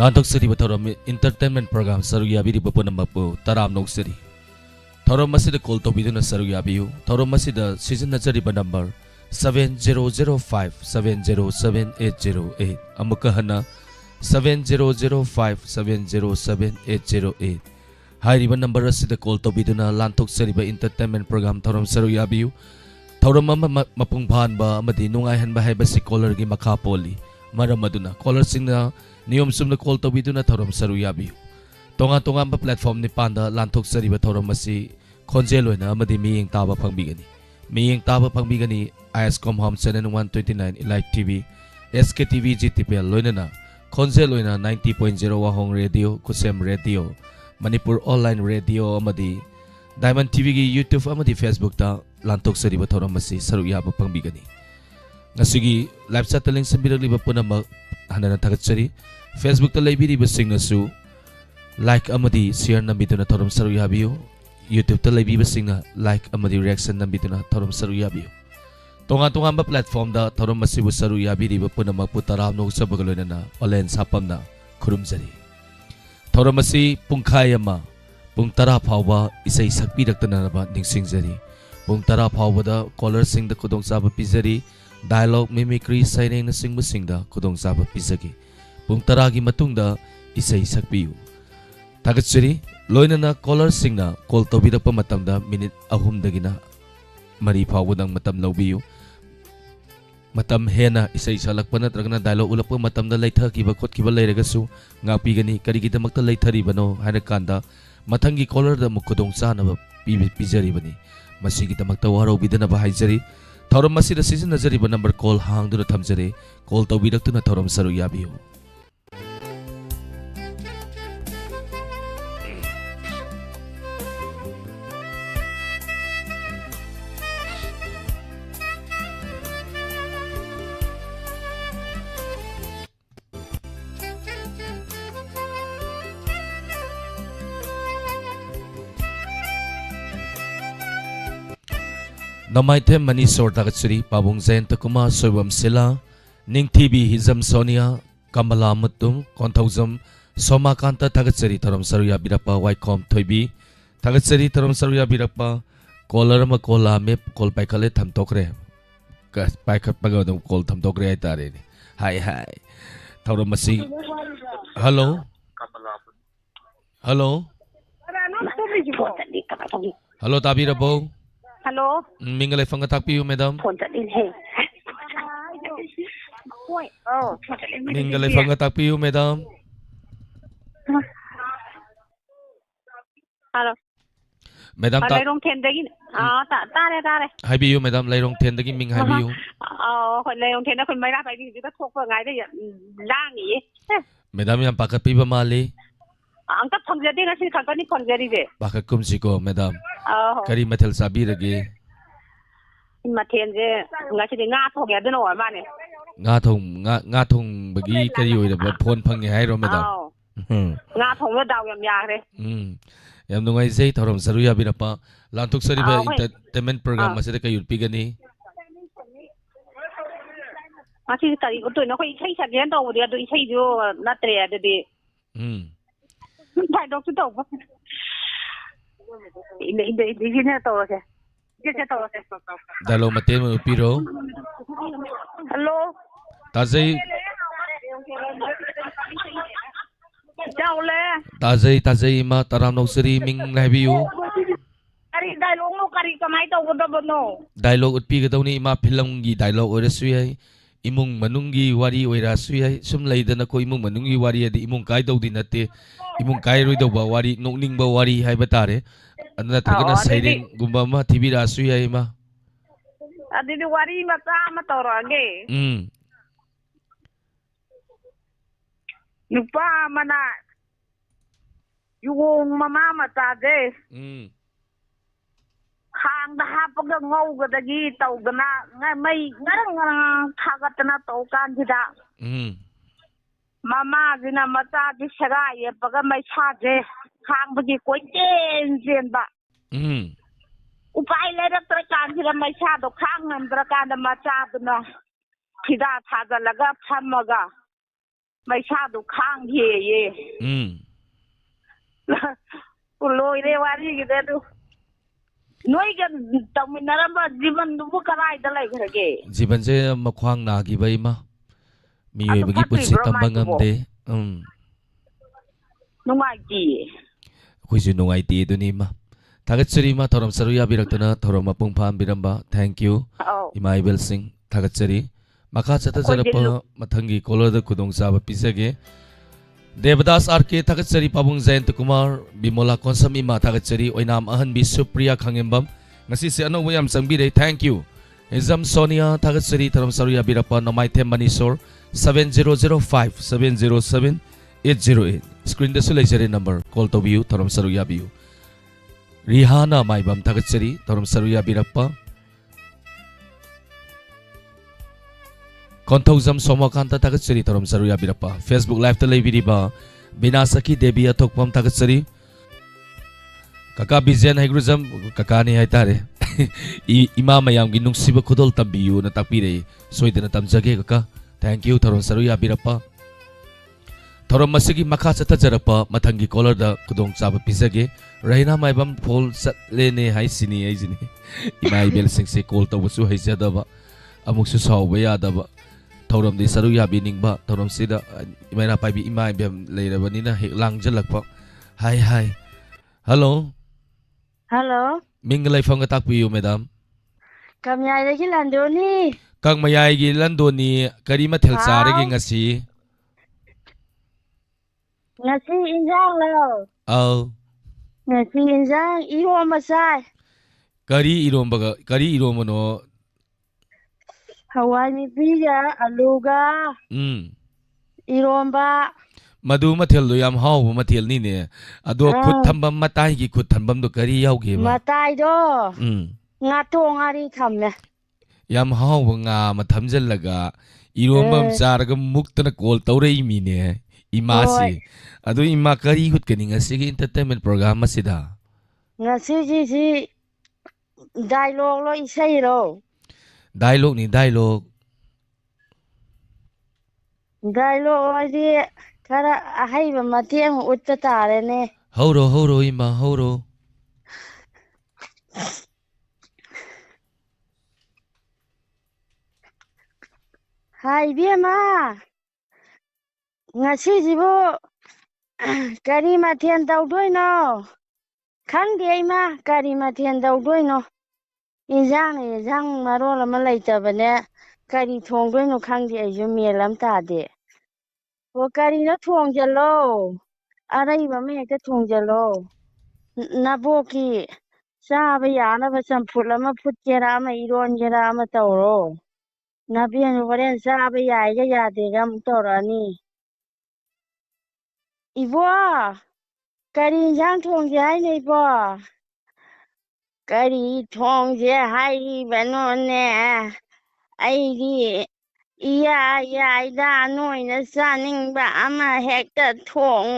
ꯂꯥꯟꯊꯣꯛꯆꯔꯤꯕ ꯊꯧꯔꯝ entertainment programme ꯁꯔꯨꯛ ꯌꯥꯕꯤꯔꯤꯕ ꯄꯨꯝꯅꯃꯛꯄꯨ ꯇꯔꯥꯝꯅ ꯑꯣꯛꯆꯔꯤ꯫ ꯊꯧꯔꯝ ꯑꯁꯤꯗ ꯀꯣꯜ ꯇꯧꯕꯤꯗꯨꯅ ꯁꯔꯨꯛ ꯌꯥꯕꯤꯌꯨ꯫ ꯊꯧꯔꯝ ꯑꯁꯤꯗ ꯁꯤꯖꯤꯟꯅꯖꯔꯤꯕ ꯅꯝꯕꯔ 7005707808 ꯑꯃꯨꯛꯀ ꯍꯟꯅ 7005707808 ꯍꯥꯏꯔꯤꯕ ꯅꯝꯕꯔ ꯑꯁꯤꯗ ꯀꯣꯜ ꯇꯧꯕꯤꯗꯨꯅ ꯂꯥꯟꯊꯣꯛꯆꯔꯤꯕ ꯏꯟꯇꯔꯇꯦꯟꯃꯦꯟ ꯄ꯭ꯔꯣꯒ꯭ꯔꯥꯝ ꯊꯧꯔꯝ ꯁꯔꯨꯛ ꯌꯥꯕꯤꯌꯨ꯫ ꯊꯧꯔꯝ ꯑꯃ ꯃꯄꯨꯡ ꯐꯥꯍꯟꯕ ꯑꯃꯗꯤ ꯅꯨꯡꯉꯥꯏꯍꯟꯕ ꯍꯥꯏꯕꯁꯤ ꯀꯣꯂꯔꯒꯤ ꯃꯈꯥ ꯄꯣꯜꯂꯤ꯫ ꯃꯔꯝ ꯑꯗꯨꯅ ꯀꯣꯂꯔꯁꯤꯡꯅ ꯅꯤꯌꯣꯝ ꯆꯨꯝꯅ ꯀꯣꯜ ꯇꯧꯕꯤꯗꯨꯅ ꯊꯧꯔꯝ ꯁꯔꯨꯛ ꯌꯥꯕꯤꯌꯨ꯫ ꯇꯣꯉꯥꯟ ꯇꯣꯉꯥꯟꯕ ꯄ꯭ꯂꯦꯠꯐꯣꯔꯝ ꯅꯤꯄꯥꯟꯗ ꯂꯥꯟꯊꯣꯛꯆꯔꯤꯕ ꯊꯧꯔꯝ ꯑꯁꯤ ꯈꯣꯟꯖꯦꯜ ꯑꯣꯏꯅ ꯑꯃꯗꯤ ꯃꯤꯠꯌꯦꯡ ꯇꯥꯕ ꯐꯪꯕꯤꯒꯅꯤ꯫ ꯃꯤꯠꯌꯦꯡ ꯇꯥꯕ ꯐꯪꯕꯤꯒꯅꯤ ISCOM home channel 129 Elite TV, SK TV GTPL ꯂꯣꯏꯅꯅ ꯈꯣꯟꯖꯦꯜ ꯑꯣꯏꯅ 90.0 Wahong radio, Khutsem radio, Manipur online radio ꯑꯃꯗꯤ ꯗꯥꯏꯃꯟ ꯇꯤꯚꯤꯒꯤ ꯌꯨꯇ꯭ꯌꯨꯕ ꯑꯃꯗꯤ ꯐꯦꯁꯕꯨꯛꯇ ꯂꯥꯟꯊꯣꯛꯆꯔꯤꯕ ꯊꯧꯔꯝ ꯑꯁꯤ ꯁꯔꯨꯛ ꯌꯥꯕ ꯐꯪꯕꯤꯒꯅꯤ꯫ ꯉꯁꯤꯒꯤ ꯂꯥꯏꯚ ꯆꯥꯠꯇ ꯂꯦꯡꯁꯤꯟꯕꯤꯔꯛꯂꯤꯕ ꯄꯨꯝꯅꯃꯛ ꯍꯟꯅ ꯊꯥꯒꯠꯆꯔꯤ꯫ ꯐꯦꯁꯕꯨꯛꯇ ꯂꯩꯕꯤꯔꯤꯕꯁꯤꯡꯅꯁꯨ ꯂꯥꯏꯛ ꯑꯃꯗꯤ ꯁꯤꯌꯔ ꯅꯝꯕꯤꯗꯨꯅ ꯊꯧꯔꯝ ꯁꯔꯨꯛ ꯌꯥꯕꯤꯌꯨ꯫ ꯌꯨꯇ꯭ꯌꯨꯕꯇ ꯂꯩꯕꯤꯕꯁꯤꯡꯅ ꯂꯥꯏꯛ ꯑꯃꯗꯤ ꯔꯤꯌꯦꯛꯁꯟ ꯅꯝꯕꯤꯗꯨꯅ ꯊꯧꯔꯝ ꯁꯔꯨꯛ ꯌꯥꯕꯤꯌꯨ꯫ ꯇꯣꯉꯥꯟ ꯇꯣꯉꯥꯟꯕ ꯄ꯭ꯂꯦꯠꯐꯣꯔꯝꯗ ꯊꯧꯔꯝ ꯑꯁꯤꯕꯨ ꯁꯔꯨꯛ ꯌꯥꯕꯤꯔꯤꯕ ꯄꯨꯝꯅꯃꯛꯄꯨ ꯇꯔꯥꯝꯅ ꯑꯣꯛꯆꯕꯒ ꯂꯣꯏꯅꯅ ꯑꯣꯂꯦꯟ ꯁꯥꯄꯝꯅ ꯈꯨꯔꯨꯝꯖꯔꯤ꯫ ꯊꯧꯔꯝ ꯑꯁꯤ ꯄꯨꯡꯈꯥꯏ ꯑꯃ ꯄꯨꯡ 10 ꯐꯥꯎꯕ ꯏꯁꯩ ꯁꯛꯄꯤꯔꯛꯇꯅꯕ ꯅꯤꯡꯁꯤꯡꯖꯔꯤ꯫ ꯄꯨꯡ 10 ꯐꯥꯎꯕꯗ ꯀꯣꯂꯔꯁꯤꯡꯗ ꯈꯨꯗꯣꯡꯆꯥꯕ ꯄꯤꯖꯔꯤ꯫ ꯗꯥꯏꯂꯣꯒ, ꯃꯤꯃꯤꯀ꯭ꯔꯤ, ꯁꯩꯔꯦꯡꯅꯆꯤꯡꯕꯁꯤꯡꯗ ꯈꯨꯗꯣꯡꯆꯥꯕ ꯄꯤꯖꯒꯤ꯫ ꯄꯨꯡ 10ꯒꯤ ꯃꯇꯨꯡꯗ ꯏꯁꯩ ꯁꯛꯄꯤꯌꯨ꯫ ꯊꯥꯒꯠꯆꯔꯤ꯫ ꯂꯣꯏꯅꯅ ꯀꯣꯂꯔꯁꯤꯡꯅ ꯀꯣꯜ ꯇꯧꯕꯤꯔꯛꯄ ꯃꯇꯝꯗ ꯃꯤꯅꯤꯠ 3ꯗꯒꯤꯅ 4 ꯐꯥꯎꯕꯗꯪ ꯃꯇꯝ ꯂꯧꯕꯤꯌꯨ꯫ ꯃꯇꯝ ꯍꯦꯟꯅ ꯏꯁꯩ ꯁꯛꯂꯛꯄ ꯅꯠꯇ꯭ꯔꯒꯅ ꯗꯥꯏꯂꯣꯒ ꯎꯠꯂꯛꯄ ꯃꯇꯝꯗ ꯂꯩꯊꯈꯤꯕ ꯈꯣꯠꯈꯤꯕ ꯂꯩꯔꯒꯁꯨ ꯉꯥꯛꯄꯤꯒꯅꯤ꯫ ꯀꯔꯤꯒꯤꯗꯃꯛꯇ ꯂꯩꯊꯔꯤꯕꯅꯣ ꯍꯥꯏꯅ ꯀꯥꯟꯗ ꯃꯊꯪꯒꯤ ꯀꯣꯂꯔꯗ ꯑꯃꯨꯛ ꯈꯨꯗꯣꯡꯆꯥꯅꯕ ꯄꯤꯖꯔꯤꯕꯅꯤ꯫ ꯃꯁꯤꯒꯤꯗꯃꯛꯇ ꯋꯥꯔꯧꯕꯤꯗꯅꯕ ꯍꯥꯏꯖꯔꯤ꯫ ꯊꯧꯔꯝ ꯑꯁꯤꯗ ꯁꯤꯖꯤꯟꯅꯖꯔꯤꯕ ꯅꯝꯕꯔ ꯀꯣꯜ ꯍꯥꯡꯗꯨꯅ ꯊꯝꯖꯔꯦ꯫ ꯀꯣꯜ ꯇꯧꯕꯤꯔꯛꯇꯨꯅ ꯊꯧꯔꯝ ꯁꯔꯨꯛ ꯌꯥꯕꯤꯌꯨ꯫ ꯅꯃꯥꯏꯊꯦꯝ ꯃꯅꯤꯁꯣꯔ ꯊꯥꯒꯠꯆꯔꯤ꯫ ꯄꯥꯕꯨꯡ ꯖꯌꯟꯇ ꯀꯨꯃꯥꯔ, ꯁꯣꯏꯕꯝ ꯁꯤꯂꯥ, ꯅꯤꯡꯊꯤꯕꯤ ꯍꯤꯖꯝ ꯁꯣꯅꯤꯌꯥ, ꯀꯃꯂꯥ ꯃꯨꯇꯨꯝ, ꯀꯣꯟꯊꯧꯖꯝ ꯁꯣꯃꯥꯀꯥꯟꯇ ꯊꯥꯒꯠꯆꯔꯤ꯫ ꯊꯧꯔꯝ ꯁꯔꯨꯛ ꯌꯥꯕꯤꯔꯛꯄ ꯋꯥꯏꯈꯣꯝ ꯊꯣꯏꯕꯤ ꯊꯥꯒꯠꯆꯔꯤ꯫ ꯊꯧꯔꯝ ꯁꯔꯨꯛ ꯌꯥꯕꯤꯔꯛꯄ ꯀꯣꯂꯔ ꯑꯃ ꯀꯣꯜ ꯂꯥꯛꯑꯝꯃꯦ, ꯀꯣꯜ ꯄꯥꯏꯈꯠꯂꯦ, ꯊꯝꯗꯣꯛꯈ꯭ꯔꯦ꯫ ꯄꯥꯏꯈꯠꯄꯒ ꯑꯗꯨꯝ ꯀꯣꯜ ꯊꯝꯗꯣꯛꯈ꯭ꯔꯦ ꯍꯥꯏꯇꯥꯔꯦꯅꯦ꯫ ꯍꯥꯏ ꯊꯧꯔꯝ ꯑꯁꯤ ꯍꯜꯂꯣ ꯍꯜꯂꯣ ꯍꯜꯂꯣ ꯇꯥꯕꯤꯔꯕꯣ? ꯍꯜꯂꯣ ꯃꯤꯡꯒ ꯂꯩꯐꯝꯒ ꯇꯥꯛꯄꯤꯌꯨ ꯃꯦꯗꯥꯝ꯫ ꯐꯣꯟ ꯆꯠꯂꯤꯅꯦꯍꯦ꯫ ꯃꯤꯡꯒ ꯂꯩꯐꯝꯒ ꯇꯥꯛꯄꯤꯌꯨ ꯃꯦꯗꯥꯝ꯫ Hello madam ꯂꯩꯔꯣꯡꯊꯦꯟꯗꯒꯤꯅꯦ꯫ ꯇꯥꯔꯦ ꯍꯥꯏꯕꯤꯌꯨ ꯃꯦꯗꯥꯝ, ꯂꯩꯔꯣꯡꯊꯦꯟꯗꯒꯤ ꯃꯤꯡ ꯍꯥꯏꯕꯤꯌꯨ꯫ ꯍꯣꯏ ꯂꯩꯔꯣꯡꯊꯦꯟꯗ ꯑꯩꯈꯣꯏ ꯃꯩꯔꯥ ꯄꯥꯏꯕꯤ ꯍꯧꯖꯤꯛꯇ ꯊꯣꯛꯄ ꯉꯥꯏꯗ ꯂꯥꯡꯉꯤꯌꯦ꯫ ꯃꯦꯗꯥꯝ ꯌꯥꯝ ꯄꯥꯈꯠꯄꯤꯕ ꯃꯥꯜꯂꯤ꯫ ꯑꯝꯇ ꯐꯪꯖꯗꯦ, ꯉꯁꯤ ꯈꯛꯇꯅꯤ ꯐꯪꯖꯔꯤꯁꯦ꯫ ꯄꯥꯈꯠꯀꯨꯝꯁꯤꯀꯣ ꯃꯦꯗꯥꯝ꯫ ꯀꯔꯤ ꯃꯊꯦꯜ ꯆꯥꯕꯤꯔꯒꯦ? ꯃꯊꯦꯜꯁꯦ ꯉꯁꯤꯗꯤ ꯉꯥ ꯊꯣꯡꯉꯦ, ꯑꯗꯨꯅ ꯑꯣꯏꯔ ꯃꯥꯜꯂꯦ꯫ ꯉꯥ ꯊꯣꯡꯕꯒꯤ ꯀꯔꯤ ꯑꯣꯏꯔꯕ ꯐꯣꯟ ꯐꯪꯉꯦ ꯍꯥꯏꯔꯣ ꯃꯦꯗꯥꯝ? ꯉꯥ ꯊꯣꯡꯕ ꯗꯥꯎ ꯌꯥꯝ ꯌꯥꯈ꯭ꯔꯦ꯫ ꯌꯥꯝ ꯅꯨꯡꯉꯥꯏꯖꯩ ꯊꯧꯔꯝ ꯁꯔꯨꯛ ꯌꯥꯕꯤꯔꯛꯄ꯫ ꯂꯥꯟꯊꯣꯛꯆꯔꯤꯕ ꯍꯣꯏ ꯏꯟꯇꯔꯇꯦꯟꯃꯦꯟ ꯄ꯭ꯔꯣꯒ꯭ꯔꯥꯝ ꯑꯁꯤꯗ ꯀꯩ ꯎꯠꯄꯤꯒꯅꯤ? ꯉꯁꯤꯗꯤ ꯀꯔꯤ ꯎꯠꯇꯣꯏꯅꯣ? ꯑꯩꯈꯣꯏ ꯏꯁꯩ ꯁꯛꯀꯦꯅ ꯇꯧꯕꯗꯤ ꯑꯗꯨ ꯏꯁꯩꯁꯨ ꯅꯠꯇ꯭ꯔꯦ ꯑꯗꯨꯗꯤ ꯗꯥꯏꯂꯣꯒꯁꯨ ꯇꯧꯕ ꯏꯗꯤꯁꯤꯅ ꯇꯧꯔꯁꯦ꯫ ꯗꯥꯏꯂꯣꯒ ꯃꯇꯦꯛ ꯑꯃ ꯎꯠꯄꯤꯔꯣ꯫ ꯍꯜꯂꯣ ꯇꯥꯖꯩ ꯇꯥꯖꯩ ꯏꯃꯥ, ꯇꯔꯥꯝꯅ ꯑꯣꯛꯆꯔꯤ꯫ ꯃꯤꯡ ꯍꯥꯏꯕꯤꯌꯨ꯫ ꯀꯔꯤ ꯗꯥꯏꯂꯣꯒꯅꯣ? ꯀꯃꯥꯏꯅ ꯇꯧꯒꯗꯕꯅꯣ? ꯗꯥꯏꯂꯣꯒ ꯎꯠꯄꯤꯒꯗꯧꯅꯤ ꯏꯃꯥ꯫ ꯐꯤꯂꯝꯒꯤ ꯗꯥꯏꯂꯣꯒ ꯑꯣꯏꯔꯁꯨ ꯌꯥꯏ, ꯏꯃꯨꯡ ꯃꯅꯨꯡꯒꯤ ꯋꯥꯔꯤ ꯑꯣꯏꯔꯁꯨ ꯌꯥꯏ꯫ ꯁꯨꯝ ꯂꯩꯗꯅꯀꯣ, ꯏꯃꯨꯡ ꯃꯅꯨꯡꯒꯤ ꯋꯥꯔꯤ ꯍꯥꯏꯗꯤ ꯏꯃꯨꯡ ꯀꯥꯏꯗꯧꯗꯤ ꯅꯠꯇꯦ, ꯏꯃꯨꯡ ꯀꯥꯏꯔꯣꯏꯗꯧꯕ ꯋꯥꯔꯤ, ꯅꯣꯛꯅꯤꯡꯕ ꯋꯥꯔꯤ ꯍꯥꯏꯕ ꯇꯥꯔꯦ꯫ ꯑꯗꯨ ꯅꯠꯇ꯭ꯔꯒꯅ ꯁꯩꯔꯦꯡꯒꯨꯝꯕ ꯑꯃ ꯊꯤꯕꯤꯔꯛꯑꯁꯨ ꯌꯥꯏ ꯏꯃꯥ꯫ ꯑꯗꯨꯗꯤ ꯋꯥꯔꯤ ꯃꯆꯥ ꯑꯃ ꯇꯧꯔꯛꯑꯒꯦ꯫ ꯅꯨꯄꯥ ꯑꯃꯅ ꯌꯣꯡ ꯃꯃꯥ ꯃꯆꯥꯁꯦ ꯈꯥꯡꯗ ꯍꯥꯞꯄꯒ ꯉꯧꯒꯗꯒꯤ ꯇꯧꯗꯅ ꯃꯩ ꯉꯔꯪ ꯉꯔꯪ ꯊꯥꯒꯠꯇꯅ ꯇꯧ ꯀꯥꯟꯁꯤꯗ ꯃꯃꯥꯁꯤꯅ ꯃꯆꯥꯁꯤ ꯁꯦꯒꯥꯏ ꯌꯦꯞꯄꯒ ꯃꯩꯁꯥꯁꯦ ꯈꯥꯡꯕꯒꯤ ꯀꯣꯏꯆꯦꯟ ꯆꯦꯟꯕ꯫ ꯎꯄꯥꯏ ꯂꯩꯔꯛꯇ꯭ꯔꯀꯥꯟꯁꯤꯗ ꯃꯩꯁꯥꯗꯣ ꯈꯥꯡ ꯉꯝꯗ꯭ꯔꯀꯥꯟꯗ ꯃꯆꯥꯗꯨꯅ ꯐꯤꯗꯥ ꯊꯥꯖꯤꯜꯂꯒ ꯐꯝꯃꯒ ꯃꯩꯁꯥꯗꯨ ꯈꯥꯡꯒꯦꯌꯦ ꯂꯣꯏꯔꯦ ꯋꯥꯔꯤꯒꯤꯗ ꯑꯗꯨ ꯅꯣꯏꯒ ꯇꯧꯃꯤꯟꯅꯔꯝꯕ ꯖꯤꯕꯟꯗꯨꯕꯨ ꯀꯗꯥꯏꯗ ꯂꯩꯈ꯭ꯔꯒꯦ ꯖꯤꯕꯟꯁꯦ ꯃꯈ꯭ꯋꯥꯡ ꯅꯥꯈꯤꯕ ꯏꯃꯥ ꯃꯤꯑꯣꯏꯕꯒꯤ ꯄꯨꯟꯁꯤ ꯐꯠꯇ꯭ꯔꯤꯕ꯭ꯔꯣ ꯇꯝꯕ ꯃꯥꯏꯗꯨꯕꯣ ꯉꯝꯗꯦ ꯅꯨꯡꯉꯥꯏꯇꯤꯌꯦ ꯑꯩꯈꯣꯏꯁꯨ ꯅꯨꯡꯉꯥꯏꯇꯦ ꯑꯗꯨꯅꯤ ꯏꯃꯥ ꯊꯥꯒꯠꯆꯔꯤ ꯏꯃꯥ ꯊꯧꯔꯝ ꯁꯔꯨꯛ ꯌꯥꯕꯤꯔꯛꯇꯨꯅ ꯊꯧꯔꯝ ꯃꯄꯨꯡ ꯐꯥꯍꯟꯕꯤꯔꯝꯕ ꯊꯦꯡꯛ ꯌꯨ ꯑꯧ ꯏꯃꯥ ꯏꯕꯦꯜꯁꯤꯡ ꯊꯥꯒꯠꯆꯔꯤ ꯃꯈꯥ ꯑꯩꯈꯣꯏꯗꯤ ꯆꯠꯊꯖꯔꯛꯄ ꯃꯊꯪꯒꯤ ꯀꯣꯂꯔꯗ ꯈꯨꯗꯣꯡꯆꯥꯕ ꯄꯤꯖꯒꯦ ꯗꯦꯕꯗꯥꯁ ꯑꯥꯔ ꯀꯦ ꯊꯥꯒꯠꯆꯔꯤ ꯄꯥꯕꯨꯡ ꯖꯌꯟꯇ ꯀꯨꯃꯥꯔ ꯕꯤꯃꯣꯂꯥ ꯀꯣꯟꯁꯝ ꯏꯃꯥ ꯊꯥꯒꯠꯆꯔꯤ ꯑꯣꯏꯅꯥꯝ ꯑꯍꯟꯕꯤ ꯁꯨꯄ꯭ꯔꯤꯌꯥ ꯈꯪꯉꯦꯝꯕꯝ ꯉꯁꯤꯁꯦ ꯑꯅꯧꯕ ꯌꯥꯝ ꯆꯪꯕꯤꯔꯦ ꯊꯦꯡꯛ ꯌꯨ ꯍꯤꯖꯝ ꯁꯣꯅꯤꯌా ꯊꯥꯒꯠꯆꯔꯤ ꯊꯧꯔꯝ ꯁꯔꯨꯛ ꯌꯥꯕꯤꯔꯛꯄ ꯅꯣꯡꯃꯥꯏꯊꯦꯝ ꯃꯅꯤꯁꯣꯔ 7005 707 808 स्क्रीन लेजरे नंबर कॉल तौबियु थरम सरू याबियु रिहाना माइबम थगचरी थरम सरू याबिरप्पा कोंथौजम सोमकांत थगचरी थरम सरू याबिरप्पा फेसबुक लाइव त लेबिरिबा बिनासकी देवी अथोकपम थगचरी कका बिजन हैग्रुजम कका ने हाइतारे इमा मयाम गी नुंगसिब खुदोल तंबियु न ताकपिरे सोइदन तमजगे कका थैंक यू थरम सरू याबिरप्पा थौरम मसिगी मखा चथजरप मथंगी कॉलर खुदोंग चाब पिजगे रहीना माइबम फोल चलेने हाइसिनी आइजिनी इमा इबेल सिंगसे कॉल तबसु हाइजदब अमुकसु सावबा यादब थौरम दि सरु याबिनिंगबा थौरम सिदा इमाना पाइबी इमा इबेम लेरबनिना हे लांगजलकप हाय हाय हेलो हेलो मिंग लाइफंग ताकपियु मैडम कमयाइदगी लंदोनी कंग मयाइगी लंदोनी करी मथेल चारेगे ngasi ngasi injang lo aw ngasi injang iroma sai kari iromano hawai mi biga aluga iromba मधु मथेल दो याम हाउ मथेल नी ने अदो खुद थंबम मताई की खुद थंबम दो करी याउगे बा मताई दो nga tongari thamne याम हाउ nga म थमजल लगा इरोमम चारग मुक्तन कॉल तौरे इमीने इमा से अदो इमा करी खुद कनी ngasi की एंटरटेनमेंट प्रोग्राम मसिदा ngasi ji dialogue lo isai ro dialogue नी dialogue adi kara ahaiba mateng utta tare ne हौरो इमा हौरो hai bema ngasi jibo kari mathen tawdoi no khangde ima kari mathen tawdoi no injang marol ama leitabane kari thongdoi no khangde ayu melam tade o kari no thongjalo araiba me hekta thongjalo naboki chaba yanaba champut ama phutgera ama irongera ama tawro nabian horen chaba yaiga yadega amuk tawrani ibo kari injang thongje haine ibo kari thongje hairibano aigi ida noina chaningba ama hekta thong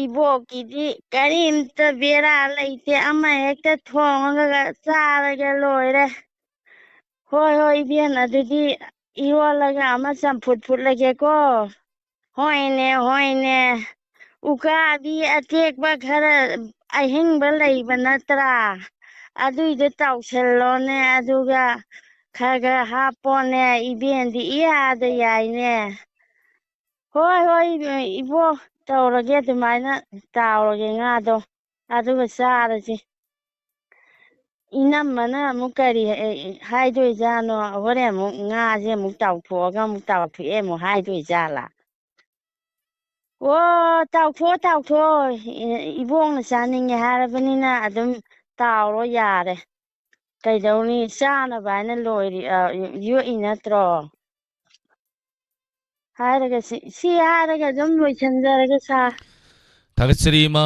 ibokidi karimta bera leite ama hekta thongaga charaga loire hoi bien adudi irolaga ama champut futlage ko hoine ukadi atekba khara ahingba leiba natra aduida tawsellone aduga khaga hapone ibendi iyada yaine hoi ibo tawrage adumaina tawrage ngado aduga charasi inamana amuk kari haidoi jano hore amuk ngaje amuk tawthoga amuk tawthuye amuk haidoi jala o tawtho ibongna chaninge harabanina adum tawro yare kaidawni chanabana loiri yo inatro haraga si haraga adum loichanjaraga sa थगचरी मा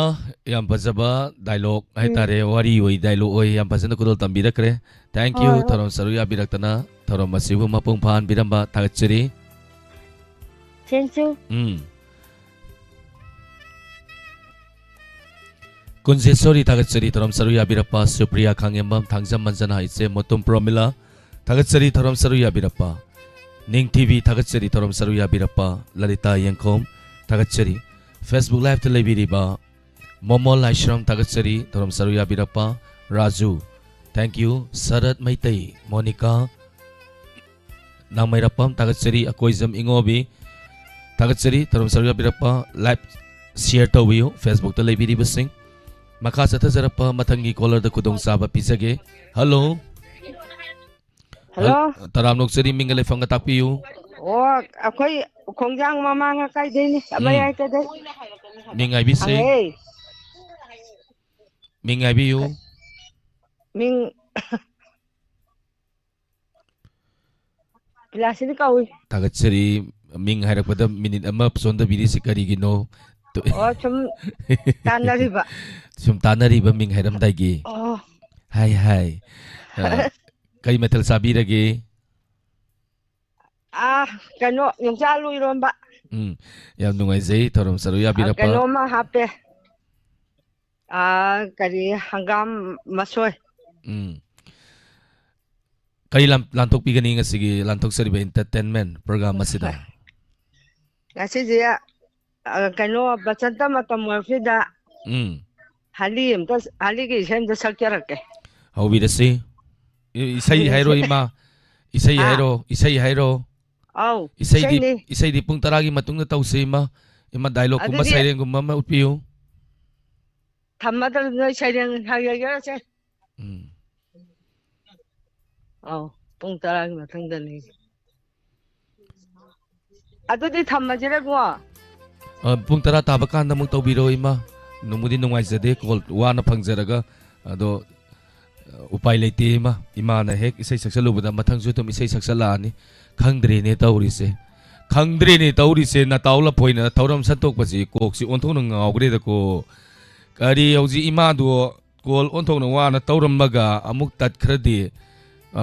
याम फजबा dialogue हाइतारे वारी ओई dialogue ओई याम फजन कुदल तंबिरकरे thank you थरम सरू याबिरक्तना थरम मसिबु मपुंग फान बिरंबा थगचरी thank you कुंजेश्वरी थगचरी थरम सरू याबिरप्पा सुप्रिया खांगेम्बम थांगजम मंजना इसे मोतुम प्रोमिला थगचरी थरम सरू याबिरप्पा ning TV thagatchari thorom saru yabirappa Lalita Yangkhom thagatchari Facebook live ta leibiriba Momo Laishram thagatchari thorom saru yabirappa Raju thank you Sarat Maitai Monica Namairapam thagatchari Akoizam Ingobi thagatchari thorom saru yabirappa live share tawbiyo Facebook ta leibiribasing makha chathazarappa mathangi caller da kudong saba pisage hello Hello. Taramnok sari mingale fanga tapiyu Oh, ako'y kongjang mama nga kay din. Abay ay taday. mingay bise Angay. mingay biyu Ming klase ni kawi. tagat sari ming harak pada minit ama sonda biri si karigino Oh, tanah riba. sum tanari ba ming haram daigi Oh, hai kay metal sabi lagi kano yung salo iron ba? yam nungay zay torom saru ya bira Kano pa ma hape. Kari hanggang masoy. kay lantok pigani nga sige lantok sari ba entertainment program masida Kasi siya, kano basanta matamuha sida halim, tas haligi siya sa sakyarak eh. how bi dasi isay hairo ima isay hairo Oh, isay ni. di pung taragi matung na tawsi ima dialogue Ado kuma di- siren kuma mautpiyo Tamadal na siya yung hayagara siya. Oh, pung tarang matanggal ni. Ato di tamadira ko. pung tara tabakan na mong tawbiro ima numudi nungay zade kol wana pangjaraga ado upay leite ima na hek isay saksalubuda matang sutum isay saksalani khangdre ne tawrise na tawla poina tawram santok pasi kok si onthong nang ngawgre da ko kari yauji ima do kol onthong na wana tawram maga amuk tat khradi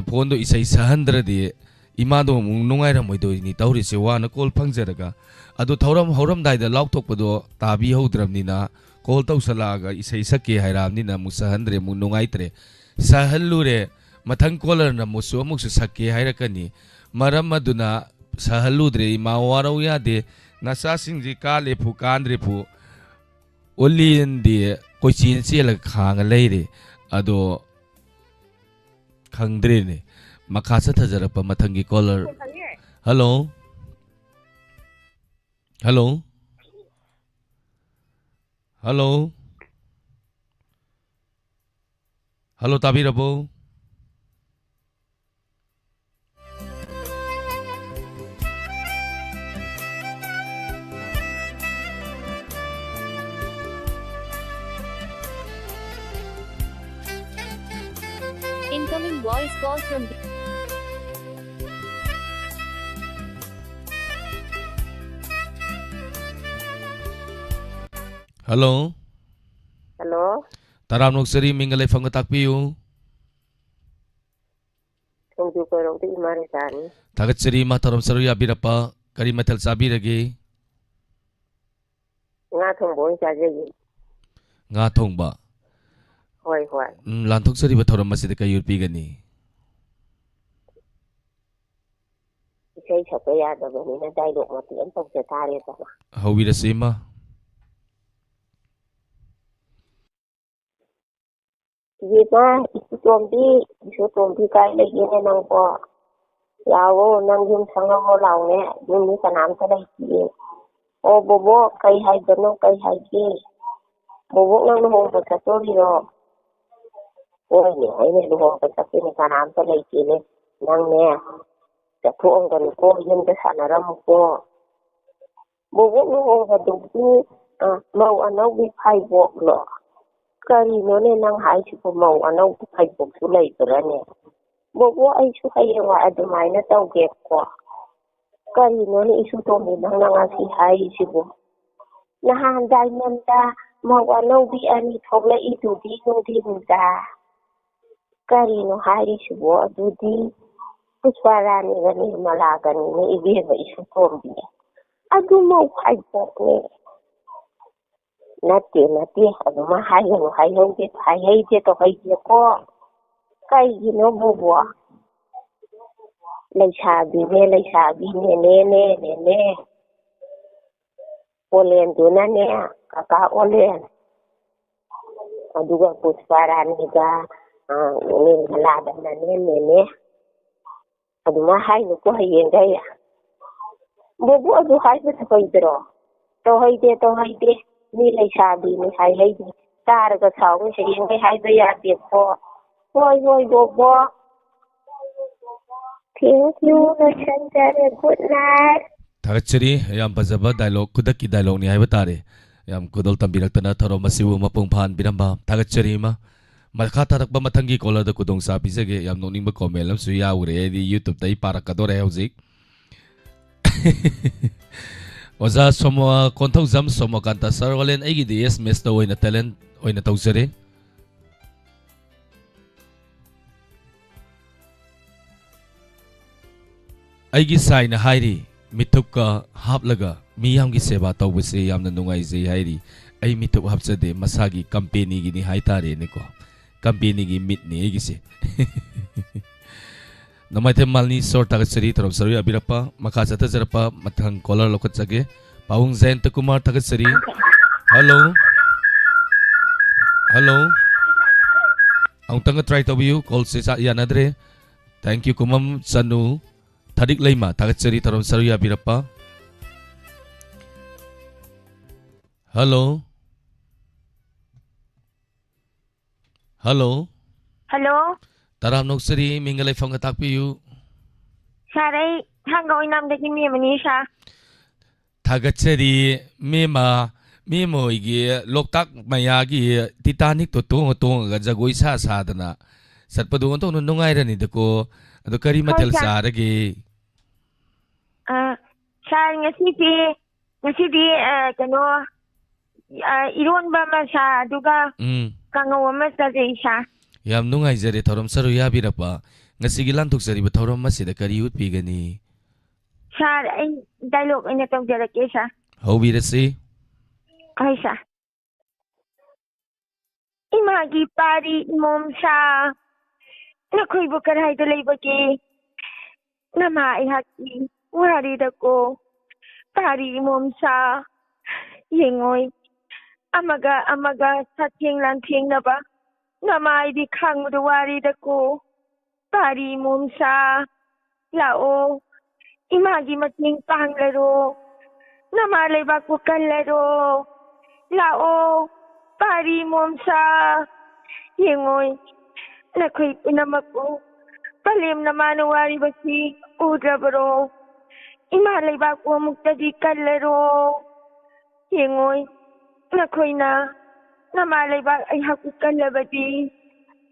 phone do isay sahandradi ima do mung nungai ramoi do ni tawrise wana kol phangjaraga adu thawram horam dai da lauk tok pado tabi hodramni na kol tawsalaga isay sakke hairamni na musahandre mung nungai tre sahalure mathang caller na musu amuk sakke hairakani maram aduna sahaludre mawaraw yade nasasingji kale phu kandre phu olindi koichin chela khang leire ado khangdre ne makha sa thajarapa mathangi caller hello hello hello hello tabirabo Incoming voice call from hello Hello? taramnok sari mingale fanga takpiyu Thank you pero di imarisan. tagat sari ma taram saru ya birapa kari matal sabi lagi Nga thong boy sa jayi. nga thong ba Hoy hoy. lantok sari ba thoram masida kayur pigani Isay sa kaya da ba ni na dialogue mati ang pagkatari sa ba. hawi da sima Sige pa, isutombi kay lagi na nang po. Yawo nang yung sanga mo lang ne, yung ni kanam sa lagi. O bobo kay hay ganong kay hay ki. Bobo nang luhong pagkatori no. O ni ay ni luhong pagkatori ni kanam sa lagi ne. Nang ne. Sa tuong ganun ko, yun ka sana ram ko. Bobo luhong kadugti, mau anaw bipay bok lo. Kari no ne nang hai si po mau anaw bipay bok sulay pera ne. Bobo ay su hay nga adumay na tau get ko. Kari no ne isu to mi nang si hai si po. Nahanday man ta, mau anaw bi ani thogla itu di nung di ta. Kari no hai si po adu di. Kuswara ni gani malaga ni ibihe ba isu to mi. Adu mau hay bok ne. Nati, ano mahayan, hayan dito, kay ko. Kay ginobuwa. ꯂꯩꯁꯥꯕꯤꯅꯦ ꯂꯩꯁꯥꯕꯤꯅꯦꯅꯦ ꯑꯣꯂꯦꯟꯗꯨꯅꯅꯦ ꯀꯀꯥ ꯑꯣꯂꯦꯟ ꯑꯗꯨꯒ ꯄꯨꯁꯄꯥꯔꯥꯅꯤꯒ ꯅꯤꯔꯃꯂꯥꯗꯅꯅꯦ ꯅꯦꯅꯦ ꯑꯗꯨꯃꯥꯏ ꯍꯥꯏꯅꯨꯀꯣ ꯍꯌꯦꯡꯗꯩ ꯕꯣꯕꯣ ꯑꯗꯨ ꯍꯥꯏꯕꯗ ꯍꯩꯗ꯭ꯔꯣ ꯇꯧꯍꯩꯗꯦ ꯃꯤ ꯂꯩꯁꯥꯕꯤꯅꯤ ꯍꯥꯏꯍꯩꯗꯦ ꯇꯥꯔꯒ ꯁꯥꯎꯅꯤ ꯍꯌꯦꯡꯗꯩ ꯍꯥꯏꯕ ꯌꯥꯗꯦꯀꯣ ꯍꯣꯏ ꯕꯣꯕꯣ ꯊꯦꯡꯀ꯭ꯌꯨ ꯂꯣꯏꯁꯟꯖꯔꯦ ꯒꯨꯗ ꯅꯥꯏꯠ ꯊꯥꯒꯠꯆꯔꯤ ꯌꯥꯝ ꯐꯖꯕ ꯗꯥꯏꯂꯣग ꯈꯨꯗꯛꯀꯤ ꯗꯥꯏꯂꯣꯒꯅꯤ ꯍꯥꯏꯕ ꯇꯥꯔꯦ ꯌꯥꯝ ꯈꯨꯗꯣꯜ ꯇꯝꯕꯤꯔꯛꯇꯅ ꯊꯧꯔꯝ ꯑꯁꯤꯕꯨ ꯃꯄꯨꯡ ꯐꯥꯍꯟꯕꯤꯔꯝꯕ ꯊꯥꯒꯠꯆꯔꯤ ꯏꯃꯥ ꯃꯈꯥ ꯇꯥꯔꯛꯄ ꯃꯊꯪꯒꯤ ꯀꯣꯂꯔꯗ ꯈꯨꯗꯣꯡꯆꯥ ꯄꯤꯖꯒꯦ ꯌꯥꯝ ꯅꯣꯛꯅꯤꯡꯕ ꯀꯣꯃꯦꯟ ꯑꯃꯁꯨ ꯌꯥꯎꯈ꯭ꯔꯦ ꯑꯩꯗꯤ ꯌꯨꯇ꯭ꯌꯨꯕꯇ ꯑꯩ ꯄꯥꯔꯛꯀꯗꯣꯔꯦ ꯍꯧꯖꯤꯛ ꯑꯣꯖꯥ ꯀꯣꯟꯊꯧꯖꯝ ꯁꯣꯃꯣꯀꯥꯟꯇ ꯁꯔ ꯑꯣꯂꯦꯟ ꯑꯩꯒꯤꯗꯤ ꯑꯦꯁ ꯃꯦꯁꯇ ꯑꯣꯏꯅ ꯇꯦꯂꯦꯟ ꯑꯣꯏꯅ ꯇꯧꯖꯔꯦ ꯑꯩꯒꯤ ꯁꯥꯏꯅ ꯍꯥꯏꯔꯤ ꯃꯤꯊꯨꯞꯀ ꯍꯥꯞꯂꯒ ꯃꯤꯌꯥꯝꯒꯤ ꯁꯦꯕꯥ ꯇꯧꯕꯁꯦ ꯌꯥꯝꯅ ꯅꯨꯡꯉꯥꯏꯖꯩ ꯍꯥꯏꯔꯤ ꯑꯩ ꯃꯤꯊꯨꯞ ꯍꯥꯞꯆꯗꯦ ꯃꯁꯥꯒꯤ ꯀꯝꯄꯦꯅꯤꯒꯤꯅꯤ ꯍꯥꯏꯇꯥꯔꯦꯅꯦꯀꯣ ꯀꯝꯄꯦꯅꯤꯒꯤ ꯃꯤꯠꯅꯤ ꯑꯩꯒꯤꯁꯦ ꯅꯣꯡꯃꯥꯏꯊꯦꯝ ꯃꯥꯜꯅꯤ ꯁꯣꯔ ꯊꯥꯒꯠꯆꯔꯤ ꯊꯧꯔꯝ ꯁꯔꯨ ꯌꯥꯕꯤꯔꯛꯄ ꯃꯈꯥ ꯆꯠꯊꯖꯔꯛꯄ ꯃꯊꯪ ꯀꯣꯂꯔ ꯂꯧꯈꯠꯆꯒꯦ ꯄꯥꯕꯨꯡ ꯖꯌꯟꯇ ꯀꯨꯃꯥꯔ ꯊꯥꯒꯠꯆꯔꯤ ꯍꯜꯂꯣ ꯑꯃꯨꯛꯇꯪꯒ ꯇ꯭ꯔꯥꯏ ꯇꯧꯕꯤꯌꯨ ꯀꯣꯜꯁꯦ ꯌꯥꯅꯗ꯭ꯔꯦ ꯊꯦꯡꯛ ꯌꯨ ꯀꯨꯃꯝ ꯆꯅꯨ ꯊꯥꯔꯤꯛ ꯂꯩꯃ ꯊꯥꯒꯠꯆꯔꯤ ꯊꯧꯔꯝ ꯁꯔꯨ ꯌꯥꯕꯤꯔꯛꯄ ꯍꯜꯂꯣ ꯇꯔꯥꯝ ꯅꯣꯛꯆꯔꯤ ꯃꯤꯡꯒ ꯂꯩꯐꯝꯒ ꯇꯥꯛꯄꯤꯌꯨ ꯁꯥꯔ ꯑꯩ ꯊꯥꯡꯒ ꯑꯣꯏꯅꯥꯝꯗꯒꯤ ꯃꯦꯝꯕꯅꯤ ꯁꯥꯔ ꯊꯥꯒꯠꯆꯔꯤ ꯃꯦꯝꯃ ꯍꯣꯏꯒꯤ ꯂꯣꯛꯇꯥꯛ ꯃꯌꯥꯒꯤ ꯇꯤꯇꯥꯅꯤꯛꯇꯣ ꯇꯣꯡꯉꯒ ꯖꯒꯣꯏ ꯁꯥꯗꯅ ꯆꯠꯄꯗꯣ ꯑꯣꯟꯊꯣꯛꯅ ꯅꯨꯡꯉꯥꯏꯔꯅꯤꯗꯀꯣ ꯑꯗꯣ ꯀꯔꯤ ꯍꯣꯏ ꯃꯊꯦꯜ ꯁꯥꯔ ꯆꯥꯔꯒꯦ ꯁꯥꯔ ꯉꯁꯤꯗꯤ ꯀꯩꯅꯣ ꯏꯔꯣꯟꯕ ꯑꯃ ꯁꯥꯔ ꯑꯗꯨꯒ ꯀꯥꯡꯉꯧ ꯑꯃ ꯆꯥꯖꯩ ꯁꯥꯔ ꯌꯥꯝ ꯅꯨꯡꯉꯥꯏꯖꯔꯦ ꯊꯧꯔꯝ ꯁꯔꯨ ꯌꯥꯕꯤꯔꯛꯄ ꯉꯁꯤꯒꯤ ꯂꯥꯟꯊꯣꯛꯆꯔꯤꯕ ꯊꯧꯔꯝ ꯑꯁꯤꯗ ꯀꯔꯤ ꯎꯠꯄꯤꯒꯅꯤ ꯁꯥꯔ ꯑꯩ ꯗꯥꯏꯂꯣꯛ ꯑꯣꯏꯅ ꯇꯧꯖꯔꯛꯀꯦ ꯁꯥꯔ ꯍꯧꯕꯤꯔꯁꯤ ꯍꯣꯏ ꯁꯥꯔ ꯏꯃꯥꯒꯤ ꯄꯥꯔꯤ ꯏꯃꯣꯝꯁꯥ ꯅꯈꯣꯏꯕꯨ ꯀꯔꯥꯏꯗ ꯂꯩꯕꯒꯦ ꯅꯃꯥ ꯑꯩꯍꯥꯛꯀꯤ ꯋꯥꯔꯤꯗꯀꯣ ꯄꯥꯔꯤ ꯏꯃꯣꯝꯁꯥ ꯌꯦꯡꯉꯣꯏ ꯑꯃꯒ ꯁꯥꯊꯦꯡ ꯂꯥꯟꯊꯦꯡꯅꯕ ꯅꯃꯥ ꯑꯩꯗꯤ ꯈꯥꯡꯕꯗ ꯋꯥꯔꯤꯗꯀꯣ ꯄꯥꯔꯤ ꯏꯃꯣꯝꯁꯥ ꯂꯥꯛꯑꯣ ꯏꯃꯥꯒꯤ ꯃꯇꯦꯡ ꯄꯥꯡꯂꯔꯣ ꯅꯃꯥ ꯂꯩꯕꯥꯛꯄꯨ ꯀꯜꯂꯔꯣ ꯂꯥꯛꯑꯣ ꯄꯥꯔꯤ ꯏꯃꯣꯝꯁꯥ ꯌꯦꯡꯉꯣꯏ ꯅꯈꯣꯏ ꯄꯨꯝꯅꯃꯛꯄꯨ ꯄꯂꯦꯝꯅ ꯃꯥꯅ ꯋꯥꯔꯤꯕꯁꯤ ꯎꯗ꯭ꯔꯕꯔꯣ ꯏꯃꯥ ꯂꯩꯕꯥꯛꯄꯨ ꯑꯃꯨꯛꯇꯗꯤ ꯀꯜꯂꯔꯣ ꯌꯦꯡꯉꯣꯏ ꯅꯈꯣꯏꯅ ꯅꯃꯥ ꯂꯩꯕꯥꯛ ꯑꯩꯍꯥꯛꯄꯨ ꯀꯜꯂꯕꯗꯤ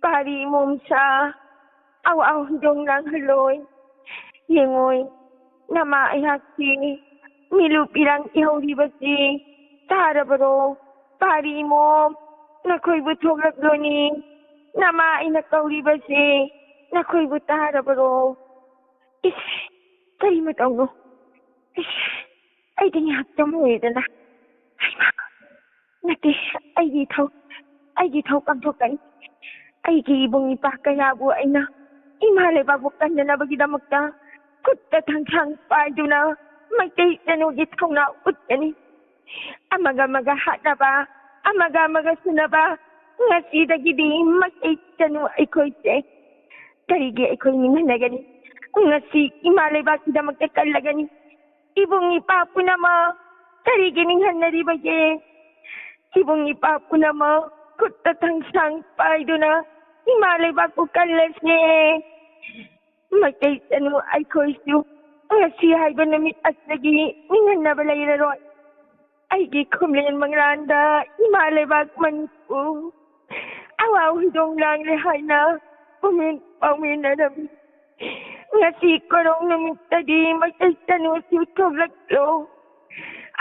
ꯄꯥꯔꯤ ꯏꯃꯣꯝꯁꯥ ꯑꯋꯥ ꯍꯤꯗꯣꯡ ꯂꯥꯡꯍꯜꯂꯣꯏ ꯌꯦꯡꯉꯣꯏ ꯅꯃꯥ ꯑꯩꯍꯥꯛꯁꯤ ꯃꯤꯂꯨ ꯄꯤꯔꯥꯡ ꯏꯍꯧꯔꯤꯕꯁꯤ ꯇꯥꯔꯕꯔꯣ ꯄꯥꯔꯤ ꯏꯃꯣꯝ ꯅꯈꯣꯏꯕꯨ ꯊꯣꯛꯂꯛꯂꯣꯅꯤ ꯅꯃꯥ ꯑꯩꯅ ꯀꯧꯔꯤꯕꯁꯤ ꯅꯈꯣꯏꯕꯨ ꯇꯥꯔꯕꯔꯣ ꯏꯁ ꯀꯔꯤ ꯃꯇꯧꯅꯣ ꯏꯁ ꯑꯩꯗꯤ ꯉꯥꯏꯍꯥꯛꯇꯪ ꯑꯣꯏꯗꯅ ꯅꯠꯇꯦ ꯑꯩꯒꯤ ꯊꯧ ꯄꯥꯡꯊꯣꯛꯀꯅꯤ ꯑꯩꯒꯤ ꯏꯕꯨꯡ ꯏꯄꯥ ꯀꯌꯥꯕꯨ ꯑꯩꯅ ꯏꯃꯥ ꯂꯩꯕꯥꯛꯄꯨ ꯀꯟꯅꯅꯕꯒꯤꯗꯃꯛꯇ ꯈꯨꯠꯇ ꯊꯥꯡꯁꯥꯡ ꯄꯥꯏꯗꯨꯅ ꯃꯩꯇꯩ ꯆꯅꯨꯒꯤ ꯊꯧꯅꯥ ꯎꯠꯀꯅꯤ ꯑꯃꯒ ꯍꯥꯠꯅꯕ ꯑꯃꯒ ꯁꯨꯅꯕ ꯉꯁꯤꯗꯒꯤꯗꯤ ꯃꯩꯇꯩ ꯆꯅꯨ ꯑꯩꯈꯣꯏꯁꯦ ꯀꯔꯤꯒꯤ ꯑꯩꯈꯣꯏ ꯅꯤꯡꯍꯟꯅꯒꯅꯤ ꯉꯁꯤ ꯏꯃꯥ ꯂꯩꯕꯥꯛꯀꯤꯗꯃꯛꯇ ꯀꯜꯂꯒꯅꯤ ꯏꯕꯨꯡ ꯏꯄꯥ ꯄꯨꯝꯅꯃꯛ ꯀꯔꯤꯒꯤ ꯅꯤꯡꯍꯟꯅꯔꯤꯕꯒꯦ ꯏꯕꯨꯡ ꯏꯄꯥ ꯄꯨꯝꯅꯃꯛ ꯈꯨꯠꯇ ꯊꯥꯡꯁꯥꯡ पायदुना इमा लेबाकु कल्लसे मकै चनु अखोइसु ngasi haiba namit asagi ninganaba lairaroi aigi khumlen mangranda ima lebak manpu awaw hidong lang le haina paumin adami ngasi korong namit tadi makai chanu si thoglaklo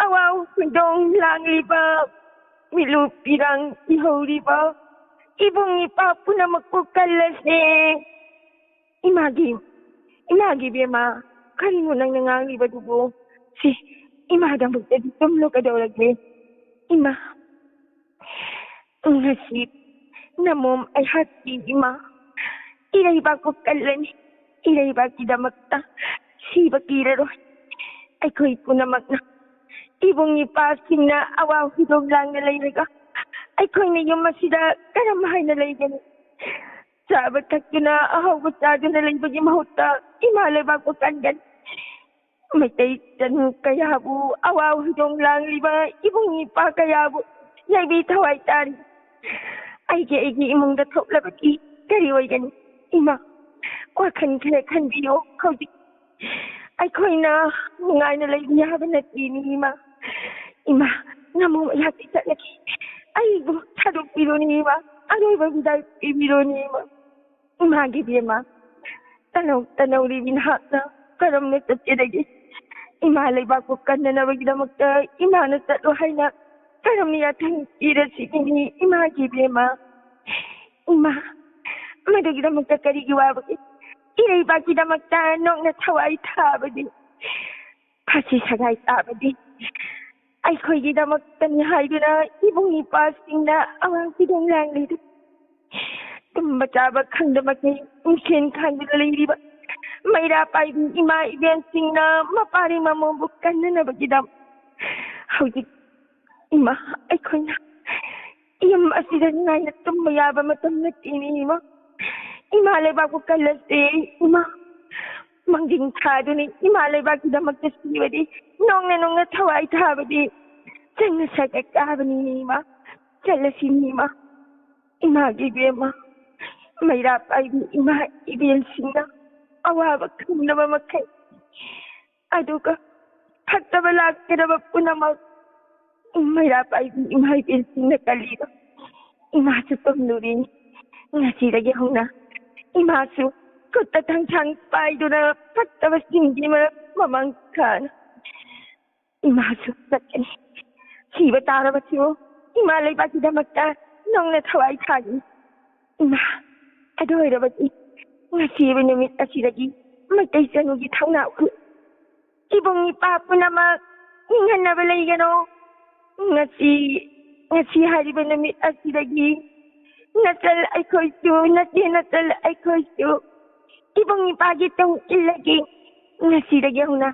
awaw hidong lang liba milu pirang ihoriba ibung ipa puna magpukalase imagi bema kari mo nang nangangiba dugo si imadang magdadi tumlo kadawlag ima ngasip namom ay hati ima ilay bago kalani इरैबाकीदमक्ता सिबा कीररोय अखोई पुनमकना इबुंग इपासिंगना अवाव हिदोम लांगना लेरगा अखोइना yum असिदा करम हाइना लेगनी चाबा थक्तुना अहाउबा चादुना लेबगी महुत्ता इमा लेबाकबो कनगन मैतै जन कयाबु अवाव हिदोम लांगलिबा इबुंग इपा कयाबु याइबी थवाई तारी आइगे इमुंगदा थोक्लबगी करी ओइगनी इमा वाखन खरे खनबियो हौजिक अखोइना नुंगाइना लेबी याबा Ntini इमा नमो याति चलकी आइबु थादोक्पिरोनी इमा अरोइबा बिदाय पिबिरोनी इमागी बेमा तनौरी बिनहाना करमने चचेदगी इमा लेबाकबो कन्ननबगिदमक्ता इमाना चलो हाइना करमने याथं इरसिनी इमागी बेमा इमा मदुगिदमक्ता करिगी वाबगी इरैबाकीदमक्ता नोंना थवाई थाबदी फासी सगाई ताबदी अखोइगिदमक्तनी हाइदुना इबुंग इपासिंगना अवांगिदों लांगलिदु तुम्बा चाबा खंगदमक्नै उनखेन खांगदुना लेरिबा मैरा पाइबी इमा इबेनसिंगना मपारी ममोबु कन्ननबगिदम हौजिक इमा अखोइना इम असिदा नाइना तुम्बा याबा मतम नतीनी इमा लेबाकबो कल्लसे इमा मंगिंग थादुनी इमा लेबाकीदमक्ता सिबदी नोंना थवाई थाबदी चंग सगा काबनी इमा चलसिनी इमागी बेमा मैरा पाइबी इमा इबेनसिंगना अवाबा खंगदबा मखै अदुगा फत्तबा लाक्कदबा पुनमक मैरा पाइबी इमा इबेनसिंगना कलिबा इमासु तुमनुरिनी ngasiदगी हौना इमासु खुत्ता थंगथांग पाइदुना फत्तबा सिंगी ममंग खाना इमासु चटकनी सिबा तारबसु इमा लेबाकीदमक्ता नोंना थवाई थागी इमा अदोइरबगी ngasiba numit asidagi मैतै चनुगी थौना इबुंग इपा पुनमक निंगन्नबा लेगनो ngasi hariba numit asidagi natal aikoisu nati natal aikoisu ibung ipagi tong ilagi ngasidagi huna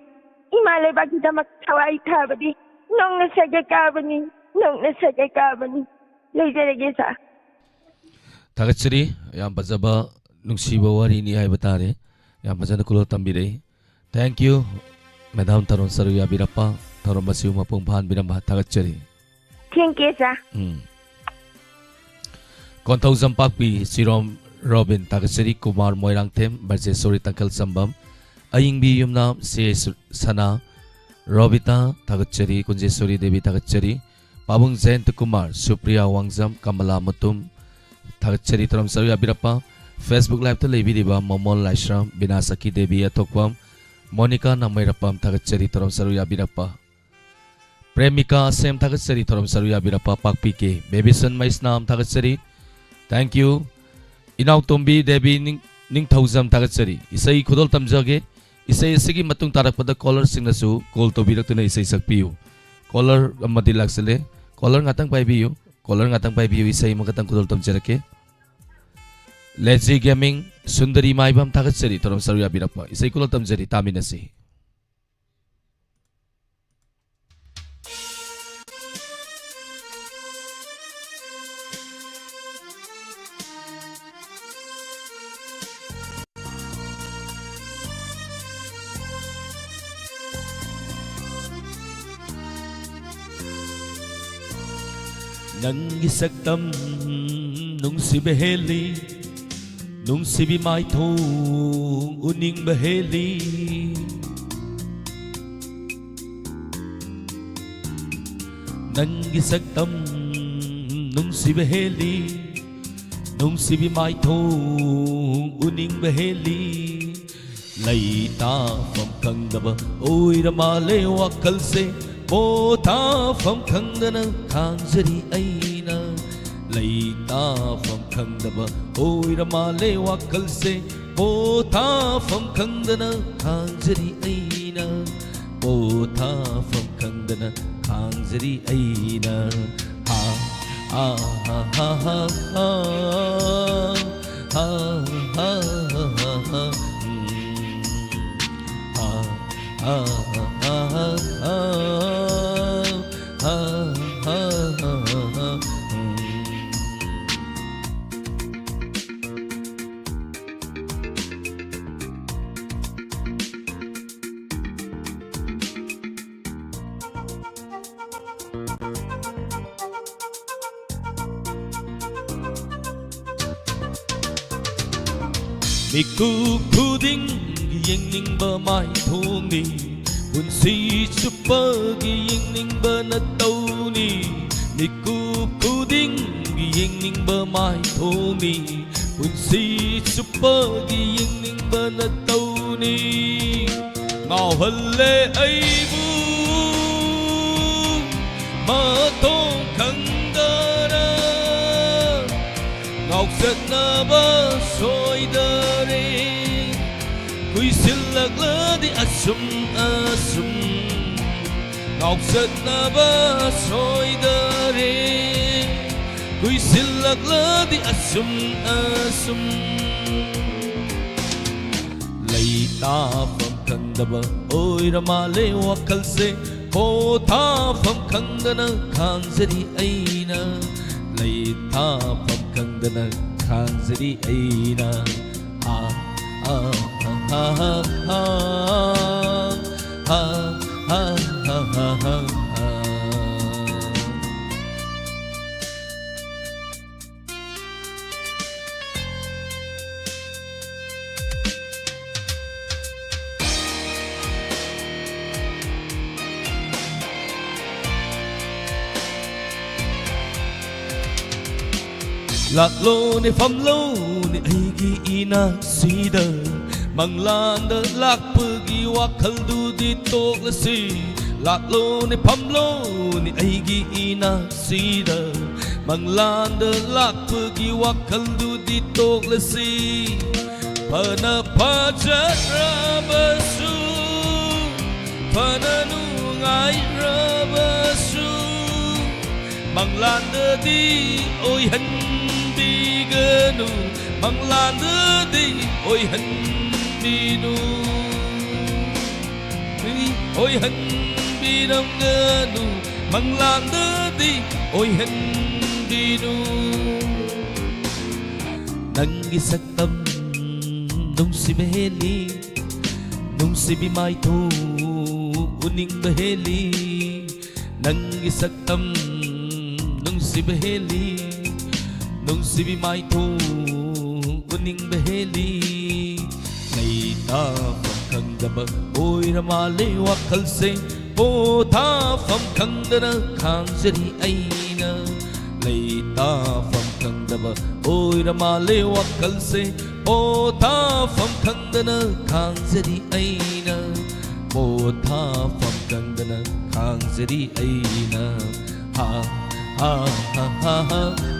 imale bagi damak thawai thabadi nong nasaga kabani lejarage sa थागतसरी याम बजबा नुंसीबा वारीनी हाइबा तारे याम बजन कुलो तंबिरे थैंक यू मैडम तरुण सरुया बिरप्पा थोरम बसिउ मपुंग भान बिरम्बा थागतसरी thank you sa कोंथौ जंपाकपी सिरोम रॉबिन तागतसरी कुमार मोइरांगथेम बरजेसोरी तंकल संबम अयिंगबी युमना से सना रोबिता थागतसरी कुंजेश्वरी देवी थागतसरी पाबुंग जयंत कुमार सुप्रिया वांगजम कमला मुतुम थागतसरी तरम सरुया बिरप्पा फेसबुक लाइव तो लेबिरिबा मोमोल लाइश्रम बिनासकी देवी अथोकपम मोनिका नमैरपम थागतसरी तरम सरुया बिरप्पा प्रेमिका सेम थागतसरी तरम सरुया बिरप्पा पाकपी के बेबीसन मैसनाम थागतसरी थैंक यू इनाउ तोंबी देवी निंगथौजम थागतसरी इसई खुदोल तमजगे इसई असगी मतुंग तारकपदा कॉलर सिंगनसु कॉल तोबिरक्तुना इसई सकपियु कॉलर अमदि लाक्सले कॉलर ngaतंग पाइबियु इसई मगतंग खुदोल तमजरके लेजी गेमिंग सुंदरी माइबम थागतसरी तरम सरुया बिरप्पा इसई खुदोल तमजरी तामिनसी नंगी सकतम नुंसी बहेली नुंसी भी माइथो उनिंग बहेली नंगी सकतम नुंसी बहेली नुंसी भी माइथो उनिंग बहेली लईता फम कंगब ओइरमाले वाकल से पोता फम खंगना खांजरी ऐना लईता फम खंगब ओइरमाले वाकल से पोता फम खंगना खांजरी ऐना पोता फम खंगना खांजरी ऐना हा हा हा हा हा हा हा हा 미국 푸딩기 잉닝버 마이 통니 운시 슈퍼기 잉닝버 나떠니 미국 푸딩기 잉닝버 마이 통니 운시 슈퍼기 잉닝버 나떠니 나홀레 아이부 마통 강다라 ngọc giật na ba soi dari quy silak la di asum asum ngọc giật na ba soi dari quy silak la di asum asum lấy ta phẩm khăn đa ba ôi ra ma lê wa khal se ho ta phẩm khăn đa na khan se di ai na lấy ta phẩm khăn đa na khan se di ai na ha ha ha ha ha ha ha ha ha ha lạc lô ne pham lô ne ai gi ina sida manglanda lak pergi wakal du di tok la si lạc lô ne pham lô ne ai gi ina sida manglanda lak pergi wakal du di tok la si pana pajat rabasu pana nu ngai rabasu manglanda di oi han nu mang lan đi ôi hân đi nu ôi hân đi đông nu mang lan đi ôi hân đi nu nang gisak tâm nung si beheli nung si bi mai thu uning beheli nang gisak tâm nung si beheli nung si bi mai thu uning beheli ngày ta phẩm khăn đa ba ôi ra ma lê wa khal se po tha phẩm khăn đa na khang se di ai na ngày ta phẩm khăn đa ba ôi ra ma lê wa khal se po tha phẩm khăn đa na khang se di ai na po tha phẩm khăn đa na khang se di ai na ha ha ha ha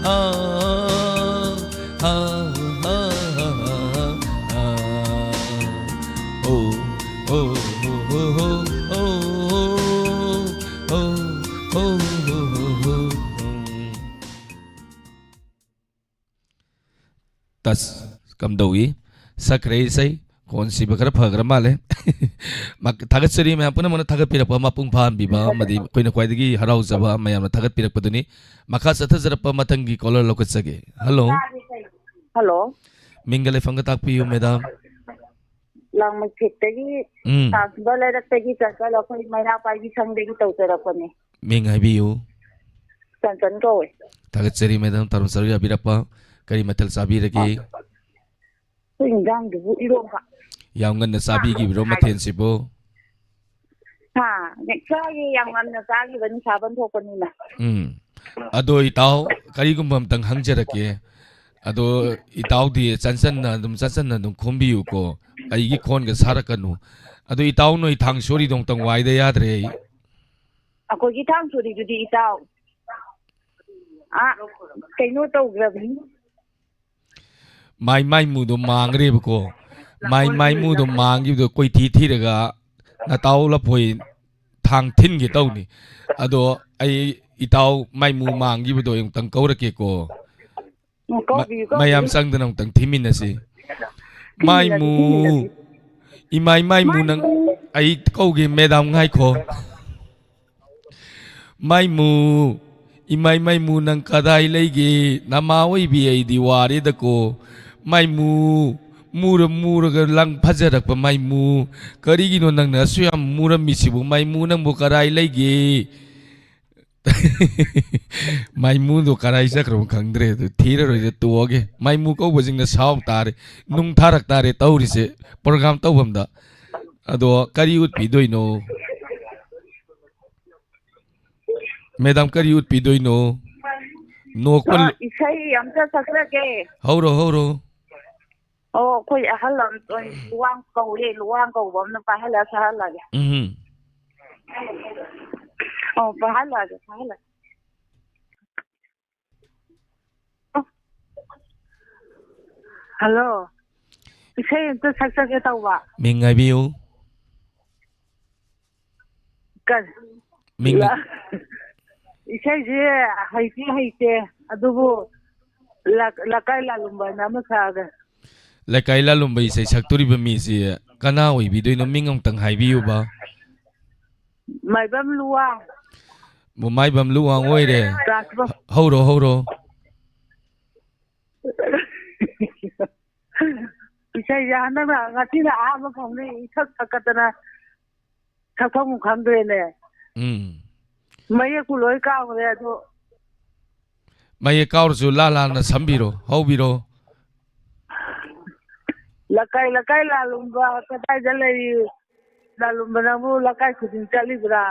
ha ha ha ha ha oh oh oh oh oh oh tas kam doi sakre sai kon si bakara phagra male mak thagat seri me apuna mana thagat pirak pa mapung phan biba madi koina kwaidagi harau jaba mayamna thagat pirak paduni makha satha jarapa matangi caller lokat sage hello hello mingale fanga takpi madam lang magkitagi tasba laratagi tasba lokoi maina pai sangdegi tawtarapani ming habiu sansan ko thagat seri madam tarum sari abirapa kari matal sabi ragi ingang du irom ka yang ngan sabi gi biro mathen sibo ha neksagi yang ngan sagi ban saban thokani na ado itaw kari gumbam tang hangjarake ado itaw di chansan na dum khombi ko ai gi khon ga sarakanu ado itaw noi thang sori dong tang wai da yadre ako gi thang sori du di itaw kaino tawgrabi mai mu do mangre ko mai mu do mangi do koi thi daga na taw la phoi thang thin gi taw ni ado ai itaw mai mu mangi do yung tang kaurake ko mayam sang danang tang thimin na si mai mu mai mu nang ai kau gi medam ngai ko mai mu mai mu nang kadai legi namawai bi ai diwari da ko mai mu mura ga lang phajarak pa mai mu karigi no nang na suyam mura misibu mai mu nang bo karai legi ꯃꯥꯏꯃꯨꯗꯣ ꯀꯔꯥꯏ ꯆꯠꯈ꯭ꯔꯕ ꯈꯪꯗ꯭ꯔꯦ ꯑꯗꯨ ꯊꯤꯔꯔꯣꯏꯗ ꯇꯣꯛꯑꯒꯦ ꯃꯥꯏꯃꯨ ꯀꯧꯕꯁꯤꯡꯅ ꯁꯥꯎ ꯇꯥꯔꯦ ꯅꯨꯡ ꯊꯥꯔꯛ ꯇꯥꯔꯦ ꯇꯧꯔꯤꯁꯦ programme ꯇꯧꯐꯝꯗ ꯑꯗꯣ ꯀꯔꯤ ꯎꯠꯄꯤꯗꯣꯏꯅꯣ ꯃꯦꯗꯥꯝ ꯀꯔꯤ ꯎꯠꯄꯤꯗꯣꯏꯅꯣ ꯅꯣꯛꯄ ꯏꯁꯩ ꯑꯝꯇ ꯁꯛꯆꯒꯦ ꯍꯧꯔꯣ ꯍꯧꯔꯣ ꯑꯣ ꯑꯩꯈꯣꯏ ꯑꯍꯜ ꯑꯃ ꯂꯨꯋꯥꯡ ꯀꯧꯔꯦ ꯂꯨꯋꯥꯡ ꯀꯧꯕ ꯑꯃꯅ ꯄꯥꯏꯍꯜꯂ ꯁꯛꯍꯜꯂꯒꯦ ꯎꯝ ꯑꯣ ꯄꯥꯏꯍꯜꯂꯒꯦ ꯍꯜꯂꯣ ꯏꯁꯩ ꯑꯝꯇ ꯁꯛꯆꯒꯦ ꯇꯧꯕ ꯃꯤꯡ ꯍꯥꯏꯕꯤꯌꯨ ꯀꯔꯤ ꯃꯤꯡ ꯏꯁꯩꯁꯦ ꯍꯩꯇꯦ ꯑꯗꯨꯕꯨ ꯂꯀꯥꯏ ꯂꯥꯂꯨꯝꯕꯅ ꯑꯃ ꯁꯛꯑꯒꯦ ꯂꯩꯀꯥꯏ ꯂꯥꯂꯨꯝꯕ ꯏꯁꯩ ꯁꯛꯇꯣꯔꯤꯕ ꯃꯤꯁꯤ ꯀꯅꯥ ꯑꯣꯏꯕꯤꯗꯣꯏꯅꯣ ꯃꯤꯡ ꯑꯃꯨꯛꯇꯪ ꯍꯥꯏꯕꯤꯌꯨꯕ ꯃꯥꯏꯕꯝ ꯂꯨꯋꯥꯡ ꯃꯥꯏꯕꯝ ꯂꯨꯋꯥꯡ ꯑꯣꯏꯔꯦ ꯍꯧꯔꯣ ꯏꯁꯩꯁꯦ ꯍꯟꯗꯛꯅ ꯉꯁꯤꯅ ꯑꯍꯥꯟꯕ ꯐꯪꯅꯤ ꯏꯁꯛ ꯁꯛꯀꯠꯇꯅ ꯁꯛꯐꯝ ꯈꯪꯗ꯭ꯔꯦꯅꯦ ꯃꯌꯦꯛꯄꯨ ꯂꯣꯏ ꯀꯥꯎꯈ꯭ꯔꯦ ꯑꯗꯣ ꯃꯌꯦꯛ ꯀꯥꯎꯔꯁꯨ ꯂꯥꯟꯅ ꯁꯝꯕꯤꯔꯣ ꯍꯧꯕꯤꯔꯣ ꯂꯀꯥꯏ ꯂꯥꯂꯨꯝꯕ ꯀꯗꯥꯏꯗ ꯂꯩꯔꯤ ꯂꯥꯂꯨꯝꯕ ꯅꯪꯕꯨ ꯂꯀꯥꯏ ꯈꯨꯗꯤꯡ ꯆꯠꯂꯤꯕ꯭ꯔꯥ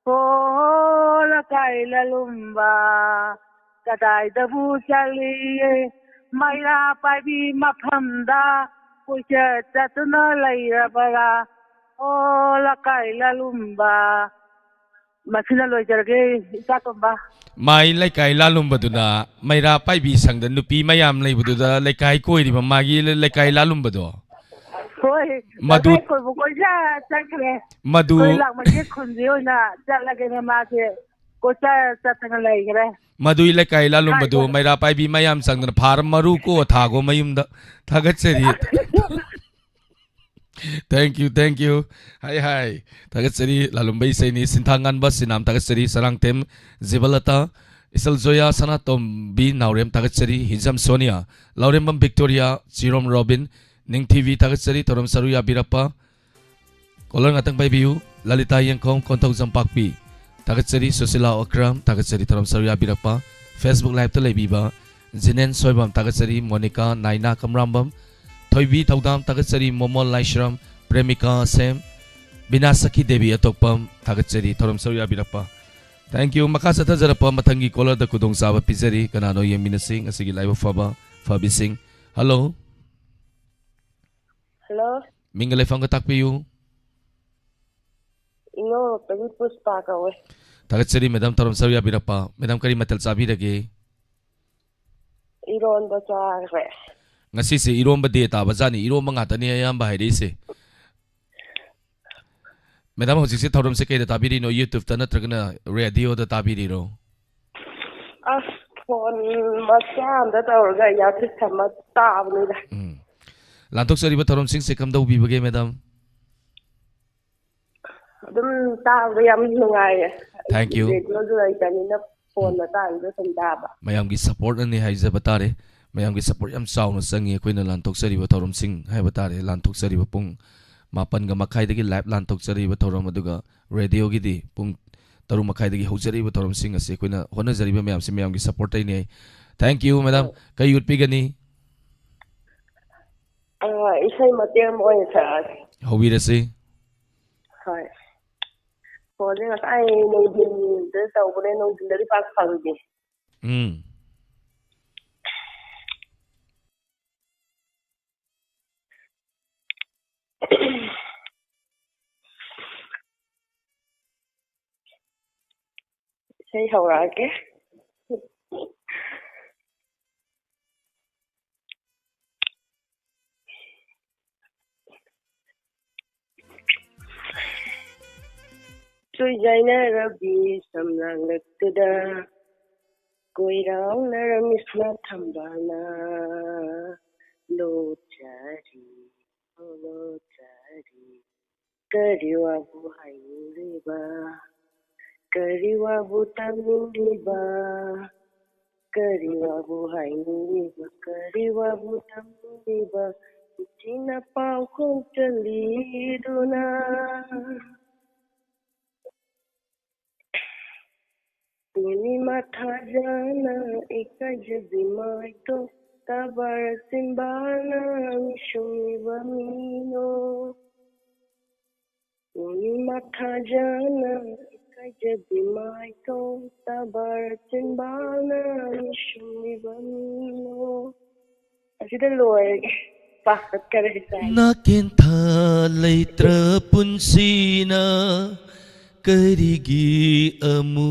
ꯑꯣ ꯂꯀꯥꯏ ꯂꯥꯂꯨꯝꯕ ꯀꯗꯥꯏꯗꯕꯨ ꯆꯠꯂꯤꯌꯦ ꯃꯩꯔꯥ ꯄꯥꯏꯕꯤ ꯃꯐꯝꯗ ꯀꯣꯏꯆꯠ ꯆꯠꯇꯨꯅ ꯂꯩꯔꯕꯔꯥ ꯑꯣ ꯂꯀꯥꯏ ꯂꯥꯂꯨꯝꯕ ꯃꯁꯤꯅ ꯂꯣꯏꯖꯔꯒꯦ ꯏꯆꯥꯇꯣꯝꯕ ꯃꯥꯏ ꯂꯩꯀꯥꯏ ꯂꯥꯂꯨꯝꯕꯗꯨꯅ ꯃꯩꯔꯥ ꯄꯥꯏꯕꯤ ꯁꯪꯗ ꯅꯨꯄꯤ ꯃꯌꯥꯝ ꯂꯩꯕꯗꯨꯗ ꯂꯩꯀꯥꯏ ꯀꯣꯏꯔꯤꯕ ꯃꯥꯒꯤ ꯂꯩꯀꯥꯏ ꯂꯥꯂꯨꯝꯕꯗꯣ ꯍꯣꯏ ꯃꯗꯨ ꯂꯀꯥꯏ ꯀꯣꯏꯕ ꯆꯠꯈ꯭ꯔꯦ ꯃꯗꯨ ꯑꯩꯈꯣꯏ ꯂꯥꯛꯃꯩꯒꯤ ꯈꯨꯟꯁꯤ ꯑꯣꯏꯅ ꯆꯠꯂꯒꯦꯅ ꯃꯥꯁꯦ ꯀꯣꯏꯆꯠ ꯆꯠꯇꯅ ꯂꯩꯈ꯭ꯔꯦ ꯃꯗꯨꯏ ꯂꯩꯀꯥꯏ ꯂꯥꯂꯨꯝꯕꯗꯨ ꯍꯥꯏꯕ ꯃꯩꯔꯥ ꯄꯥꯏꯕꯤ ꯃꯌꯥꯝ ꯆꯪꯗꯅ ꯐꯥꯔ ꯃꯔꯨ ꯀꯣ ꯊꯥꯒꯣ ꯃꯌꯨꯝꯗ ꯊꯥꯒꯠꯆꯔꯤ ꯊꯦꯡꯛ ꯌꯨ ꯍꯥꯏ ꯊꯥꯒꯠꯆꯔꯤ ꯂꯥꯂꯨꯝꯕ ꯏꯁꯩꯅꯤ ꯁꯤꯟꯊꯥꯡꯉꯥꯟꯕ ꯁꯤꯅꯥꯝ ꯊꯥꯒꯠꯆꯔꯤ ꯁꯔꯥꯡꯊꯦꯝ ꯖꯤꯕꯂꯇꯥ ꯏꯁꯜ ꯖꯣꯌꯥ ꯁꯅꯥꯇꯣꯝꯕꯤ ꯅꯥꯎꯔꯦꯝ ꯊꯥꯒꯠꯆꯔꯤ ꯍꯤꯖꯝ ꯁꯣꯅꯤꯌా ꯂꯥꯎꯔꯦꯝꯕꯝ ꯕꯤꯛꯇꯣꯔꯤꯌా ꯆꯤꯔꯣꯝ ꯔꯣꯕꯤꯟ ꯅꯤꯡꯊꯤꯕꯤ ꯊꯥꯒꯠꯆꯔꯤ ꯊꯧꯔꯝ ꯁꯔꯨ ꯌꯥꯕꯤꯔꯛꯄ ꯀꯣꯂꯔ ꯉꯥꯛꯇꯪ ꯄꯥꯏꯕꯤꯌꯨ ꯂꯂꯤꯇꯥ ꯌꯦꯡꯈꯣꯝ ꯀꯣꯟꯊꯧ ꯖꯝꯄꯥꯛꯄꯤ ꯊꯥꯒꯠꯆꯔꯤ ꯁꯨꯁꯤꯂꯥ ꯑꯣꯀ꯭ꯔꯝ ꯊꯥꯒꯠꯆꯔꯤ ꯊꯧꯔꯝ ꯁꯔꯨ ꯌꯥꯕꯤꯔꯛꯄ ꯐꯦꯁꯕꯨꯛ ꯂꯥꯏꯚꯇ ꯂꯩꯕꯤꯕ ꯖꯤꯅꯦꯟ ꯁꯣꯏꯕꯝ ꯊꯥꯒꯠꯆꯔꯤ ꯃꯣꯅꯤꯀꯥ ꯅꯥꯏꯅꯥ ꯀꯝꯔꯥꯝꯕꯝ ꯊꯣꯏꯕꯤ ꯊꯧꯗꯥꯝ ꯊꯥꯒꯠꯆꯔꯤ ꯃꯣꯃꯣꯜ ꯂꯥꯏꯁ꯭ꯔꯝ ꯄ꯭ꯔꯦꯃꯤꯀꯥ ꯁꯦꯝ ꯕꯤꯅꯥꯁꯈꯤ ꯗꯦꯕꯤ ꯑꯇꯣꯞꯄꯝ ꯊꯥꯒꯠꯆꯔꯤ ꯊꯧꯔꯝ ꯁꯔꯨ ꯌꯥꯕꯤꯔꯛꯄ ꯊꯦꯡꯛ ꯌꯨ ꯃꯈꯥ ꯆꯠꯊꯖꯔꯛꯄ ꯃꯊꯪꯒꯤ ꯀꯣꯂꯔꯗ ꯈꯨꯗꯣꯡꯆꯥꯕ ꯄꯤꯖꯔꯤ ꯀꯅꯥꯅꯣ ꯌꯦꯡꯃꯤꯟꯅꯁꯤ ꯉꯁꯤꯒꯤ ꯂꯥꯏꯕꯛ ꯐꯕ ꯐꯕꯤꯁꯤꯡ ꯍꯜꯂꯣ ꯍꯜꯂꯣ ꯃꯤꯡꯒ ꯂꯩꯐꯝꯒ ꯇꯥꯛꯄꯤꯌꯨ ꯏꯉꯧꯔꯣꯛꯇꯒꯤ ꯄꯨꯁꯄꯥ ꯀꯧꯋꯦ ꯊꯥꯒꯠꯆꯔꯤ ꯃꯦꯗꯥꯝ ꯊꯧꯔꯝ ꯁꯔꯨ ꯌꯥꯕꯤꯔꯛꯄ ꯃꯦꯗꯥꯝ ꯀꯔꯤ ꯃꯊꯦꯜ ꯆꯥꯕꯤꯔꯒꯦ ꯏꯔꯣꯟꯕ ꯆꯥꯈ꯭ꯔꯦ ꯉꯁꯤꯁꯦ ꯏꯔꯣꯝꯕ ꯗꯦ ꯇꯥꯕꯖꯥꯠꯅꯤ ꯏꯔꯣꯝꯕ ꯉꯥꯛꯇꯅꯤ ꯑꯌꯥꯝꯕ ꯍꯥꯏꯔꯛꯏꯁꯦ ꯃꯦꯗꯥꯝ ꯍꯧꯖꯤꯛꯁꯦ ꯊꯧꯔꯝꯁꯦ ꯀꯩꯗ ꯇꯥꯕꯤꯔꯤꯅꯣ ꯌꯨꯇ꯭ꯌꯨꯕꯇ ꯅꯠꯇ꯭ꯔꯒꯅ ꯔꯦꯗꯤꯑꯣꯗ ꯇꯥꯕꯤꯔꯤꯔꯣ ꯑꯁ ꯐꯣꯟ ꯃꯆꯥ ꯑꯝꯗ ꯇꯧꯔꯒ ꯏꯌꯥꯔꯄꯤꯁ ꯊꯝꯃ ꯇꯥꯕꯅꯤꯗ ꯂꯥꯟꯊꯣꯛꯆꯔꯤꯕ ꯊꯧꯔꯝꯁꯤꯡꯁꯦ ꯀꯝꯗꯧꯕꯤꯕꯒꯦ ꯃꯦꯗꯥꯝ ꯑꯗꯨꯝ ꯇꯥꯕꯗ ꯌꯥꯝ ꯅꯨꯡꯉꯥꯏꯌꯦ ꯊꯦꯡꯛ ꯌꯨ ꯔꯦꯗꯤꯑꯣꯁꯨ ꯂꯩꯇꯕꯅꯤꯅ ꯐꯣꯟ ꯃꯆꯥꯗꯨꯗ ꯁꯨꯝ ꯇꯥꯕ ꯃꯌꯥꯝꯒꯤ ꯁꯄꯣꯔꯠꯅꯅꯤ ꯍꯥꯏꯖꯕ ꯇꯥꯔꯦ ꯃꯌꯥꯝꯒꯤ ꯁꯄꯣꯔꯠ ꯌꯥꯝ ꯆꯥꯎꯅ ꯆꯪꯉꯤ ꯑꯩꯈꯣꯏꯅ ꯂꯥꯟꯊꯣꯛꯆꯔꯤꯕ ꯊꯧꯔꯝꯁꯤꯡ ꯍꯥꯏꯕ ꯇꯥꯔꯦ ꯂꯥꯟꯊꯣꯛꯆꯔꯤꯕ ꯄꯨꯡ 8:30 ꯂꯥꯏꯚ ꯂꯥꯟꯊꯣꯛꯆꯔꯤꯕ ꯊꯧꯔꯝ ꯑꯗꯨꯒ ꯔꯦꯗꯤꯑꯣꯒꯤꯗꯤ ꯄꯨꯡ 6:30 ꯍꯧꯖꯔꯤꯕ ꯊꯧꯔꯝꯁꯤꯡ ꯑꯁꯤ ꯑꯩꯈꯣꯏꯅ ꯍꯣꯠꯅꯖꯔꯤꯕ ꯃꯌꯥꯝꯁꯤ ꯃꯌꯥꯝꯒꯤ ꯁꯄꯣꯔꯠꯇꯩꯅꯤ ꯊꯦꯡꯛ ꯌꯨ ꯃꯦꯗꯥꯝ ꯀꯩ ꯎꯠꯄꯤꯒꯅꯤ ꯏꯁꯩ ꯃꯇꯦꯛ ꯑꯃ ꯑꯣꯏꯅ ꯁꯛꯑꯒꯦ ꯍꯧꯕꯤꯔꯁꯤ ꯍꯣꯏ ꯐꯣꯟꯁꯦ ꯉꯁꯥꯏ ꯅꯨꯡꯊꯤꯟꯗ ꯇꯧꯕꯅꯦ ꯅꯨꯡꯊꯤꯟꯗꯗꯤ ꯄꯥꯛ ꯐꯪꯗꯦ ꯏꯁꯩ ꯍꯧꯔꯛꯑꯒꯦ ꯆꯣꯏꯖꯥꯏꯅꯔꯕꯤ ꯁꯝꯂꯥꯡꯂꯛꯇꯨꯗ ꯀꯣꯏꯔꯥꯎꯅꯔꯝꯃꯤꯁꯅ ꯊꯝꯕꯥꯜꯅ ꯂꯣꯠꯆꯔꯤ ꯂꯣꯠꯆꯔꯤ ꯀꯔꯤ ꯋꯥꯕꯨ ꯍꯥꯏꯅꯤꯡꯂꯤꯕ ꯀꯔꯤ ꯋꯥꯕꯨ ꯇꯝꯅꯤꯡꯂꯤꯕ ꯀꯔꯤ ꯋꯥꯕꯨ ꯍꯥꯏꯅꯤꯡꯂꯤꯕ ꯀꯔꯤ ꯋꯥꯕꯨ ꯇꯝꯅꯤꯡꯂꯤꯕ ꯏꯆꯤꯟꯅ ꯄꯥꯎꯈꯣꯡ ꯆꯜꯂꯤꯗꯨꯅ पूर्णिमा थाजाना एकजबी माइतो tabar simbana shumi bamino Purnima थाजाना एकजबी माइतो tabar simbana shumi bamino asida loirage pakat kare sai Nakenta leitra punsina karigi amu.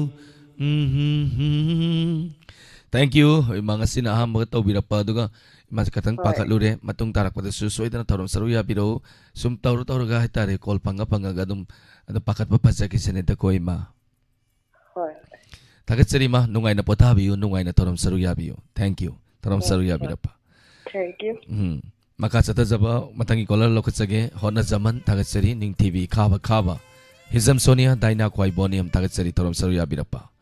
Thank you mga sinaham mga tawbirapa duga mas katang pakalure matong tarak pada susoy na tarom saruya biro sum tawro ga hitare kol panga gadum ano pakat papasa kiseneta ko ima. Tagat sarima nungay na potabi nungay na tarom saruya biyo. Thank you. Tarom saruya birapa. Thank you. Makasata zaba matangi kolar lokot sage hona zaman tagat sari ning TV khaba. Hizam Sonia Daina Kwai Boniam tagat sari tarom saruya birapa.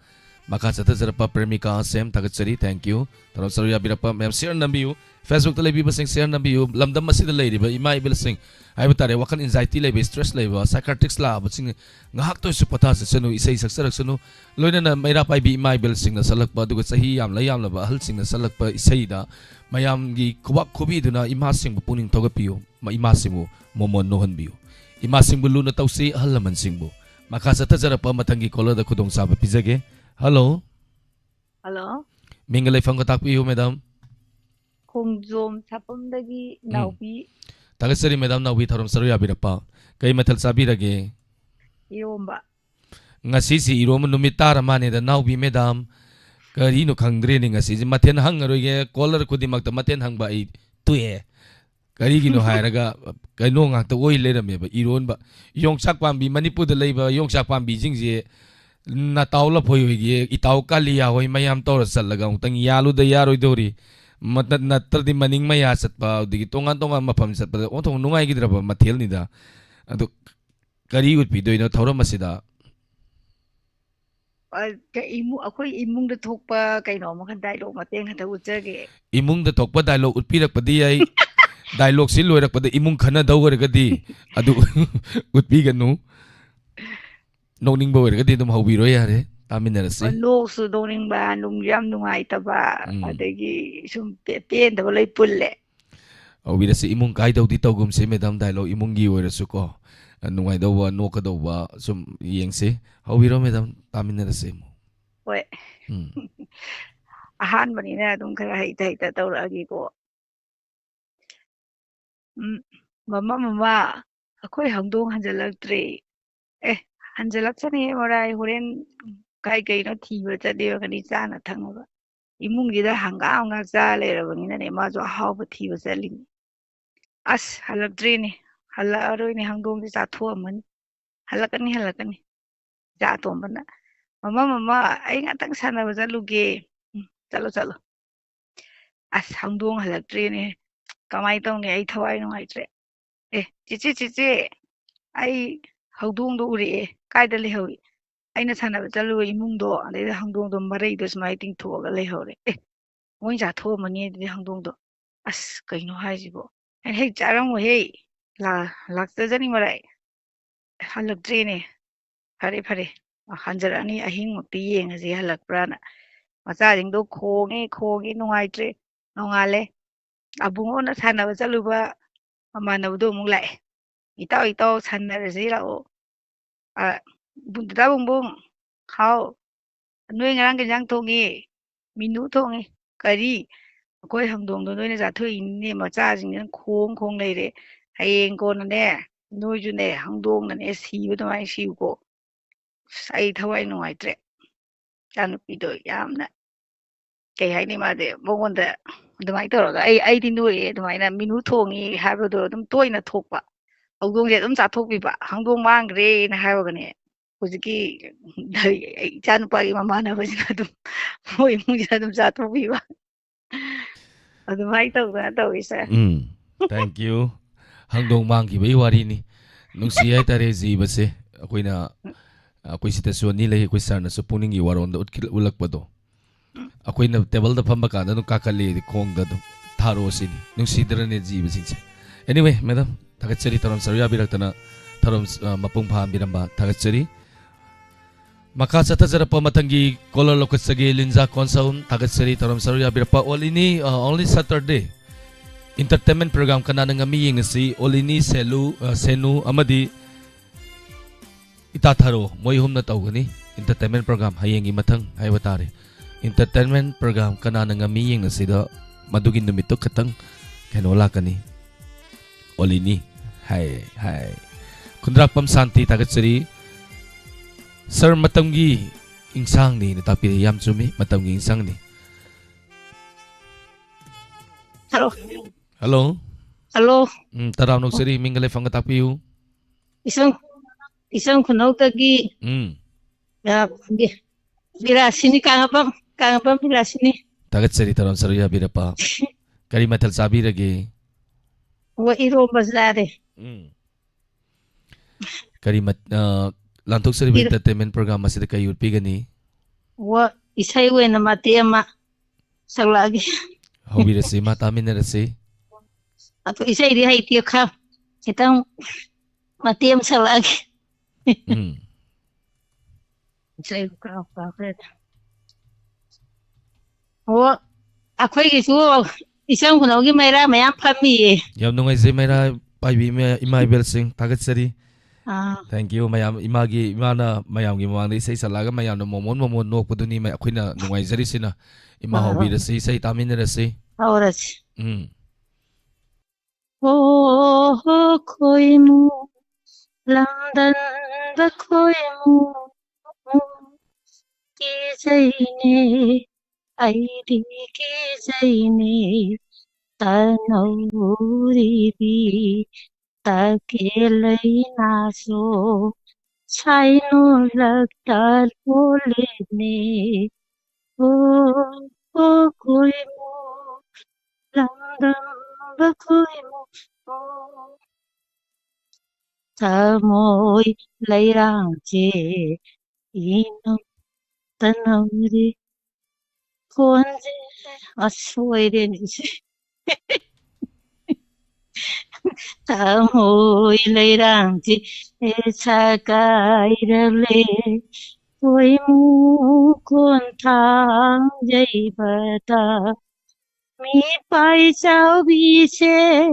Makasata zarapa premika sem tagat sari thank you. Tarom saruya birapa mem share nambiu Facebook talay bibasing share nambiu lamdam masida lay diba ima ibilsing ay batare wakan anxiety lay stress lay ba psychiatrics la batsing ngahak to su pata sa sunu isay saksarak sunu loina na mayra pa bi ima ibilsing na salak ba dugot sahi yam la ba hal sing na salak pa isay da mayam gi kubak kubi duna imasing puning togapiyo ma imasing mo nohon biyo imasing bulu na tawsi halaman singbo makasata zarapa matangi kola da kudong saba pizage. Hello. Hello. Mingalay fang katak piyo, madam. Khongjom sapamdagi naubi. Tagat sari madam naubi tharom saruya birapa. Kay mathal sabi rage. Iromba. Ngasi si irom numit tara mane da naubi madam. Karino khangdre ni ngasi maten hang aroge collar kudi magta maten hang ba I tuye. Kari gino hairaga kaino ngakta oi lerame ba iron ba yong sak pambi Manipur da leiba yong sak pambi jingje na taula phoi hoigi itaw kaliya hoi mayam tor salaga tang yalu da yaroi dori matnat natrdi maning maya sat pa digi tonga mapam sat pa otong nungai gidra ba mathel ni da adu kari ut pi doino thauram masida akhoi imung da thokpa kaino ma kan dialogue mateng hata uchage imung da thokpa dialogue utpirak padi ai dialogue sil loirak pada imung khana dawar gadi adu utpi ganu Noning ba wala kadi tumahubiro yare amin na rasi. Ano so noning ba nung yam nung ay taba adagi sum pen da walay pulle. Hubira si imong kay daw ditaw gumsi medam dahil imong giwa rasu ko. Nung ay daw no ka daw ba sum yengsi. Hubiro medam amin na rasi mo. We. Ahan ba nina nung kaya hita tawragi ko. Mama ako'y hangdong hanjalagtre. Hanjalaksan maray huren kay no tiba tadi kani sana thangaba imungida hangam ngak cha lerabani na ne ma jo hawba thiba salin as halakdre ne hala aroi ne hangdong di cha thoamani halakani ja tombana mama ai ngatang sana ba jaluge chalo as hangdong halakdre ne kamai tong ne ai thawai no ai tre chichi ai hangdong do uri kaida lehawi aina sanaba chalu imungdo ade hangdongdo marai do smai ting thoga lehore moi ja tho mani de hangdongdo as kaino haijibo and hey charang he lakta jani marai halakdre ne phare hanjarani ahing mukti yeng aji halak prana macha jingdo khoge nungai tre nongale abungo na sanaba chalu ba amanabdo muk lai itaw sanna resi lao bungbung khao nuôi ngang cái giang thong nghe minu thong nghe kari koi hangdong do nuôi na ja thui ne ma cha jing nan khong nei re hayeng ko na ne nuôi ju ne hangdong na ne si bu mai si ko sai thawai noi tre chan pi do yam na kai hai ni ma de mongon da mai to ga ai di nuôi mai na minu thong nghe ha bu do dum toi na thok pa hangdong je dum cha thok pi ba hangdong mang re na ha ga ne Hujiki chan pagi mama na bajina dum moi mujina dum sa to biwa adu mai to isa Thank you hangdong mang ki bai wari ni nungsi ai tare ji base akoi sitwasyon ni lai akoi sar na supuning i waron da utkil ulak pa do akoi na table da phamba ka da no kakali khong da do tharo sini nungsi dra ne ji basing se anyway madam thagatsari taram sarya birak tana taram mapung pham biramba thagatsari Maka chatajarapa mathangi caller lokatsagi Linza Konsaun Tagatsari Taram Saru Yabirapa Olini only Saturday entertainment program kana ngami yingsi Olini Senu amadi Itatharo moihum na tawgani entertainment program hayengi mathang haibatare entertainment program kana ngami yingsi da madugin numito katang kanola kani Olini hai Kundrakpam Santi Tagatsari Sir matamgi insang ni natapi yam chumi matamgi insang ni Hello Hello Taraw nok siri mingale fang tapi yu isang kunaw tagi birasini kangapam birasini Tagat siri taraw sari ya birapa Kari matal sabi rage wa iro bazare Kari mat Lantok sari entertainment program masih kayu pigani wa isay we na mati ama saglagi Hobi rasi mata min rasi ato isay di hay tiyo ka kitang mati am saglagi isay ka wa ako'y gisu isang kunaw gi mayra mayam pami Yam nungay si mayra paibi imay belsing tagat sari Thank you mayam imana mayam gi mawang isay salaga mayam no momon nok puduni may ako'y na nungay sari sina ima hobi rasi isay tamin rasi oras ko'y mo lamdan ba ko'y mo kisay ne ay di kisay ne tanaw ribi takilay naso chayno lagdal ulit ni ko'y mo lamdan ba ko'y mo tamoy layrang je inom tanaw ri konje asway din tamoy layrang je chakairale ko'y mo kontang jay bata mi pai chao biche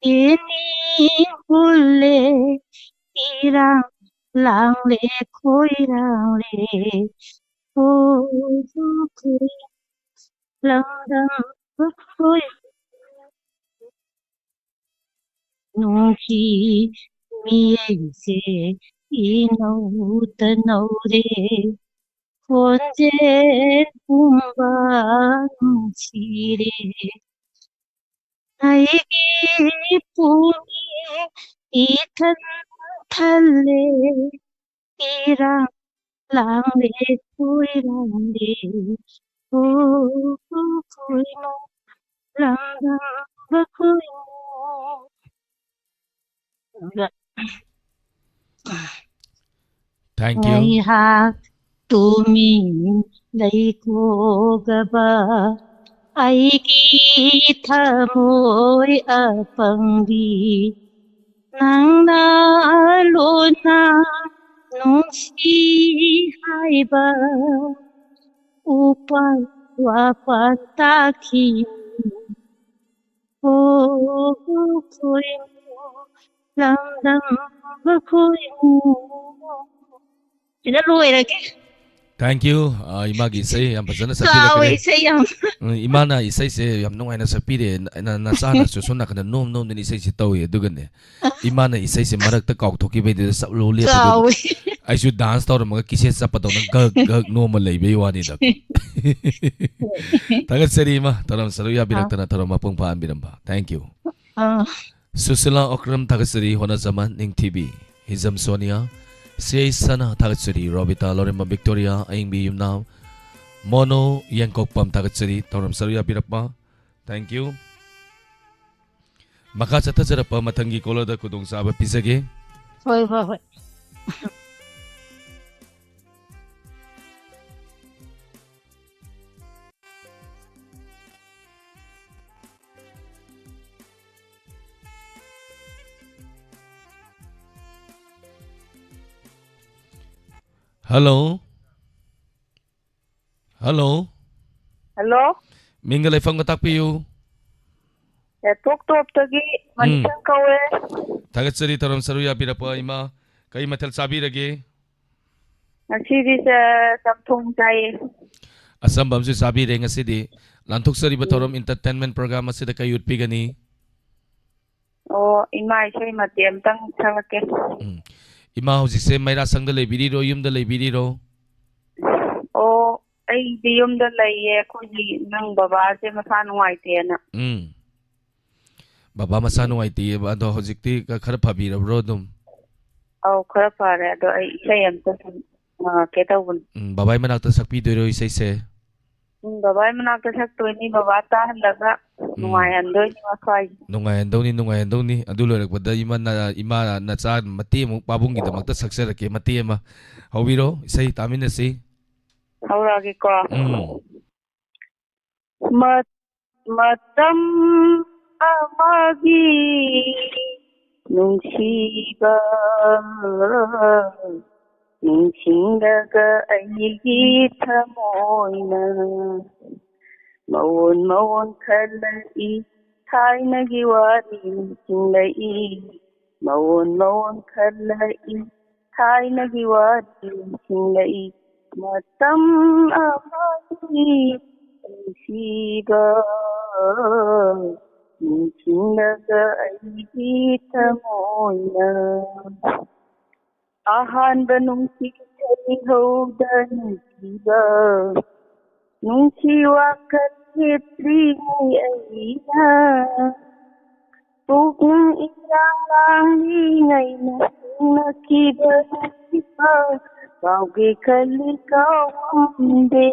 ini hule irang lang le ko'y lang le ko'y lang dang ko'y nung ki mi se inaw tanaw re konje kumba nung sire 나에게 봄이 이탄 탈래 이랑 랑레 코이랑레 코이모 랑랑 코이모 Thank you 나이학 tumin lấy cô gaba ai ki tha môi a pang đi nang na lo na nung si hai ba upai wa pa ta ki o koi lam dam ba koi Ina luwi lagi. Thank you. Imagi isay ang pasana sa Kaaway pila sa iyang. Imana isay se yam nung ay nasa pili na sana susuna ka na nom din isay si tawi dugan eh. Imana isay se marag ta kauk toki bay dito sa luli pa Kaaway. I should dance tawar mga kisit sa pataw ng gag no malay bay wani dak. Tagat serima taram saluya birak na taram mapung paan binamba. Thank you. Susila okram tagat seri hona zaman ning TV. Hizam Sonia. Siyay sana tagat seri Robita Lorema Victoria aying biyum na Mono Yankok Pam tagat seri taram saluya birak pa. Thank you. Makasata sa pa matanggi ko da kudong sa pisage. Hoy. Hello. Hello. Hello? Minga leifam ka takpiyu. Top tagi Manisang kawe. Thagatsari taram saruya birapa ima. Kai mathal sabirage. Ngasidi sa samthong jai. Asam bamsu sabire ngasidi. Lantok sari bataram entertainment program asida kayut pigani. Oh, ima isay matiyam tang sangake. Ima hujikse mayra sangda leibiriro yumda leibiriro. Oh, ay di yumda laiye kuji nang babase masa nuwaitena. Baba masa nuwaiti ado hujikti khara phabirabro dum. Oh, khara pare ado ay isay amta ketawun. Babai manakta sakpi doiro isay se. Babay manakta saktoini baba tahalaga nuwayandoy ni masway. Nungayan daw ni adu loirakpada ima na cha mati mu pabungi damakta saksarake mati ama hawiro isay taminasi. Hauragi ko. Matam amagi nungsiba nungsindaga aigi thamoina mawon khalai thainagi wari nungsinglai mawon khalai thainagi wari nungsinglai matam amagi nungsiba nungsindaga aigi thamoina ahanba nungsikari hauda nungsiba nungsiwa kalhitri aina pukung ilang ngay nakiba nungsiba kauge kalikaw amde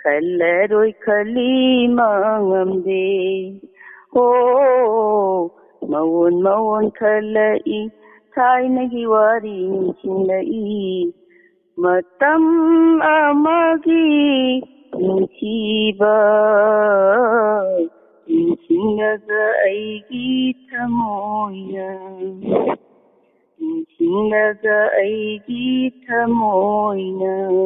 kalaroy kalimangamde oh mawon kalai thainagi wari ningsinglai matam amagi nungsiba ningsingaga aigi thamoina ningsingaga aigi thamoina.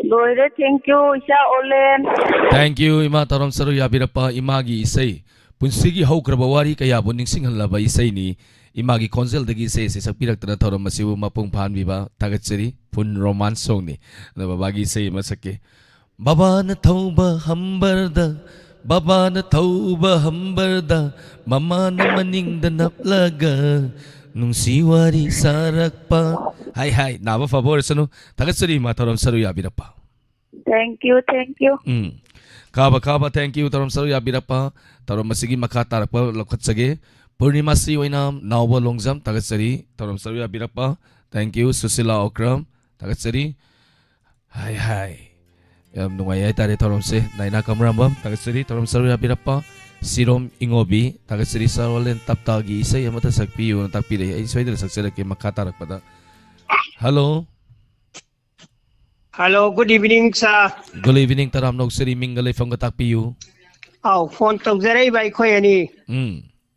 Loire, thank you, Isha Olen. Thank you, Ima taram saruya birapa imagi isay. Punsigi haukraba wari kaya bu ningsinghanlaba isay ni imagi konzel dagi isay isay sakpiraktana taram masibu mapung phanbiba tagatsari pun romance song ni babagi isay masake baba na thauba hambarda baba na thauba hambarda mama na maningda naplaga nungsi wari sarakpa hai naba favor sanu tagatsari ma taram saruya birapa. Thank you. Kaba thank you taram saruya birapa taram masigi makatarakpa lokhatsage Purnima Sri Wainam Nauba Longzam Tagatsari taram saruya birapa. Thank you Susila Okram Tagatsari. Hai yam nungay tare taram se naina kamrambam Tagatsari taram saruya birapa. Sirom Ingobi Tagatsari sarwalen taptagi isay amata sakpiyo takpire ay soidel saksarake makatarakpada. Hello. Hello, good evening, sir. Good evening, taram nog siri mingalay from katakpiyo. Phone tong zaray ba ko yani?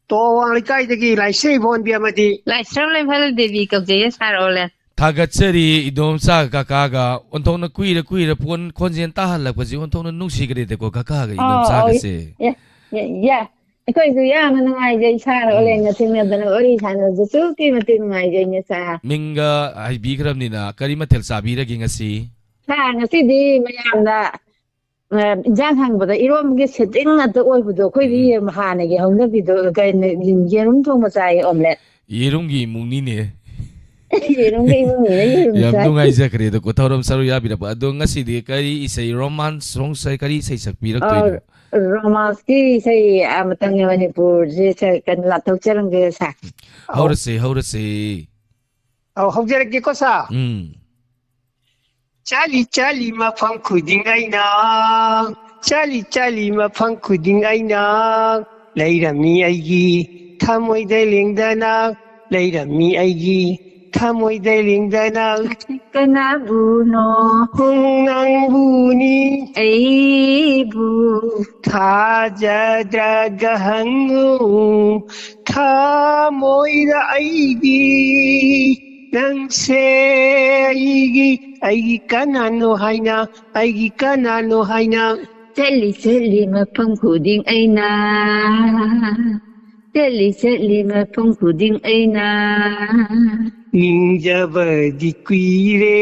To ang likay dagi lai say phone biya mati. Lai sram lai phal devi kap jaya sar ole. Tagatsari idom sa kakaga ontong na kuira pon konjen tahalak paji ontong na nungsi gade ko kakaga idom sa kasi. Yeah. Ako'y kuya manungay jay sar ole nga tinadana ori sana jutu ki matinungay jay niya sa. Minga ay bikram ni na karimatel sabira gingasi. Sa ngasidi mayamda injang hangbada iromgi setting na to oibudo koi di mahanagi hongnabido kay yerum thong masai omelet. Yerumgi mungni ne. Yerumgi mungni ne Yam nungay sa kare do ko tawram saruya birapa ado ngasidi kari isay romance song say kari isay sakpirak to. Romance ki say amatang Manipur je sa kan latok charang ge sa. How to say. Hawjara ki ko sa. Chali mafang khuding ay na. Chali mafang khuding ay na. Lairami aigi thamoy daling dana. Lairami aigi thamoy daling dana. Kanabuno Kung nang buni ay bu Tajadragahangu Thamoy da aigi ꯅꯪꯁꯦ ꯑꯩꯒꯤ ꯀꯅꯥꯅꯣ ꯍꯥꯏꯅ ꯑꯩꯒꯤ ꯀꯅꯥꯅꯣ ꯍꯥꯏꯅ ꯆꯠꯂꯤ ꯆꯠꯂꯤ ꯃꯐꯝ ꯈꯨꯗꯤꯡ ꯑꯩꯅ ꯆꯠꯂꯤ ꯆꯠꯂꯤ ꯃꯐꯝ ꯈꯨꯗꯤꯡ ꯑꯩꯅ ꯅꯤꯡꯖꯕꯗꯤ ꯀꯨꯏꯔꯦ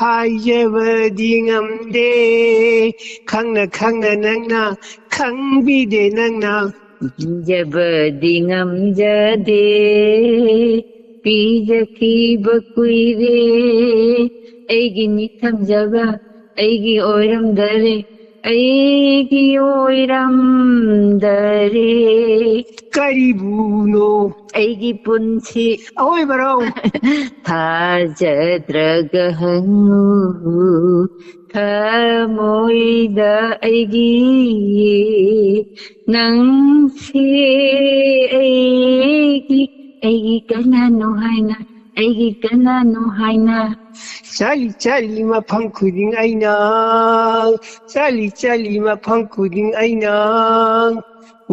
ꯍꯥꯏꯖꯕꯗꯤ ꯉꯝꯗꯦ ꯈꯪꯅ ꯈꯪꯅ ꯅꯪꯅ ꯈꯪꯕꯤꯗꯦ ꯅꯪꯅ ꯅꯤꯡꯖꯕꯗꯤ ꯉꯝꯖꯗꯦ ꯄꯤꯖꯈꯤꯕ ꯀꯨꯏꯔꯦ ꯑꯩꯒꯤꯅꯤ ꯊꯝꯖꯕ ꯑꯩꯒꯤ ꯑꯣꯏꯔꯝꯗꯔꯦ ꯑꯩꯒꯤ ꯑꯣꯏꯔꯝꯗꯔꯦ ꯀꯔꯤꯕꯨꯅꯣ ꯑꯩꯒꯤ ꯄꯨꯟꯁꯤ ꯑꯋꯣꯏꯕꯔꯣ ꯊꯥꯖꯗ꯭ꯔꯒ ꯍꯪꯉꯨ ꯊꯃꯣꯏꯗ ꯑꯩꯒꯤ ꯅꯪꯁꯦ ꯑꯩꯒꯤ ꯀꯅꯥꯅꯣ ꯍꯥꯏꯅ ꯑꯩꯒꯤ ꯀꯅꯥꯅꯣ ꯍꯥꯏꯅ ꯆꯠꯂꯤ ꯆꯠꯂꯤ ꯃꯐꯝ ꯈꯨꯗꯤꯡ ꯑꯩꯅ ꯆꯠꯂꯤ ꯆꯠꯂꯤ ꯃꯐꯝ ꯈꯨꯗꯤꯡ ꯑꯩꯅ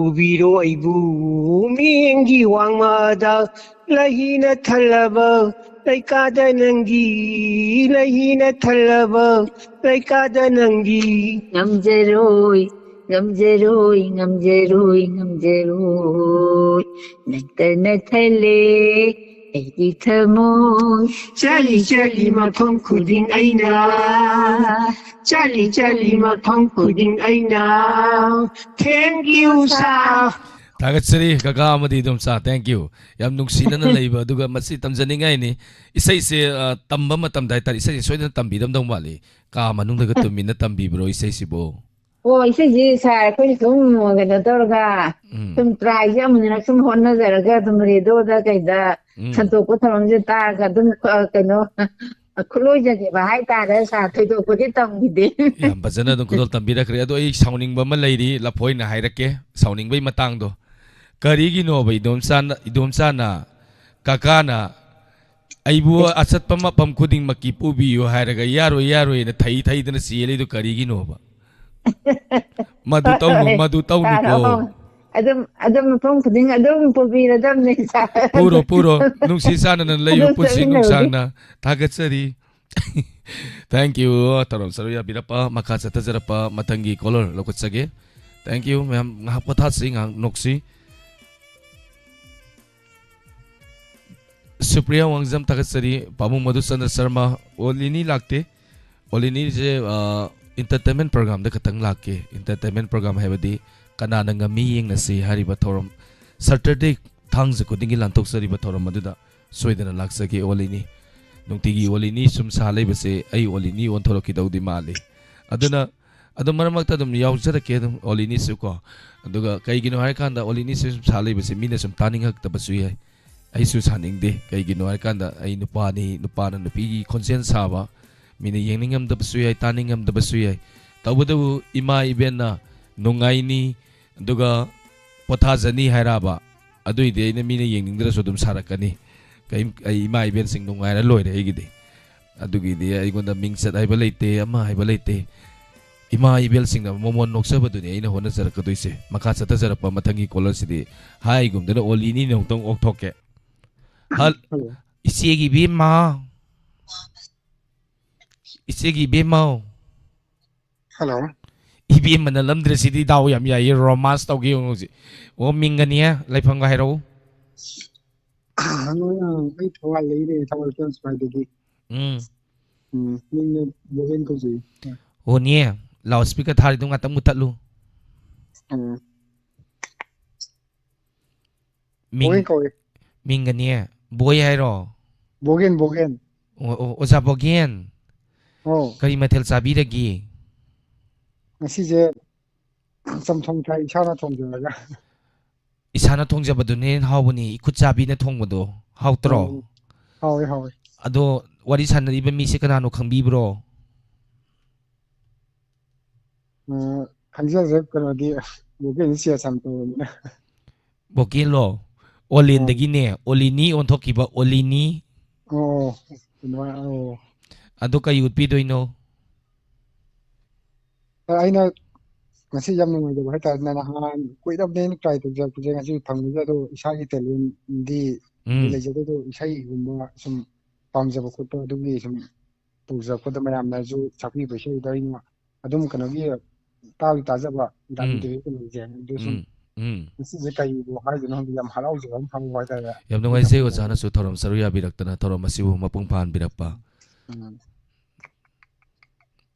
ꯎꯕꯤꯔꯣ ꯑꯩꯕꯨ ꯃꯤꯠꯌꯦꯡꯒꯤ ꯋꯥꯡꯃꯗ ꯂꯩꯍꯤꯅ ꯊꯜꯂꯕ ꯂꯩꯀꯥꯗ ꯅꯪꯒꯤ ꯂꯩꯍꯤꯅ ꯊꯜꯂꯕ ꯂꯩꯀꯥꯗ ꯅꯪꯒꯤ ꯉꯝꯖꯔꯣꯏ ꯉꯝꯖꯔꯣꯏ ꯉꯝꯖꯔꯣꯏ ꯉꯝꯖꯔꯣꯏ ꯅꯪꯇꯅ ꯊꯜꯂꯦ ꯑꯩꯒꯤ ꯊꯃꯣꯏ ꯆꯠꯂꯤ ꯆꯠꯂꯤ ꯃꯐꯝ ꯈꯨꯗꯤꯡ ꯑꯩꯅ ꯆꯠꯂꯤ ꯆꯠꯂꯤ ꯃꯐꯝ ꯈꯨꯗꯤꯡ ꯑꯩꯅ Thank you ꯁꯥ ꯊꯥꯒꯠꯆꯔꯤ ꯀꯀꯥ ꯑꯃꯗꯤ ꯏꯗꯣꯝꯆꯥ ꯊꯦꯡꯛ ꯌꯨ ꯌꯥꯝ ꯅꯨꯡꯁꯤꯅꯅ ꯂꯩꯕ ꯑꯗꯨꯒ ꯃꯁꯤ ꯇꯝꯖꯅꯤꯡꯉꯥꯏꯅꯤ ꯏꯁꯩꯁꯦ ꯇꯝꯕ ꯃꯇꯝꯗ ꯍꯥꯏꯇꯥꯔꯦ ꯏꯁꯩꯁꯦ ꯁꯣꯏꯗꯅ ꯇꯝꯕꯤꯔꯝꯗꯧ ꯃꯥꯜꯂꯤ ꯀꯥ ꯃꯅꯨꯡꯗꯒ ꯇꯨꯃꯤꯟꯅ ꯇꯝꯕꯤꯕ꯭ꯔꯣ ꯏꯁꯩꯁꯤꯕꯨ ꯑꯣ ꯏꯁꯩꯁꯤ ꯁꯥꯔ ꯑꯩꯈꯣꯏꯅ ꯁꯨꯝ ꯀꯩꯅꯣ ꯇꯧꯔꯒ ꯎꯝ ꯁꯨꯝ ꯇ꯭ꯔꯥꯏꯁꯦ ꯑꯃꯨꯛ ꯁꯨꯝ ꯍꯣꯠꯅꯖꯔꯒ ꯑꯗꯨꯝ ꯔꯦꯗꯤꯑꯣꯗ ꯀꯩꯗ ꯎꯝ ꯁꯟꯇꯣꯛꯄ ꯊꯧꯔꯝꯁꯦ ꯇꯥꯔꯒ ꯑꯗꯨꯝ ꯀꯩꯅꯣ ꯈꯨꯠꯂꯣꯏꯖꯈꯤꯕ ꯍꯥꯏꯇꯥꯔꯦ ꯁꯥꯔ ꯊꯣꯏꯗꯣꯛꯄꯗꯤ ꯇꯝꯈꯤꯗꯦ ꯌꯥꯝ ꯐꯖꯅ ꯑꯗꯨꯝ ꯈꯨꯗꯣꯜ ꯇꯝꯕꯤꯔꯛꯈ꯭ꯔꯦ ꯑꯗꯣ ꯑꯩ ꯁꯥꯎꯅꯤꯡꯕ ꯑꯃ ꯂꯩꯔꯤ ꯂꯐꯣꯏꯅ ꯍꯥꯏꯔꯛꯀꯦ ꯁꯥꯎꯅꯤꯡꯕꯩ ꯃꯇꯥꯡꯗꯣ ꯀꯔꯤꯒꯤꯅꯣꯕ ꯏꯗꯣꯝꯆꯥꯅ ꯀꯀꯥꯅ ꯑꯩꯕꯨ ꯑꯆꯠꯄ ꯃꯐꯝ ꯈꯨꯗꯤꯡꯃꯛꯀꯤ ꯄꯨꯕꯤꯌꯨ ꯍꯥꯏꯔꯒ ꯌꯥꯔꯣꯏ ꯌꯥꯔꯣꯏꯅ ꯊꯩꯗꯅ ꯆꯦꯜꯂꯤꯗꯣ ꯀꯔꯤꯒꯤꯅꯣꯕ ꯃꯗꯨ ꯇꯧꯅꯨ ꯍꯣꯏ ꯃꯗꯨ ꯁꯥꯔ ꯇꯧꯅꯨꯀꯣ ꯑꯗꯨꯝ ꯃꯐꯝ ꯈꯨꯗꯤꯡ ꯑꯗꯨꯝ ꯄꯨꯕꯤꯔꯗꯕꯅꯤ ꯁꯥꯔ ꯄꯨꯔꯣ ꯅꯨꯡꯁꯤ ꯆꯥꯟꯅꯅ ꯂꯩꯌꯨ ꯑꯗꯨꯝ ꯄꯨꯟꯁꯤ ꯆꯠꯃꯤꯟꯅꯕꯒꯤ ꯅꯨꯡꯁꯥꯡꯅ ꯊꯥꯒꯠꯆꯔꯤ ꯊꯦꯡꯛ ꯌꯨ ꯇꯧꯔꯝ ꯁꯔꯨ ꯌꯥꯕꯤꯔꯛꯄ ꯃꯈꯥ ꯆꯠꯊꯖꯔꯛꯄ ꯃꯊꯪꯒꯤ ꯀꯣꯂꯔ ꯂꯧꯈꯠꯆꯒꯦ ꯊꯦꯡꯛ ꯌꯨ ꯃꯌꯥꯝ ꯉꯥꯏꯍꯥꯛ ꯄꯣꯊꯥꯁꯤ ꯉꯥꯏꯍꯥꯛ ꯅꯣꯛꯁꯤ ꯁꯨꯄ꯭रिꯌꯥ ꯋꯥꯡꯖꯝ ꯊꯥꯒꯠꯆꯔꯤ ꯄꯥꯕꯨꯡ ꯃꯙꯨꯆꯟꯗ꯭ꯔ ꯁꯔꯃ ꯑꯣꯂꯤꯅꯤ ꯂꯥꯛꯇꯦ ꯑꯣꯂꯤꯅꯤꯁꯦ इंटरटेनमेंट प्रोग्राम खतंग लाके इंटरटेनमेंट प्रोग्राम है कनाना ngami yengnasi hariba thoram Saturday thangse kudingi lantoksariba thoram aduda soidana laksage olini nungtigi olini sum salai base ai olini on thoroki daudi male aduna adu maramakta dum yaujara ke dum olini su ko aduga kaigino har kanda olini sum salai base mina sum taning hak tabasu yai ai su saning de kaigino har kanda ai nupana nupi conscience saba mina yeningam da basu yai taningam da basu yai tawadu ima ibena nungaini duga pothajani hairaba aduide ina mina yeningdra so dum sarakani kai ima iben sing nungaira loire igide adugide ai gonda mingset ai baleite ama ai baleite ima ibel sing na momon noksabaduni aina hona jarakadoise makha chata jarapa mathangi caller sidi hai gumdana olini nongtong okthoke hal isegi bima isegi bimao Hello. IBM mana lamdre sidi daw yam ya ye romance tawge ngoji o mingania laifanga hairo Ano na, ay tawal lady, tawal ka sa pagdagi. Yung buhin ko siya. o nie loudspeaker thari dung atam mutatlu Buhin ko eh. mingania boy hairo Buhin. o sa bogien Oh, kari mathel sabiragi ngasi siya, samthong kay isana thong siya. isana thongjabadune hawbani ikutchabi na thongbado hawtro Hawi. ado wari sanariba mi se kanano khangbibro Kansiya siya, kano di, buhin siya samthong. bokelo olendagine olini onthokiba olini Oh, oh. ado kayut pidoino Ayna, ngasi yam nung ito, bahita na nahan, kuidab na yung try to siya, kasi ngasi pangmisa to, isang Italian, hindi, ꯂꯩꯖꯗꯦꯗꯣ ꯏꯁꯩꯒꯨꯝꯕ ꯁꯨꯝ ꯄꯥꯝꯖꯕ ꯈꯣꯠꯄ ꯑꯗꯨꯒꯤ ꯁꯨꯝ ꯇꯧꯖꯔꯛꯄꯗ ꯃꯌꯥꯝꯅꯁꯨ ꯁꯛꯄꯤꯕ ꯏꯁꯩꯗꯣ ꯑꯩꯅ ꯑꯗꯨꯝ ꯀꯩꯅꯣꯒꯤ ꯇꯥꯖꯕ ꯏꯟꯇꯔꯅꯦꯠꯇꯒꯤ ꯀꯩꯅꯣꯁꯦ ꯑꯗꯨ ꯁꯨꯝ ꯉꯁꯤꯁꯦ ꯀꯩꯕꯨ ꯍꯥꯏꯗꯣꯏꯅꯣ ꯈꯪꯗꯦ ꯌꯥꯝ ꯍꯔꯥꯎꯖꯕ ꯑꯃ ꯐꯪꯕ ꯍꯥꯏꯇꯥꯔꯦ ꯌꯥꯝ ꯅꯨꯡꯉꯥꯏꯖꯩ ꯑꯣꯖꯥꯅꯁꯨ ꯊꯧꯔꯝ ꯁꯔꯨꯛ ꯌꯥꯕꯤꯔꯛꯇꯅ ꯊꯧꯔꯝ ꯑꯁꯤꯕꯨ ꯃꯄꯨꯡ ꯐꯥꯍꯟꯕꯤꯔꯛꯄ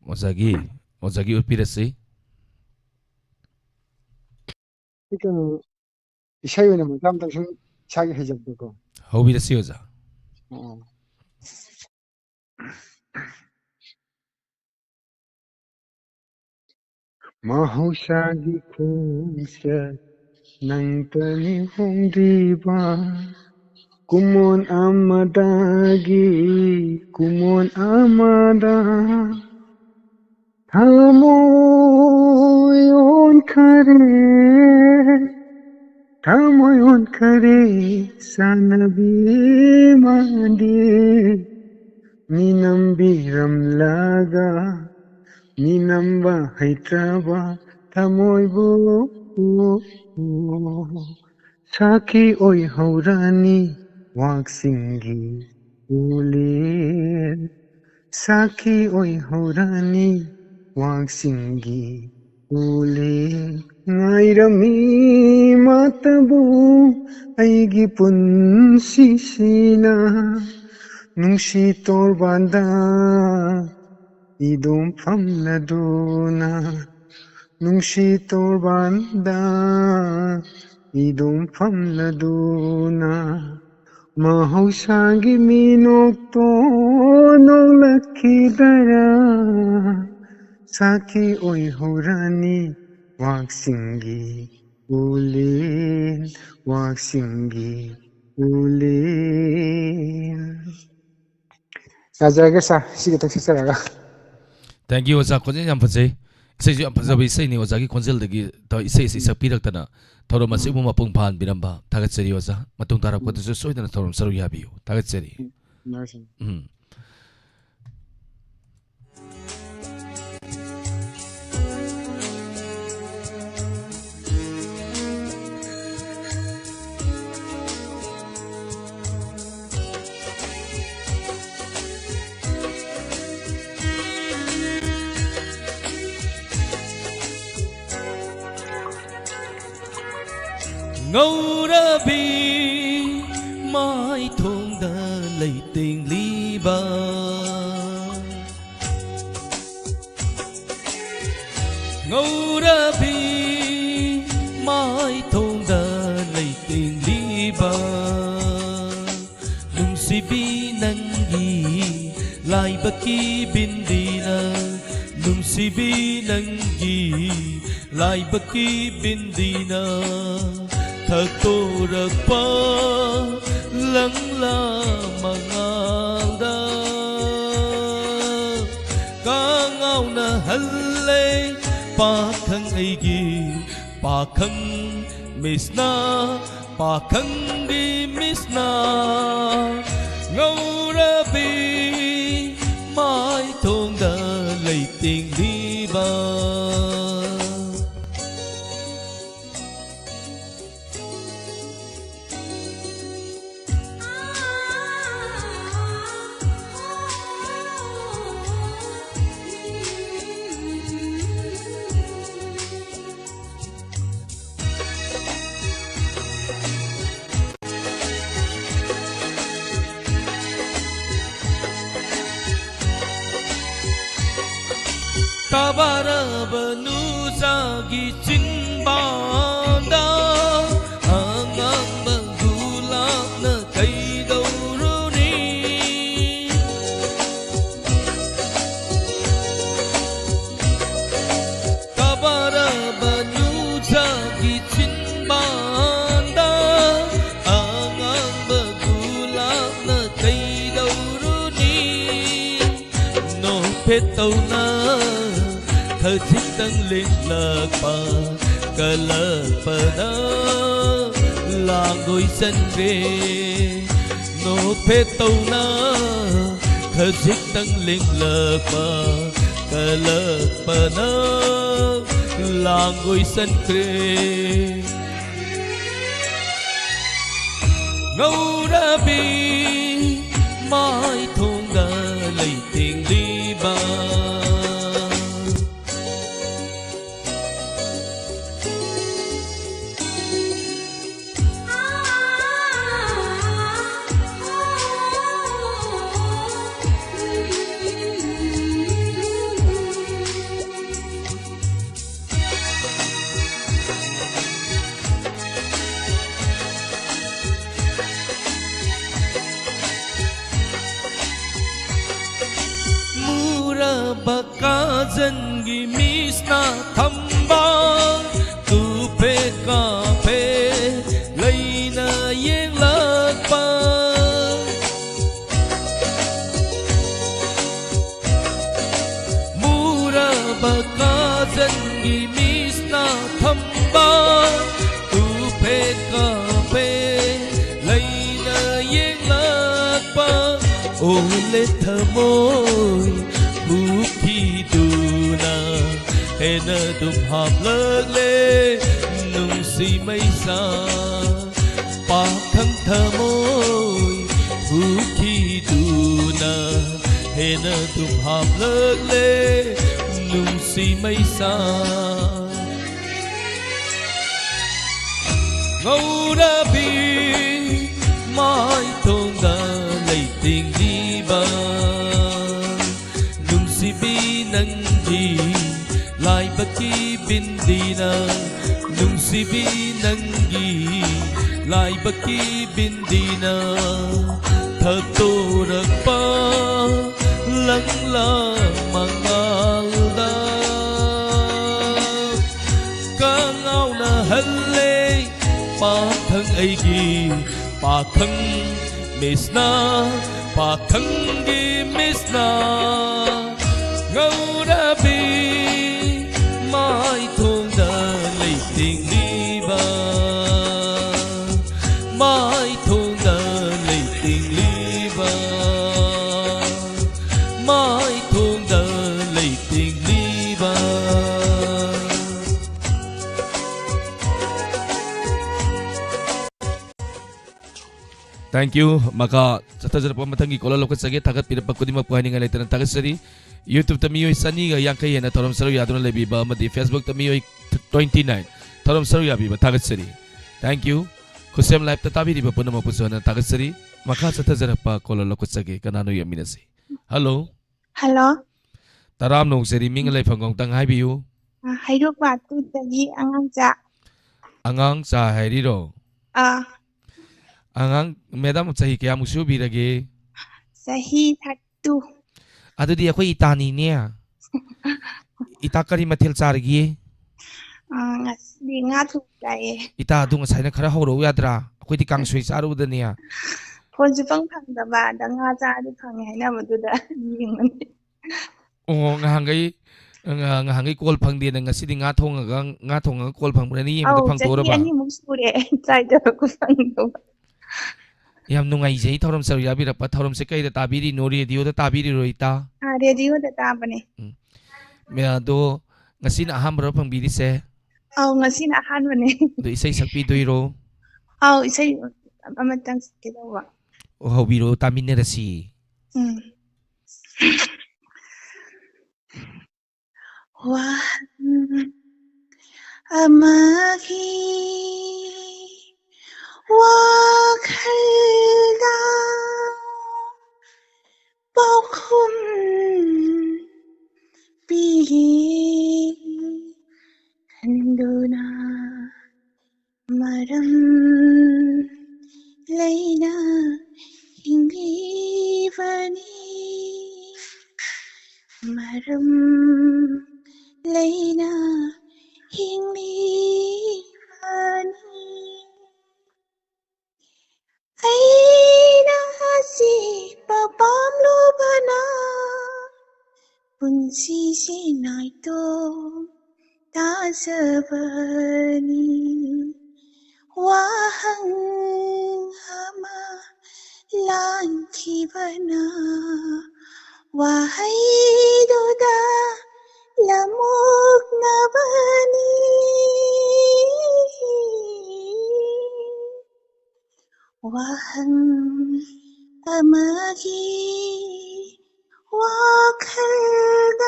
ꯑꯣꯖꯥꯒꯤ ꯎꯠꯄꯤꯔꯁꯤ ꯀꯩꯅꯣ ꯏꯁꯩ ꯑꯣꯏꯅ ꯃꯆꯥ ꯑꯃꯇꯪ ꯁꯨꯝ ꯏꯁꯥꯒꯤ ꯍꯩꯖꯕꯗꯣꯀꯣ ꯍꯧꯕꯤꯔꯁꯤ ꯑꯣꯖꯥ mahaushagi khungsa nangtani hongdiba kumon amada thamoyon khare sanabi mandi minambiram laga minamba haitraba thamoibu sakhi oi haurani waksingi ulen sakhi oi haurani waksingi ulen ngairami matabu aigi punsisina nungsi torbanda idum famladuna nungsi torbanda idum famladuna mahaushagi minokto nolakhidara sakhi oi horani waksingi ulen ꯌꯥꯖꯔꯒꯦ ꯁꯥꯔ ꯁꯤꯒ ꯇꯛ ꯁꯛꯆꯔꯒ thank you ꯑꯣꯖꯥ ꯈꯣꯟꯖꯦꯜ ꯌꯥꯝ ꯐꯖꯩ ꯏꯁꯩꯁꯨ ꯌꯥꯝ ꯐꯖꯕ ꯏꯁꯩꯅꯤ ꯑꯣꯖꯥꯒꯤ ꯈꯣꯟꯖꯦꯜꯗꯒꯤ ꯏꯁꯩ ꯑꯁꯤ ꯁꯛꯄꯤꯔꯛꯇꯅ ꯊꯧꯔꯝ ꯑꯁꯤꯕꯨ ꯃꯄꯨꯡ ꯐꯥꯍꯟꯕꯤꯔꯝꯕ ꯊꯥꯒꯠꯆꯔꯤ ꯑꯣꯖꯥ ꯃꯇꯨꯡ ꯇꯥꯔꯛꯄꯗꯁꯨ ꯁꯣꯏꯗꯅ ꯊꯧꯔꯝ ꯁꯔꯨꯛ ꯌꯥꯕꯤꯌꯨ ꯊꯥꯒꯠꯆꯔꯤ ngꯧꯔꯕꯤ ꯃꯥꯏ ꯊꯣꯡꯗ ꯂꯩꯇꯦꯡꯂꯤꯕ ngꯧꯔꯕꯤ ꯃꯥꯏ ꯊꯣꯡꯗ ꯂꯩꯇꯦꯡꯂꯤꯕ ꯅꯨꯡꯁꯤꯕꯤ ꯅꯪꯒꯤ ꯂꯥꯏꯕꯛꯀꯤ ꯕꯤꯟꯗꯤꯅ ꯅꯨꯡꯁꯤꯕꯤ ꯅꯪꯒꯤ ꯂꯥꯏꯕꯛꯀꯤ ꯕꯤꯟꯗꯤꯅ ꯊꯛꯇꯣꯔꯛꯄ ꯂꯪꯂꯥ ꯃꯉꯥꯜꯗ ꯀꯉꯥꯎꯅꯍꯜꯂꯦ ꯄꯥꯈꯪ ꯑꯩꯒꯤ ꯄꯥꯈꯪ ꯃꯤꯁꯅ ꯄꯥꯈꯪꯒꯤ ꯃꯤꯁꯅ ngꯧꯔꯕꯤ ꯃꯥꯏ ꯊꯣꯡꯗ ꯂꯩꯇꯦꯡꯂꯤꯕ tabaraba nuzagi chinbanda angamba gulapna kaidauruni tabaraba nuzagi chinbanda angamba gulapna kaidauruni no petona khajitang linglakpa kalakpada langoi sanre no petona khajitang linglakpa kalakpada langoi sanre ngꯧrabi mai thong da lei tình đi ba baka zangi misna thamba tu pe ka pe leina yeng lakpa mura baka zangi misna thamba tu pe ka pe leina yeng lakpa ole thamoi Bukhi tuna hena dum hap lag le nung si mai sa pa thang thamoi Bukhi tuna hena dum hap lag le nung si mai sa ngâu ra bi mai thong da lei tình đi ba sibi nangi lai baki bindina nung sibi nangi lai baki bindina thatorak pa lang la mangalda kangau na halle pa thang aigi pa thang misna pa thang gi misna ngaudabi mai thong da lei tình đi ba mai thong da lei tình đi ba mai thong da lei tình đi ba Thank you maka sa pamatangi ko lalo sagi tagat pinapagkudi mapuhaningan ito ng tagasari YouTube tamiyoy sani ga yang kaya na torom saru yadon lebi ba madi Facebook tamiyoy 29 torom saru yabi ba tagasari Thank you kusem live tatabi di ba puno mapuso na tagasari maka sa tazara pa ko lalo sagi kanano yaminasi Hello Hello Taram nung sari ming live hanggang tang hai biyu Hayruk batu tadi Angang sa hayriro Angang madam sahi kaya musubi lagi Sahi satu Ado di ako itani niya Ita kari matil sargi Ngasi ngatu kaya Ita adu ngasay na kara horo yadra Ako di kang suy saru da niya Phone pang phang da ba da nga cha di phang hai na madu da ying man Oo ngahangay call pang din ngasi di nga thong call pang ni yim da pang tora ba ani muksure chai da ko phang do Yam nungay jay thorom sa yabi rapa thorom se kay da tabiri no radio da tabiri ro ita radio da ta bane me do ngasi na aham ro pang biri se ngasi na han bane do isay sakpi do iro isay amatang kidawa o hobiro tamin na si Wa amagi wakhalda Bokum Bihi Kanduna Maram Leina Hingivani Maram Leina Hingivani Aina si papam lubana Punsi sinay to tasabani Wahang hama lankibana Wahai duda lamok na bani 와한 아마기 와칼가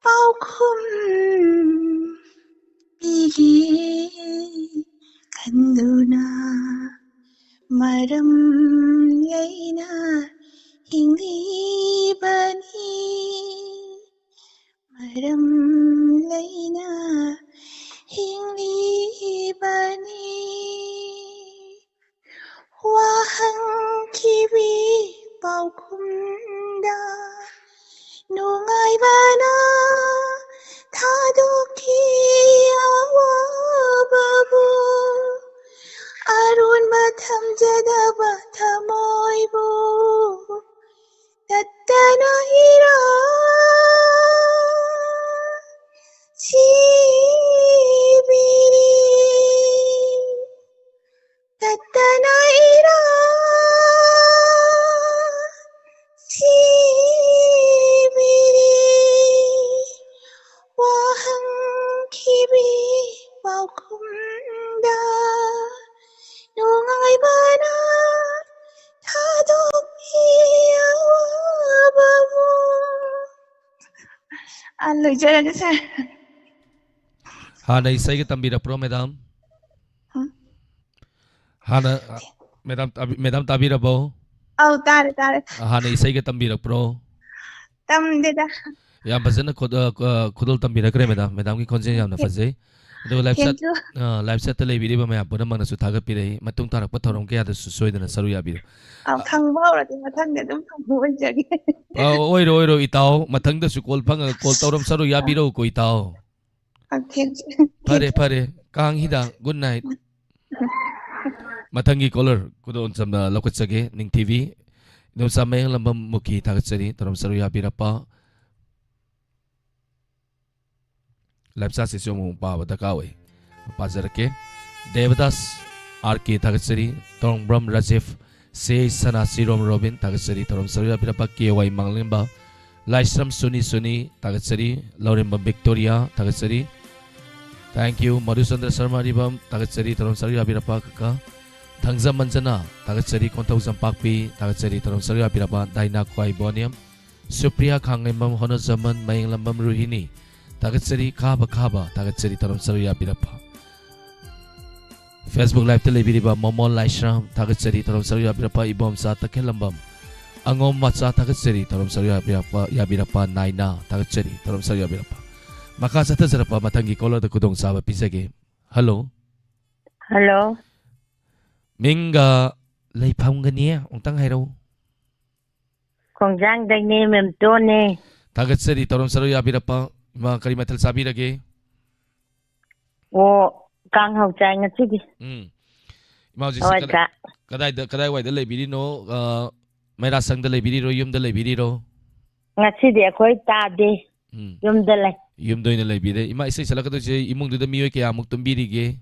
빠우쿰 비기 간두나 마름 레이나 잉리바니 마름 레이나 잉리바니 와한 키위 빠우쿰다 농아이바나 타도키야와 바부 아룬 바탐 자다바 타모이보 따따나이라 지비리 따따나이라 지비리 와한 키비 와쿰다 농아이바나 타도키야와 바부 लोइजरागे sir Hana isai ke tambira pro madam. Hana madam tabira bo. Oh, tare. Hana isai ke tambira pro. Tamdeda. Yang pasal kudul tambira kere madam ki konsen yang nafasai. Itu live set terlebih video ba maya pun mana suthaga pirai. Matung tarak patorong ke ada sesuai dengan seru ya biru. Khangbaw ra ti mathang de dum khangbaw jage. Oiro itao mathang da su call tauram seru ya biru ko itao. Pare kang hida good night. Matangi caller kudo unsam na lokot sage ning TV. Nung samay ang lambam muki tagat sari taram seru ya birapa. Live sa sesyon mo pa batakaw eh. Pazar ke Devadas RK Tagasari Torong Bram Rajiv Se Sana Sirom Robin Tagasari Torong Sarya Birapa KY Manglimba Laisram Suni Tagasari Laurimba Victoria Tagasari. Thank you Madhusandra Sharma Ribam Tagasari Torong Sarya Birapa Kaka Thangzam Manjana Tagasari Kontauzam Pakpi Tagasari Torong Sarya Birapa Daina Kwai Boniam Supriya Khanglimam Hono Zaman Mayang Lambam Ruhini Tagasari Kaba Tagasari Torong Sarya Birapa. Facebook Live telebiriba Momon Laishram Tagasari Torong Sarya Birapa Ibom sa Takelambam Angom Matsa Tagasari Torong Sarya Birapa Yabirapa Naina Tagasari Torong Sarya Birapa. Maka sa tazarapa matangi kola da kudong saba pisage. Hello. Minga Laipam gania untang hairo. Kongjang dagni memtone. Tagasari Torong Sarya Birapa mga kalimatal sabi lagi. O kang hau chai ngasidi. Imauji sa kaday way da laibiri no may rasang da laibiri ro yum da laibiri ro. Ngasidi ako'y tade. Yum da lai. Yum doy na laibiri. Ima isay sala kato siya imong duda miyoy kaya amok tumbiri ge.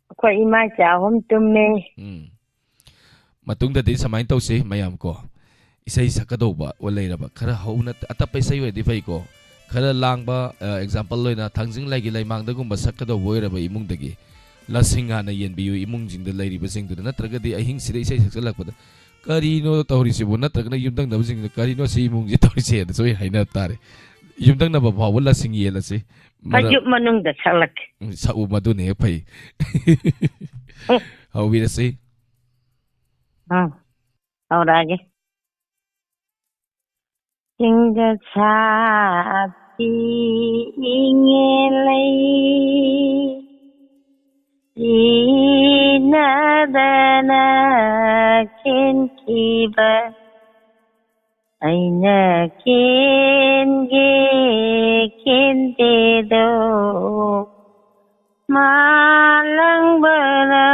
Ako'y ima siya ahom tumme. Matung da din sa main tau si mayam ko. Isay sa kado ba walay na ba. Kara hau na atapay sayo di fay ko. Kara lang ba example loy na tangzing lagi lay mang dagong basak kado boy ra ba imong dagi. Lasing nga na yan biyo imong jing da lay riba sing do na traga di ahing sila isay saksalak pa. Karino tawri si bu na traga na yumdang na basing karino si imong ji tawri si so hay na tare. Yumdang na ba wala sing yela si. Pajuk manung da salak. Sa uma do ne pay. How we say? Aurage. Singa chati ingelai inadana ken kiba aina ken dedo malang bala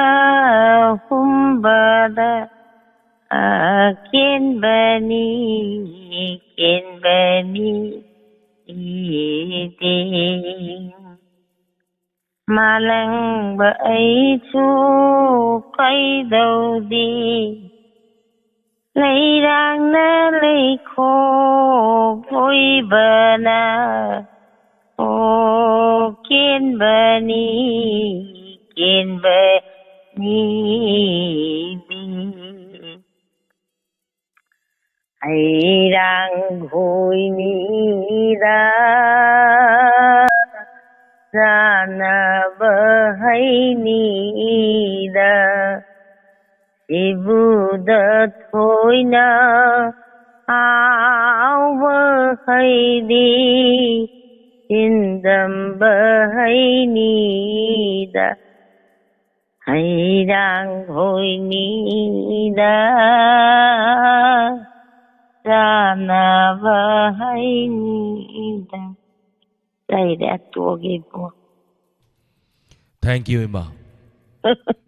humbada ken bani malang ba ai chu kai đâu đi lấy rang na lấy khô vui bờ na ô kiên bờ ꯅꯤꯕꯤ ꯑꯩꯔꯥꯡ ꯍꯣꯏꯅꯤꯗ ꯆꯥꯅꯕ ꯍꯩꯅꯤꯗ ꯏꯕꯨꯗ ꯊꯣꯏꯅ ꯍꯥꯎꯕ ꯍꯩꯗꯤ ꯆꯤꯟꯗꯝꯕ ꯍꯩꯅꯤꯗ ꯍꯩꯔꯥꯡ ꯍꯣꯏꯅꯤꯗ ꯆꯥꯅꯕ ꯍꯩꯅꯤꯗ ꯂꯩꯔꯦ ꯇꯣꯛꯑꯒꯦꯕꯣ. Thank you, Ima.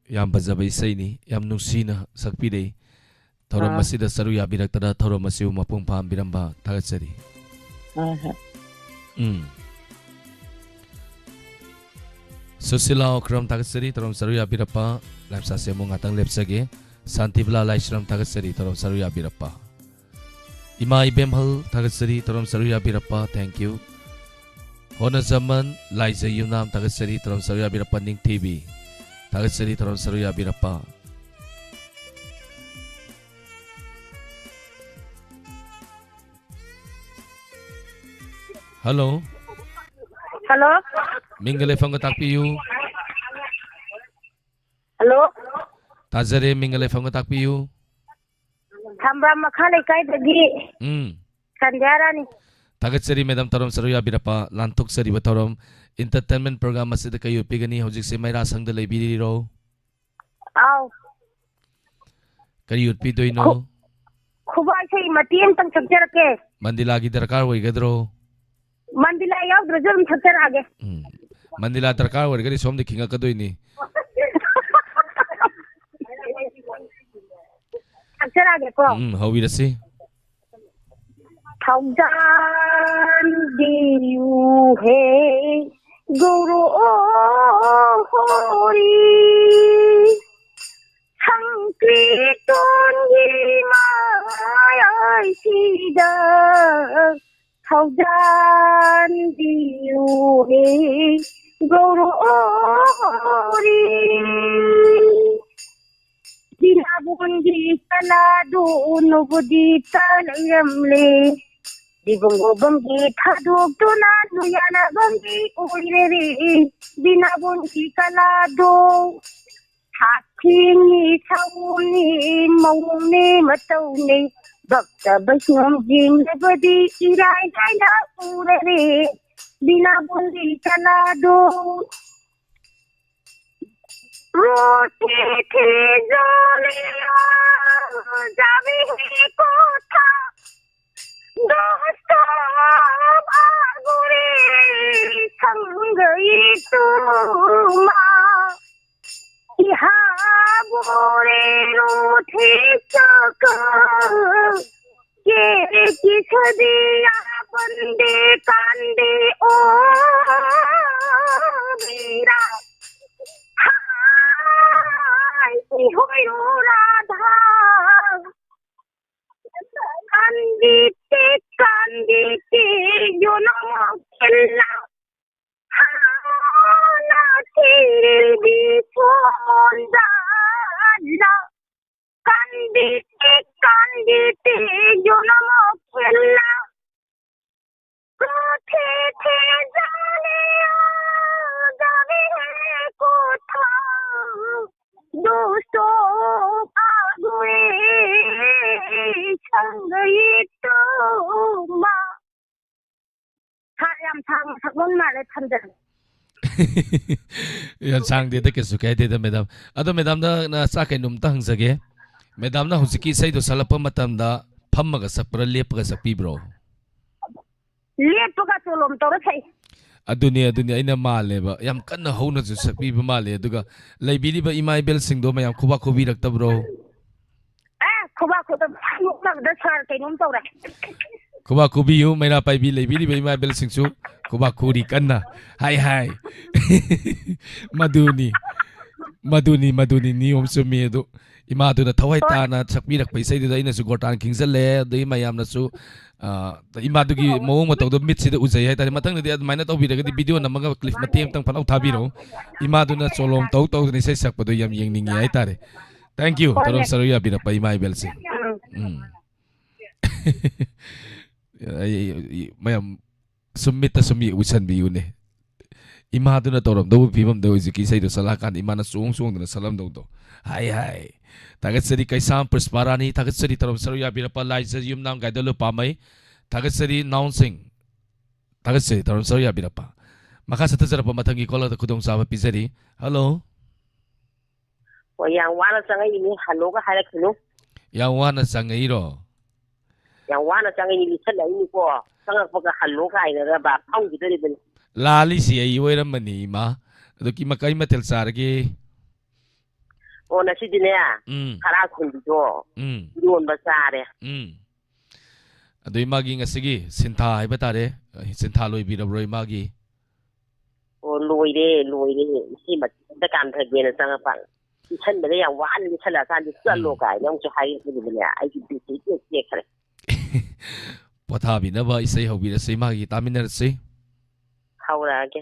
Yam fazaba isaini, yam nungsina sakpirei. Thoram masida saru yabiraktada thoram masiu mapung pahambiramba thagatsari. Susila okram thagatsari thoram saru yabirappa lamsa semu ngatang lepsage santibla laisram thagatsari thoram saru yabirappa. Ima ibemhal thagatsari thoram saru yabirappa. Thank you. Hona zaman Liza Yunam Tagasari Taram Saruya Birappa Ning TV Tagasari Taram Saruya Birappa. Hello. Hello. Mingale Fanga Takpiyu. Hello. Tazare Mingale Fanga Takpiyu. Thambra Makhale Kaidagi. Sanjarani. Tagasari Madam Taram Saruya Birappa Lantok Sari Bataram Entertainment Program Masida Kayu Pigani Hojik Se Maira Sang de Lebiro. Aw. Kayu Pidoino. Kubai say Matian Tang Sakjarake. Mandila Gidarkar Wigadro. Mandila Yav Drazum Sakjarage. Mandila Darkar Wagari Som the King Akadoini. Sakjarage ko. How we see? Thaujan diyu he guru hori sankriton ye mayai sida thaujan diyu he guru hori dinabundi kaladu nubudi talayamle Dibunggo banggi thaduk tuna nuyana banggi ulireri binabungi kalado hakingi sauni mauni matauni bakta basnam jing lebadi irai kaina ureri binabungi kalado rote the jole jabe he kotha Dosto agure sang itu ma iha bore rothe chaka ye kis diya bande kande o mera hai hoi radha Kandite yonama kella hana tirdi fonda Kandite yonama kella kothe the jale jabe kotha dosto agure itu ma Thayam thang sakon male thanjan Yan sang de ke su kai de madam ado madam na sa kai num ta hangsage madam na husiki sai do salapa matam da phammaga sakpra lepga sakpi bro Lepaga tolom tora sai aduni aina maleba yam kanna hona ju sakpi ba male aduga leibiri ba imai bel singdo mayam khuba khubi rakta bro Kuba kuda mukna da sar kai num tora Kuba kubi yu maina pai bi leibiri ba imai bel singsu kuba kuri kanna hai maduni ꯃꯗꯨꯅꯤ ꯅꯤꯌꯣꯝ ꯆꯨꯝꯃꯤ ꯑꯗꯨ ꯏꯃꯥꯗꯨꯅ ꯊꯋꯥꯏ ꯇꯥꯅ ꯁꯛꯄꯤꯔꯛꯄ ꯏꯁꯩꯗꯨꯗ ꯑꯩꯅꯁꯨ ꯒꯣꯔꯇꯥꯟ ꯈꯤꯡꯖꯜꯂꯦ ꯑꯗꯩ ꯃꯌꯥꯝꯅꯁꯨ ꯏꯃꯥꯗꯨꯒꯤ ꯃꯑꯣꯡ ꯃꯇꯧꯗꯣ ꯃꯤꯠꯁꯤꯗ ꯎꯖꯩ ꯍꯥꯏꯇꯥꯔꯦ ꯃꯊꯪꯗꯗꯤ ꯑꯗꯨꯃꯥꯏꯅ ꯇꯧꯕꯤꯔꯒꯗꯤ ꯚꯤꯗꯤꯑꯣ ꯅꯝꯃꯒ ꯀ꯭ꯂꯤꯞ ꯃꯇꯦꯛ ꯑꯃꯇꯪ ꯐꯠꯂꯥꯎ ꯊꯥꯕꯤꯔꯛꯎ ꯏꯃꯥꯗꯨꯅ ꯆꯣꯂꯣꯝ ꯇꯧꯗꯅ ꯏꯁꯩ ꯁꯛꯄꯗꯣ ꯌꯥꯝ ꯌꯦꯡꯅꯤꯡꯉꯦ ꯍꯥꯏꯇꯥꯔꯦ ꯊꯦꯡꯛ ꯌꯨ ꯇꯔꯣꯝ ꯍꯣꯏꯅꯦ ꯁꯔꯨ ꯌꯥꯕꯤꯔꯛꯄ ꯏꯃꯥ ꯏꯕꯦꯜꯁꯦ ꯎꯝ ꯃꯌꯥꯝ ꯁꯨꯝ ꯃꯤꯠꯇ ꯁꯨꯝ ꯎꯁꯟꯕꯤꯌꯨꯅꯦ ꯏꯃꯥꯗꯨꯅ ꯇꯧꯔꯝꯗꯧꯕ ꯐꯤꯕꯝꯗ ꯍꯧꯖꯤꯛꯀꯤ ꯏꯁꯩꯗꯣ ꯁꯛꯂꯛꯑꯀꯥꯟꯗ ꯏꯃꯥꯅ ꯆꯣꯡꯗꯅ ꯁꯛꯂꯝꯗꯧꯗꯣ ꯍꯥꯏ ꯊꯥꯒꯠꯆꯔꯤ ꯀꯩꯁꯥꯝ ꯄꯨꯁꯄꯥꯔꯥꯅꯤ ꯊꯥꯒꯠꯆꯔꯤ ꯇꯔꯝ ꯁꯔꯨ ꯌꯥꯕꯤꯔꯛꯄ ꯂꯥꯏꯖ ꯌꯨꯝꯅꯥꯝ ꯒꯥꯏꯗꯣꯂꯨ ꯄꯥꯝꯃꯩ ꯊꯥꯒꯠꯆꯔꯤ ꯅꯥꯎꯟꯁꯤꯡ ꯊꯥꯒꯠꯆꯔꯤ ꯇꯔꯝ ꯁꯔꯨ ꯌꯥꯕꯤꯔꯛꯄ ꯃꯈꯥ ꯆꯠꯊꯖꯔꯛꯄ ꯃꯊꯪꯒꯤ ꯀꯣꯂꯔꯗ ꯈꯨꯗꯣꯡꯆꯥꯕ ꯄꯤꯖꯔꯤ ꯍꯜꯂꯣ ꯍꯣꯏ ꯌꯥꯝ ꯋꯥꯅ ꯆꯪꯉꯛꯏꯅꯤ ꯍꯜꯂꯣꯒ ꯍꯥꯏꯔꯛꯈꯤꯅꯨ ꯌꯥꯝ ꯋꯥꯅ ꯆꯪꯉꯛꯏꯔꯣ ꯌꯥꯝ ꯋꯥꯅ ꯆꯪꯉꯛꯏꯅꯤ ꯂꯤꯁꯜꯂꯛꯏꯅꯤꯀꯣ ꯆꯪꯉꯛꯄꯒ ꯍꯜꯂꯣ ꯀꯥꯏꯅꯔꯕ ꯐꯝꯈꯤꯗꯣꯔꯤꯕꯅꯤ ꯂꯥꯜꯂꯤꯁꯤ ꯑꯩ ꯑꯣꯏꯔꯝꯕꯅꯤ ꯏꯃꯥ ꯑꯗꯨꯒꯤ ꯀꯩ ꯃꯊꯦꯜ ꯆꯥꯔꯒꯦ ꯑꯣ ꯉꯁꯤꯗꯤꯅꯦ ꯎꯝ ꯈꯔ ꯈꯨꯟꯕꯤꯗꯣ ꯎꯝ ꯏꯔꯣꯟꯕ ꯆꯥꯔꯦ ꯎꯝ ꯑꯗꯨ ꯏꯃꯥꯒꯤ ꯉꯁꯤꯒꯤ ꯁꯤꯟꯊꯥ ꯍꯥꯏꯕ ꯇꯥꯔꯦ ꯁꯤꯟꯊꯥ ꯂꯣꯏꯕꯤꯔꯕ꯭ꯔꯣ ꯏꯃꯥꯒꯤ ꯑꯣ ꯂꯣꯏꯔꯦ ꯉꯁꯤ ꯃꯇꯝꯗ ꯀꯥꯟꯊꯒꯦꯅ ꯆꯪꯉꯛꯄ ꯂꯤꯁꯟꯕꯗ ꯌꯥꯝ ꯋꯥꯅ ꯂꯤꯁꯜꯂꯛꯑꯀꯥꯟꯗ ꯆꯠꯂꯣ ꯀꯥꯏꯅ ꯑꯃꯨꯛꯁꯨ ꯍꯥꯏꯔꯛꯄꯗꯨꯗꯅꯦ ꯑꯩꯒꯤ ꯕꯤꯠꯁꯦ ꯇꯦꯛꯈ꯭ꯔꯦ ꯄꯣꯊꯥꯕꯤꯅꯕ ꯏꯁꯩ ꯍꯧꯕꯤꯔꯁꯤ ꯏꯃꯥꯒꯤ ꯇꯥꯃꯤꯟꯅꯔꯁꯤ ꯍꯧꯔꯛꯑꯒꯦ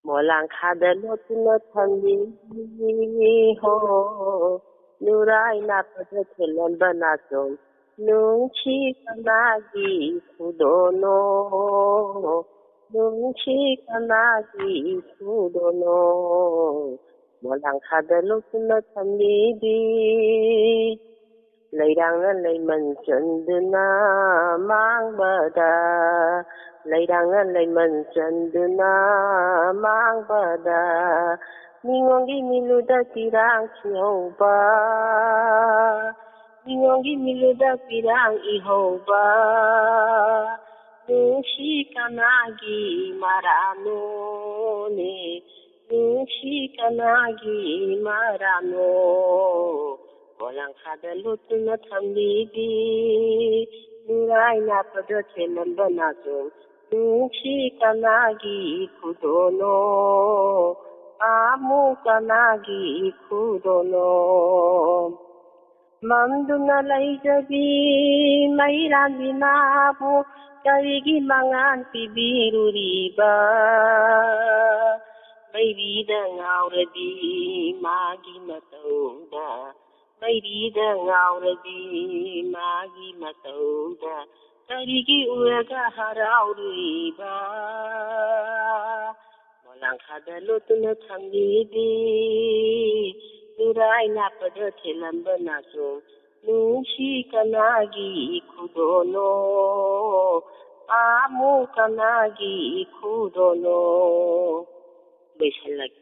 ꯃꯣꯂꯥꯡꯈꯥꯗ ꯂꯣꯠꯇꯨꯅ ꯊꯝꯕꯤ ꯍꯣ ꯅꯨꯔꯥꯏ ꯅꯥꯄꯗ ꯊꯦꯜꯂꯝꯕ ꯅꯥꯆꯣꯝ ꯅꯨꯡꯁꯤ ꯀꯅꯥꯒꯤ ꯈꯨꯗꯣꯅꯣ ꯅꯨꯡꯁꯤ ꯀꯅꯥꯒꯤ ꯈꯨꯗꯣꯅꯣ ꯃꯣꯂꯥꯡꯈꯥꯗ ꯂꯣꯠꯇꯨꯅ ꯊꯝꯕꯤꯕꯤ ꯂꯩꯔꯥꯡꯅ ꯂꯩꯃꯟ ꯆꯟꯗꯨꯅ ꯃꯥꯡꯕꯗ ꯂꯩꯔꯥꯡꯅ ꯂꯩꯃꯟ ꯆꯟꯗꯨꯅ ꯃꯥꯡꯕꯗ ꯃꯤꯉꯣꯟꯒꯤ ꯃꯤꯂꯨꯗ ꯄꯤꯔꯥꯡ ꯁꯤꯍꯧꯕ ꯃꯤꯉꯣꯟꯒꯤ ꯃꯤꯂꯨꯗ ꯄꯤꯔꯥꯡ 이호바 ꯅꯨꯡꯁꯤ ꯀꯅꯥꯒꯤ ꯃꯔꯥꯅꯣꯅꯦ ꯅꯨꯡꯁꯤ ꯀꯅꯥꯒꯤ ꯃꯔꯥꯅꯣ ꯃꯣꯂꯥꯡꯈꯥꯗ ꯂꯣꯠꯇꯨꯅ ꯊꯝꯕꯤꯕꯤ ꯅꯨꯔꯥꯏ ꯅꯥꯄꯗ ꯊꯦꯜꯂꯝꯕ ꯅꯥꯆꯣꯝ ꯅꯨꯡꯁꯤ ꯀꯅꯥꯒꯤ ꯈꯨꯗꯣꯅꯣ 아무 까나기 구도노 맘두나 레이저비 마이란비 나부 까리기 망한 비비루리바 마이리다 ngau라디 마기 마토다 마이리다 ngau라디 마기 마토다 까리기 우야가 하라우리바 ꯃꯣꯂꯥꯡꯈꯥꯗ ꯂꯣꯠꯇꯨꯅ ꯊꯝꯕꯤꯕꯤ ꯅꯨꯔꯥꯏ ꯅꯥꯞꯄꯗ ꯊꯦꯜꯂꯝꯕ ꯅꯥꯆꯣꯝ ꯅꯨꯡꯁꯤ ꯀꯅꯥꯒꯤ ꯈꯨꯗꯣꯅꯣ 아무 까나기 구도노 ꯂꯣꯏꯁꯜꯂꯒꯦ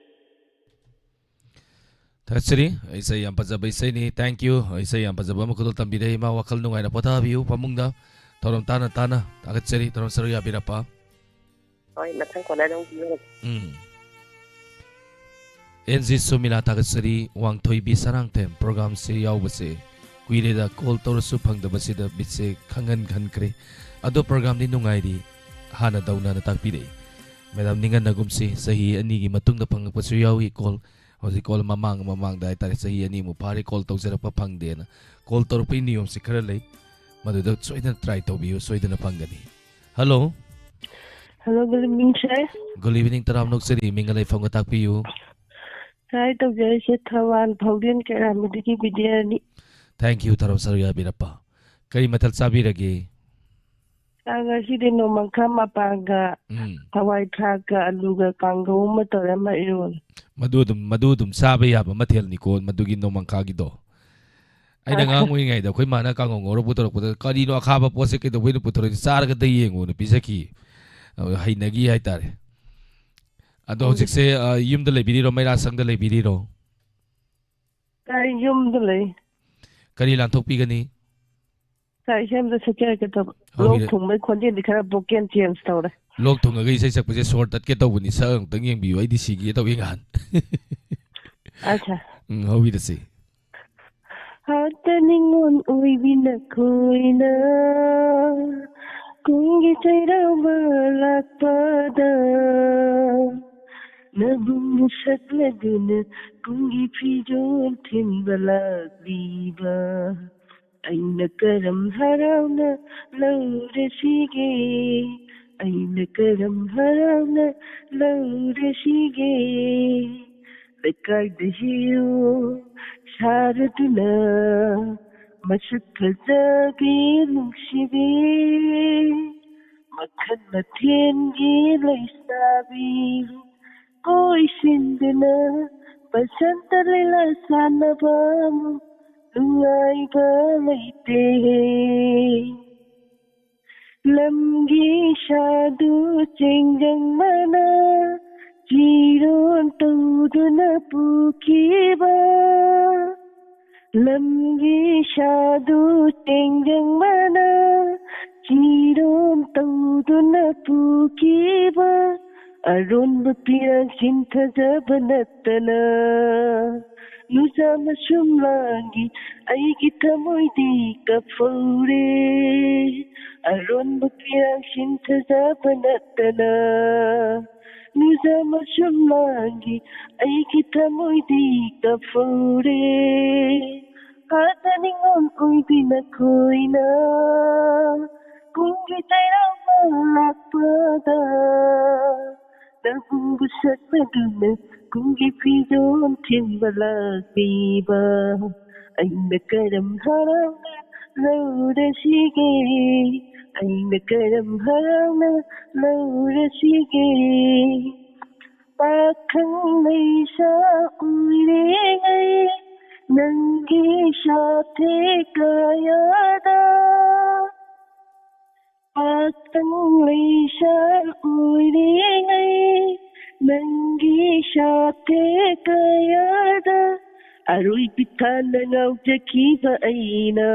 ꯊꯥꯒꯠꯆꯔꯤ ꯏꯁꯩ ꯌꯥꯝ ꯐꯖꯕ ꯏꯁꯩꯅꯤ ꯊꯦꯡꯛ ꯌꯨ ꯏꯁꯩ ꯌꯥꯝ ꯐꯖꯕ ꯑꯃ ꯈꯨꯗꯣꯜ ꯇꯝꯕꯤꯔꯦ ꯏꯃꯥ ꯋꯥꯈꯜ ꯅꯨꯡꯉꯥꯏꯅ ꯄꯣꯊꯥꯕꯤꯌꯨ ꯐꯃꯨꯡꯗ ꯊꯧꯔꯝ ꯇꯥꯅ ꯊꯥꯒꯠꯆꯔꯤ ꯊꯧꯔꯝ ꯁꯔꯨꯛ ꯌꯥꯕꯤꯔꯛꯄ ꯍꯣꯏ ꯃꯊꯪ ꯀꯣꯟꯅ ꯑꯗꯨꯝ NG Sumila Tagasari Wangthoibi Sarangthem program se yaubase kuireda call tawrasu phangdabasida bitse khangan khankre ado program ni nungairi hana dauna na takpire madam ningan nagumsi sahi ani gi matungda phangpasu yawi call hoji call mamang dai tare sahi ani mu phari call tawjarapa phangdena call torpi niyom se khara lei maduda soidana try tawbiyu soidana phangani hello good evening sir good evening taram noksari mingalai phangga takpiyu Hai tawjarese Thawal Phaudian Keramidiki Bidyani Thank you taram saru yabirappa kari mathal sabirage Sidi no mangka mapaga hawai thaka aluga kangau matorama irol madudum sabe yaba mathel niko madugi no mangka gi do aina ngang wi ngai da khoi mana ka ngong ro putor putor kari no khaba pose ke do wi putor sar ga dai yengu no pisaki hainagi hai tare ado hojikse yumda lebiriro maira sangda lebiriro Kari yumda lei kari lanthok pigani Sai semda sakya ke to lok thung mai khonjen di khara boken change tawre lok thung ga isai sakpase short tat ke tawbuni sa ang tang yeng biu ai di sigi taw yengan Acha hobi da se Hataningon uibina kuina Kungi chaira balakpada Nabung sakladuna kungi pijon timbalak diba. Aina karam harauna laure sige. Aina karam harauna laure sige. Lekay dahiyo saraduna masuk kazagi nungsibi. Makan matien gilay sabi. Koi sindina pasantalila sana bamu lungai balaite lamgi shadu chengjang mana jiron tuduna pukiba lamgi shadu chengjang mana jiron tuduna pukiba Aron berpihak cinta jabanatana Nusama sumlangi Ay kita moy di kapore Aron berpihak cinta jabanatana Nusama sumlangi Ay kita moy di kapore Kata ningon ko'y pinakoy na Kung kita'y malakpada Nabubusat na duna kung ipiyon timbalak diba Ay nakaramharang na laura sige Ay nakaramharang na laura sige Pakang may sa uringay Nanggi sa tekayada Patang sa uringay Nanggi sa tekayada Aroy pitan ng awjakiba ay na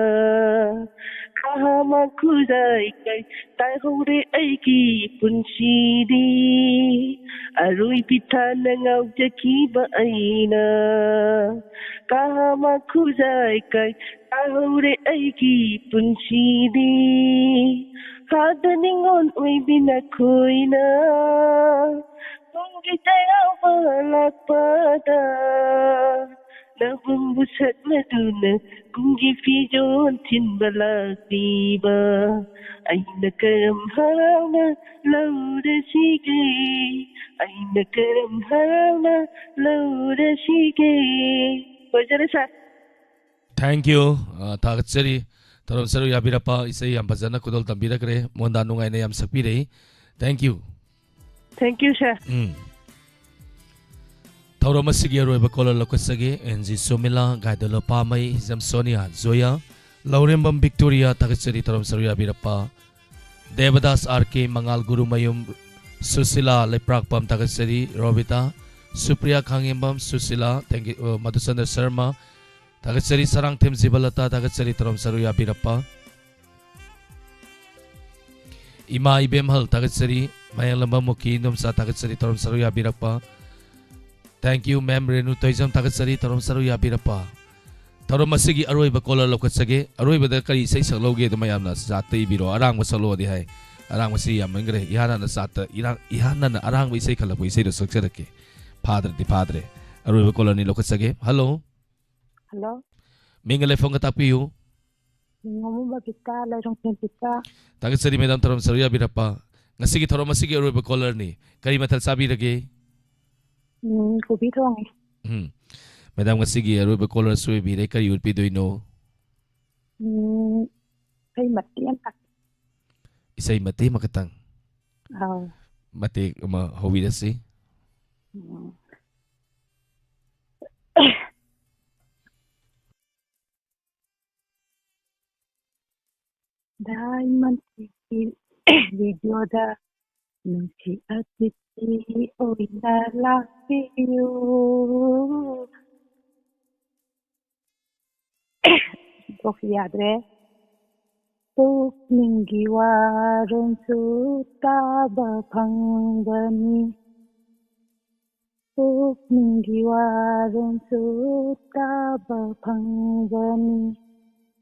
Kahama kuday kay tahore ay kipunsidi Aroy pitan ng awjakiba ay na Kahama kuday kay tahore ay kipunsidi Kada ningon uy binakoy na Kung kita'y awalakpada Nabubusat na duna kung ipiyon timbalak diba Ay nakaramharang na laura sige Ay nakaramharang na laura sige Pwede sa Thank you. Tagat Tarom saru yabirapa isay yam bajana kudol tambira kare monda nungai na yam sakpire. Thank you. Thank you, sir. Tarom asigi aroi bakola lokasage NG Sumila gaidolo pamai hizam Sonia Zoya Laurembam Victoria tagat tarom saru yabirapa Devadas RK Mangal Guru Mayum Susila Leprakpam tagat Robita Supriya Khangembam Susila thank you Madhusandar Sharma Tagat sarang tim zibalata tagat tarom saru yabirapa Ima ibem hal tagat mayang lamba muki nom sa tagat tarom saru yabirapa Thank you ma'am Renu Toizam tagat tarom saru yabirapa Tarom masigi aroi bakola lokat sage aroi badal kari isay sakloge dumayam na sa tay biro arang masalo di hay arang masi yam ngre ihana na sa ihana na arang isay kalapo isay do saksarake padre aroi bakola ni lokat sage hello Hello, Mingale phone katapiyo. ngomong ba kita larong kita. Tagat Madam tarom saru yabirapa. Ngasigi tarom masigi aroi bakola ni. Kari matal sabi lagi. Kubi thong. Madam ngasigi aroi bakola suwe bire kari urpi doino. Kay mati ang tak. Isay mati makatang. Oh. Mati hobi si. Diamond video da nunchi atiti oina lafiyo. Sofiadre Tuk mingi warung suta bapangbani Tuk mingi warung suta bapangbani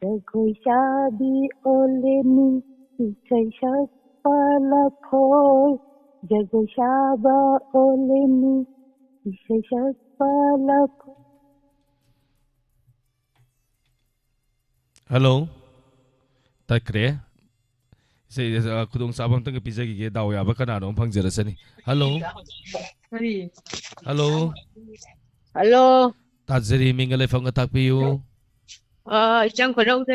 Jagoy sabi oleni Isay sa palapoy Jagoy saba oleni isay sakpalak. Hello. Takre. Say kudong sabang tang pizza gi daw ya ba kanano ang pangjarasani. Hello. Hello. Hello. Tadzari mingale fang atakpiyo. Isang kunong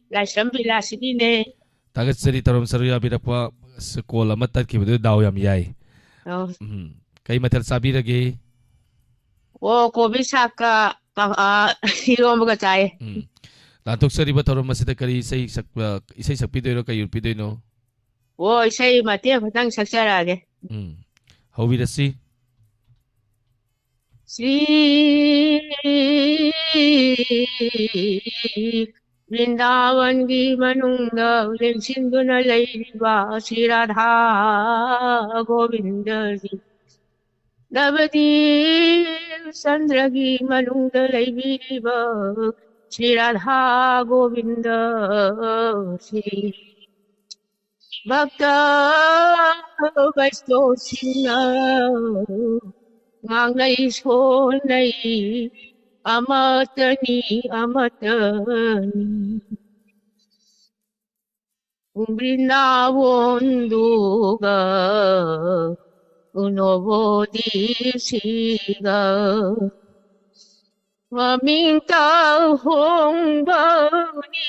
lasam bilasini ne. Tagat sari tarom saruya birapwa sekolah matat ki bedu daw yam yai. Oh. Kay matel sabi lagi. Kobi saka hiro mga chay. Lantok sari ba tarom masita kari isay sakpidoy no kay yurpidoy no. Isay mati patang saksarage. Hawirasi. Vrindavan ki manungda sinduna layva Sri Radha Govinda ji Navadi Sandra ki manungda layva Sri Radha Govinda ji Bhakta Vaishno Sina ngang nay số nay amatani Vrindavan duga unobodisiga Aminta hong bani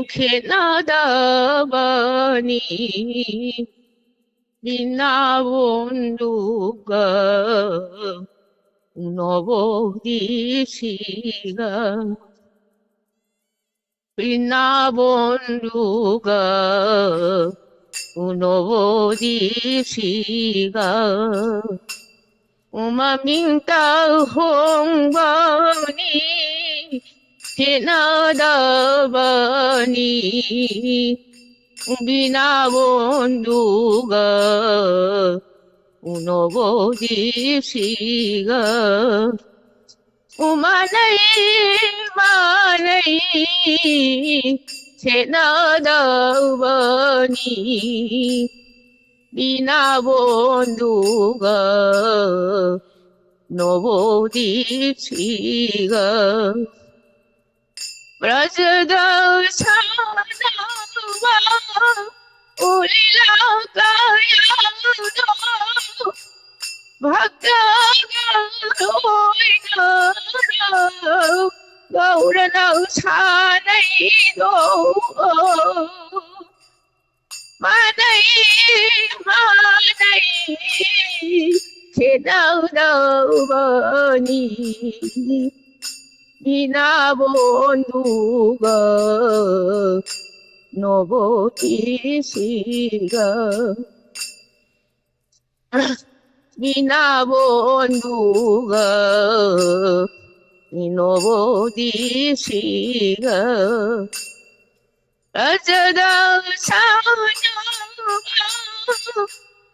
Khenada bani Vrindavan duga unobodisiga Vrindavan duga unobodisiga Umaminta hong bani Khenada bani Vrindavan duga unobodisiga Umanay manay Khenada bani Vrindavan duga unobodisiga Brajada Sanava Ulila Kayado Bhakta Garoina Gaurana Sanaido Manai Khenada bani Vrindavan duga unobodisiga Vrindavan duga unobodisiga Rajada Sanava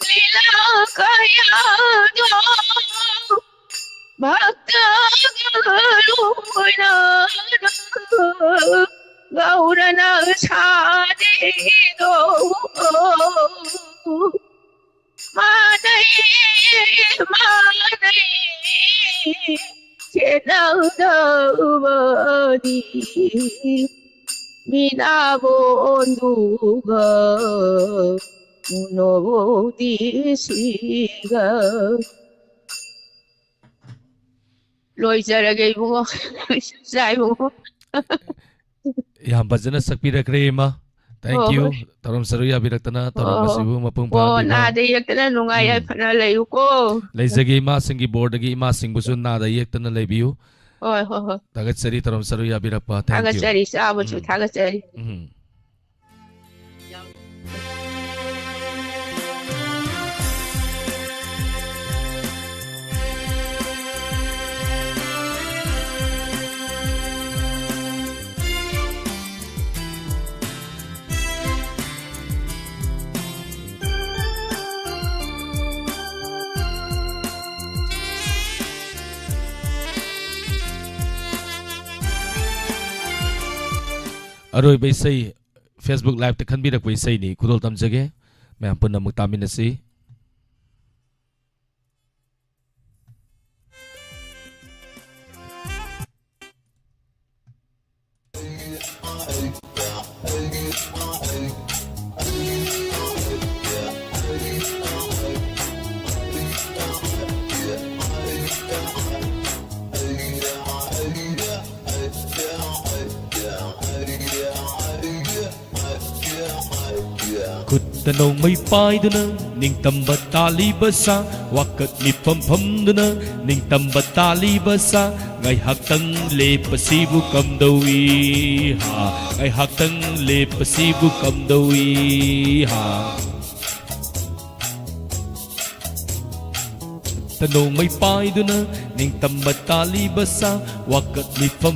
Lila Kayado Bhakta Garoina Gaurana Sadido Manai Khenada bani Vrindavan duga unobodisiga Loizaragay mo Say mo Yang bajana sakpirakre ma. Thank you. Tarom saruya biraktana tarom masibu mapungpa. Nada yaktana nungaya panalayo ko. Laizagi ma singi board agi ma singbusun nada yaktana laybiu. Oh. Tagat sari tarom saruya birakpa. Thank you. Tagat sari sabot su tagat sari. Aroy ba isay Facebook live te khanbirak ba isay ni kudol tamjage mayam punna mugtaminasi Tanong may paiduna ning tamba tali basa wakat ni pam ning tamba tali basa ngay haktang le pasibu kam dawi ha ngay haktang le pasibu kam dawi ha Tanong may paiduna ning tamba tali basa wakat ni pam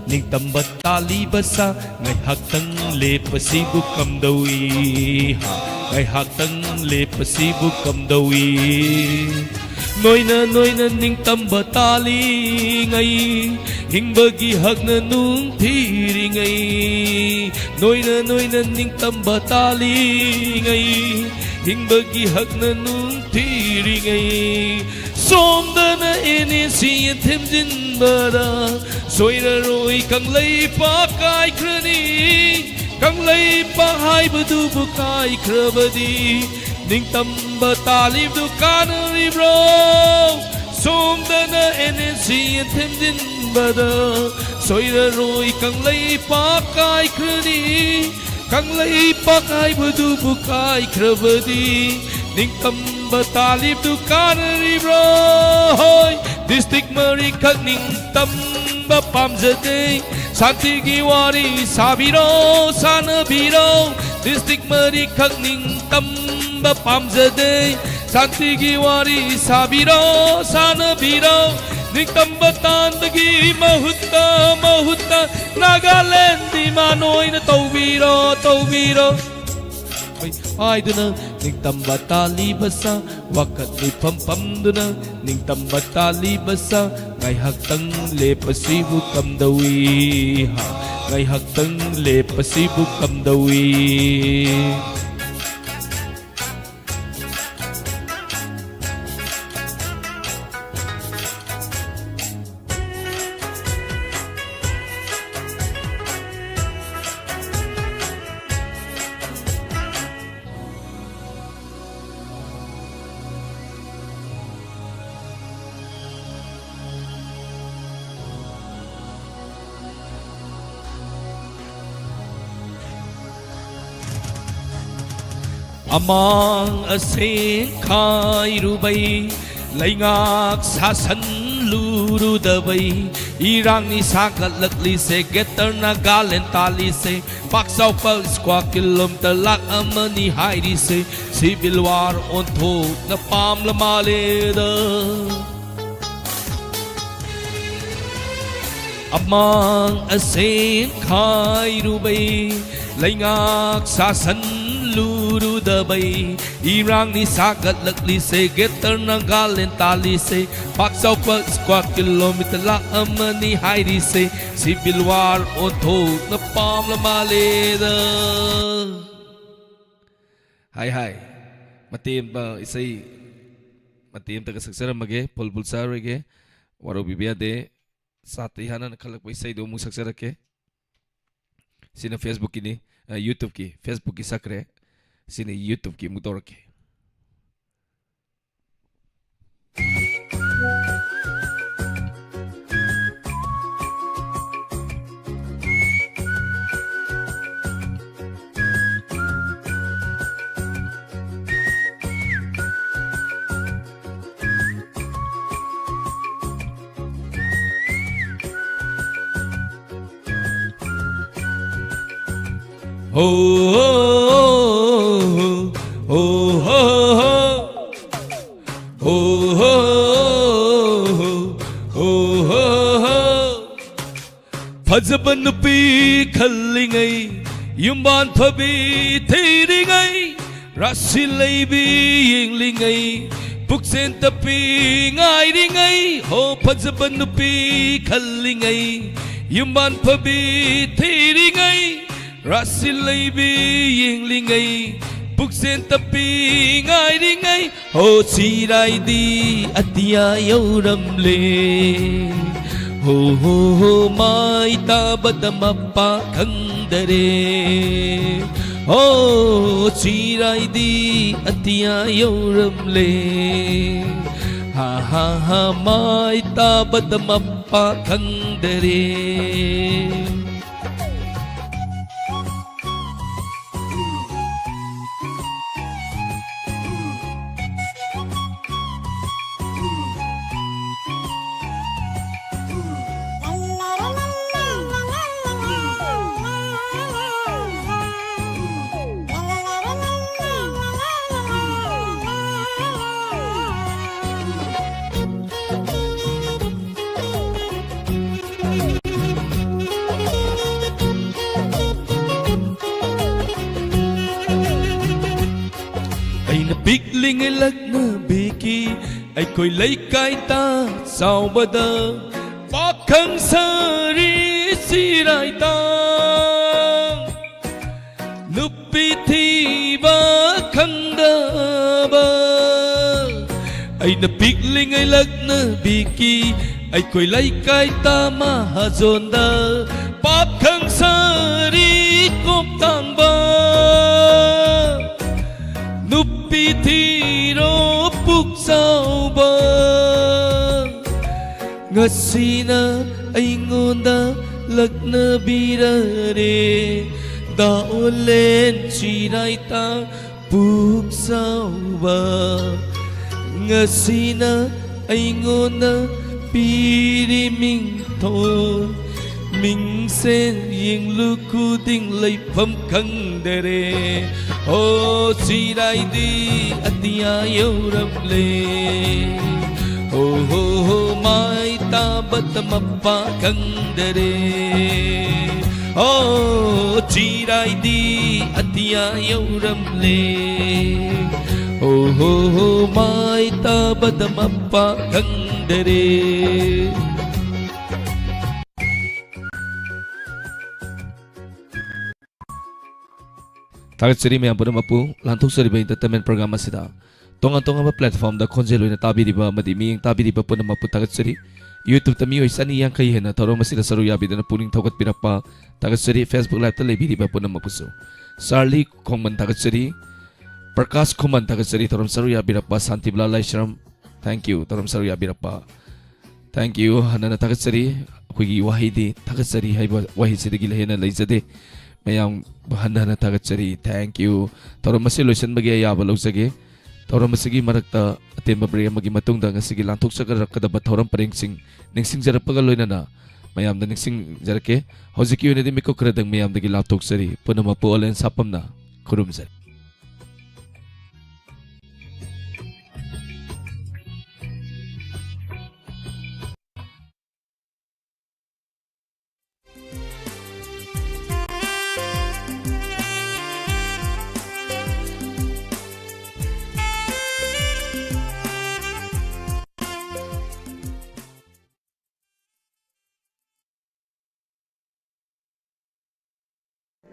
ning tamba tali basa ngay haktang le pasibu kam dawi ha ngay haktang le pasibu kam dawi Noy na ning tamba tali ngay hingbagi hak na nung thiri ngay Noy na ning tamba tali ngay hingbagi hak na nung thiri ngay Somda na inisiyan themjin bara Soira roi kang lay pa kai krani Kang lay pa hai badu bukai krabadi Ning tamba talib du kanari bro Somda na inisiyan themjin bara Soira roi kang lay pa kai krani Kang lay pa kai badu bukai krabadi Ning tamba talib du kanari bro District mari kak ning tamba pamjade Santi giwari sabiro sanabiro District mari kak ning tamba pamjade Santi giwari sabiro sanabiro Ning tamba tandagi mahutta Nagaland di manoy na tawbiro Ay duna ning tamba tali basa wakat ni pam duna ning tamba tali basa ngay haktang le pasibu kam dawi ha ngay haktang le pasibu kam dawi Amang asing kairubai Laingak sasan lurudabay Irang ni sakat lakli se Getar na galen tali se Paksaw pag squawk kilometer lak amani hairi se Civil war on thok na pam lamaleda Amang asing kairubai Laingak sasan lurudabay Irang ni sagat lakli se Getar na galen tali se Paksaw pag squawk kilometer lak amani hairi se Civil war on thok na pam lamaleda Hai Matim ba isay Matim taga saksaramage Pulbulsarage Waro bibiyade Satihana nakalak pa isay do mong saksarake Sina Facebook ini YouTube ki Facebook ki sakre Sini YouTube ki motor ki Fazban nupi khalingai yumban phabi thiringai rasilai bi yinglingai puksen tapi ngai ringai ho fazban nupi khalingai yumban phabi thiringai rasilai bi yinglingai puksen tapi ngai ringai ho sirai di atia yauramle ho ho ho mai ta badamappa khandare ho sirai di atia yauramle ha ha ha mai ta badamappa khandare ꯄꯤꯛꯂꯤꯉꯩ ꯂꯛꯅꯕꯤꯒꯤ ꯑꯩꯈꯣꯏ ꯂꯩꯀꯥꯏꯗ ꯆꯥꯎꯕꯗ ꯄꯥꯈꯪ ꯁꯥꯔꯤ ꯁꯤꯔꯥꯏꯇ ꯅꯨꯄꯤ ꯊꯤꯕ ꯈꯪꯗꯕ ꯑꯩꯅ ꯄꯤꯛꯂꯤꯉꯩ ꯂꯛꯅꯕꯤꯒꯤ ꯑꯩꯈꯣꯏ ꯂꯩꯀꯥꯏꯗ ꯃꯍꯥꯖꯣꯟꯗ ꯄꯥꯈꯪ ꯁꯥꯔꯤ ꯀꯣꯞꯇꯥꯡꯕ ꯅꯨꯄꯤ ꯊꯤꯔꯣ ꯄꯨꯛ ꯆꯥꯎꯕ ꯉꯁꯤꯅ ꯑꯩꯉꯣꯟꯗ ꯂꯛꯅꯕꯤꯔꯔꯦ ꯗꯥꯎꯂꯦꯟ ꯆꯤꯔꯥꯏꯇ ꯄꯨꯛ ꯆꯥꯎꯕ ꯉꯁꯤꯅ ꯑꯩꯉꯣꯟꯗ ꯄꯤꯔꯤ ꯃꯤꯡꯊꯣꯟ ꯃꯤꯡꯁꯦꯟ ꯌꯦꯡꯂꯨ ꯈꯨꯗꯤꯡ ꯂꯩꯐꯝ ꯈꯪꯗꯔꯦ ꯑꯣ ꯆꯤꯔꯥꯏꯗꯤ ꯑꯇꯤꯌꯥ ꯌꯧꯔꯛꯂꯦ ꯍꯣ ꯍꯣ ꯍꯣ ꯃꯥꯏ ꯇꯥꯕꯗ ꯃꯄꯥ ꯈꯪꯗꯔꯦ ꯑꯣ ꯆꯤꯔꯥꯏꯗꯤ ꯑꯇꯤꯌా ꯌꯧꯔꯝꯂꯦ ꯍꯣ ꯍꯣ ꯍꯣ ꯃꯥꯏ ꯇꯥꯕꯗ ꯃꯄꯥ ꯈꯪꯗꯔꯦ ꯊꯥꯒꯠꯆꯔꯤ ꯃꯌꯥꯝ ꯄꯨꯝꯅꯃꯛꯄꯨ ꯂꯥꯟꯊꯣꯛꯆꯔꯤꯕ ꯏꯟꯇꯔꯇꯦꯟꯃꯦꯟ ꯄ꯭ꯔꯣꯒ꯭ꯔꯥꯝ ꯑꯁꯤꯗ ꯇꯣꯉꯥꯟ ꯇꯣꯉꯥꯟꯕ ꯄ꯭ꯂꯦꯠꯐꯣꯝꯗ ꯈꯣꯟꯖꯦꯜ ꯑꯣꯏꯅ ꯇꯥꯕꯤꯔꯤꯕ ꯑꯃꯗꯤ ꯃꯤꯠꯌꯦꯡ ꯇꯥꯕꯤꯔꯤꯕ ꯄꯨꯝꯅꯃꯛꯄꯨ ꯊꯥꯒꯠꯆꯔꯤ ꯌꯨꯇ꯭ꯌꯨꯕꯇ ꯃꯤꯑꯣꯏ 250 ꯍꯦꯟꯅ ꯊꯧꯔꯝ ꯑꯁꯤꯗ ꯁꯔꯨꯛ ꯌꯥꯕꯤꯗꯨꯅ ꯄꯨꯛꯅꯤꯡ ꯊꯧꯒꯠꯄꯤꯔꯛꯄ ꯊꯥꯒꯠꯆꯔꯤ ꯐꯦꯁꯕꯨꯛ ꯂꯥꯏꯚꯇ ꯂꯩꯕꯤꯔꯤꯕ ꯄꯨꯝꯅꯃꯛꯄꯨꯁꯨ ꯆꯥꯔꯂꯤ ꯈꯣꯡꯃꯟ ꯊꯥꯒꯠꯆꯔꯤ ꯄ꯭ꯔꯀꯥꯁ ꯈꯨꯃꯟ ꯊꯥꯒꯠꯆꯔꯤ ꯊꯧꯔꯝ ꯁꯔꯨꯛ ꯌꯥꯕꯤꯔꯛꯄ ꯁꯥꯟꯇꯤꯕꯂꯥ ꯂꯥꯏꯁ꯭ꯔꯝ ꯊꯦꯡꯛ ꯌꯨ ꯊꯧꯔꯝ ꯁꯔꯨꯛ ꯌꯥꯕꯤꯔꯛꯄ ꯊꯦꯡꯛ ꯌꯨ ꯍꯟꯅ ꯊꯥꯒꯠꯆꯔꯤ ꯑꯩꯈꯣꯏꯒꯤ ꯋꯥꯍꯩꯗꯤ ꯊꯥꯒꯠꯆꯔꯤ ꯍꯥꯏꯕ ꯋꯥꯍꯩꯁꯤꯗꯒꯤ ꯍꯦꯟꯅ ꯂꯩꯖꯗꯦ ꯃꯌꯥꯝ ꯍꯟꯅ ꯊꯥꯒꯠꯆꯔꯤ ꯊꯦꯡꯛ ꯌꯨ ꯊꯧꯔꯝ ꯑꯁꯤ ꯂꯣꯏꯁꯤꯟꯕꯒꯤ ꯑꯌꯥꯕ ꯂꯧꯖꯒꯦ ꯊꯧꯔꯝ ꯑꯁꯤꯒꯤ ꯃꯔꯛꯇ ꯑꯇꯦꯟꯕ ꯕ꯭ꯔꯦꯛ ꯑꯃꯒꯤ ꯃꯇꯨꯡꯗ ꯉꯁꯤꯒꯤ ꯂꯥꯟꯊꯣꯛꯆꯔꯛꯀꯗꯕ ꯊꯧꯔꯝ ꯄꯔꯦꯡꯁꯤꯡ ꯅꯤꯡꯁꯤꯡꯖꯔꯛꯄꯒ ꯂꯣꯏꯅꯅ ꯃꯌꯥꯝꯗ ꯅꯤꯡꯁꯤꯡꯖꯔꯛꯀꯦ ꯍꯧꯖꯤꯛꯀꯤ ꯑꯣꯏꯅꯗꯤ ꯃꯤꯀꯨꯞ ꯈꯔꯗꯪ ꯃꯌꯥꯝꯗꯒꯤ ꯂꯥꯞꯊꯣꯛꯆꯔꯤ ꯄꯨꯝꯅꯃꯛꯄꯨ ꯑꯣꯂꯦꯟ ꯁꯥꯄꯝꯅ ꯈꯨꯔꯨꯝꯖꯔꯤ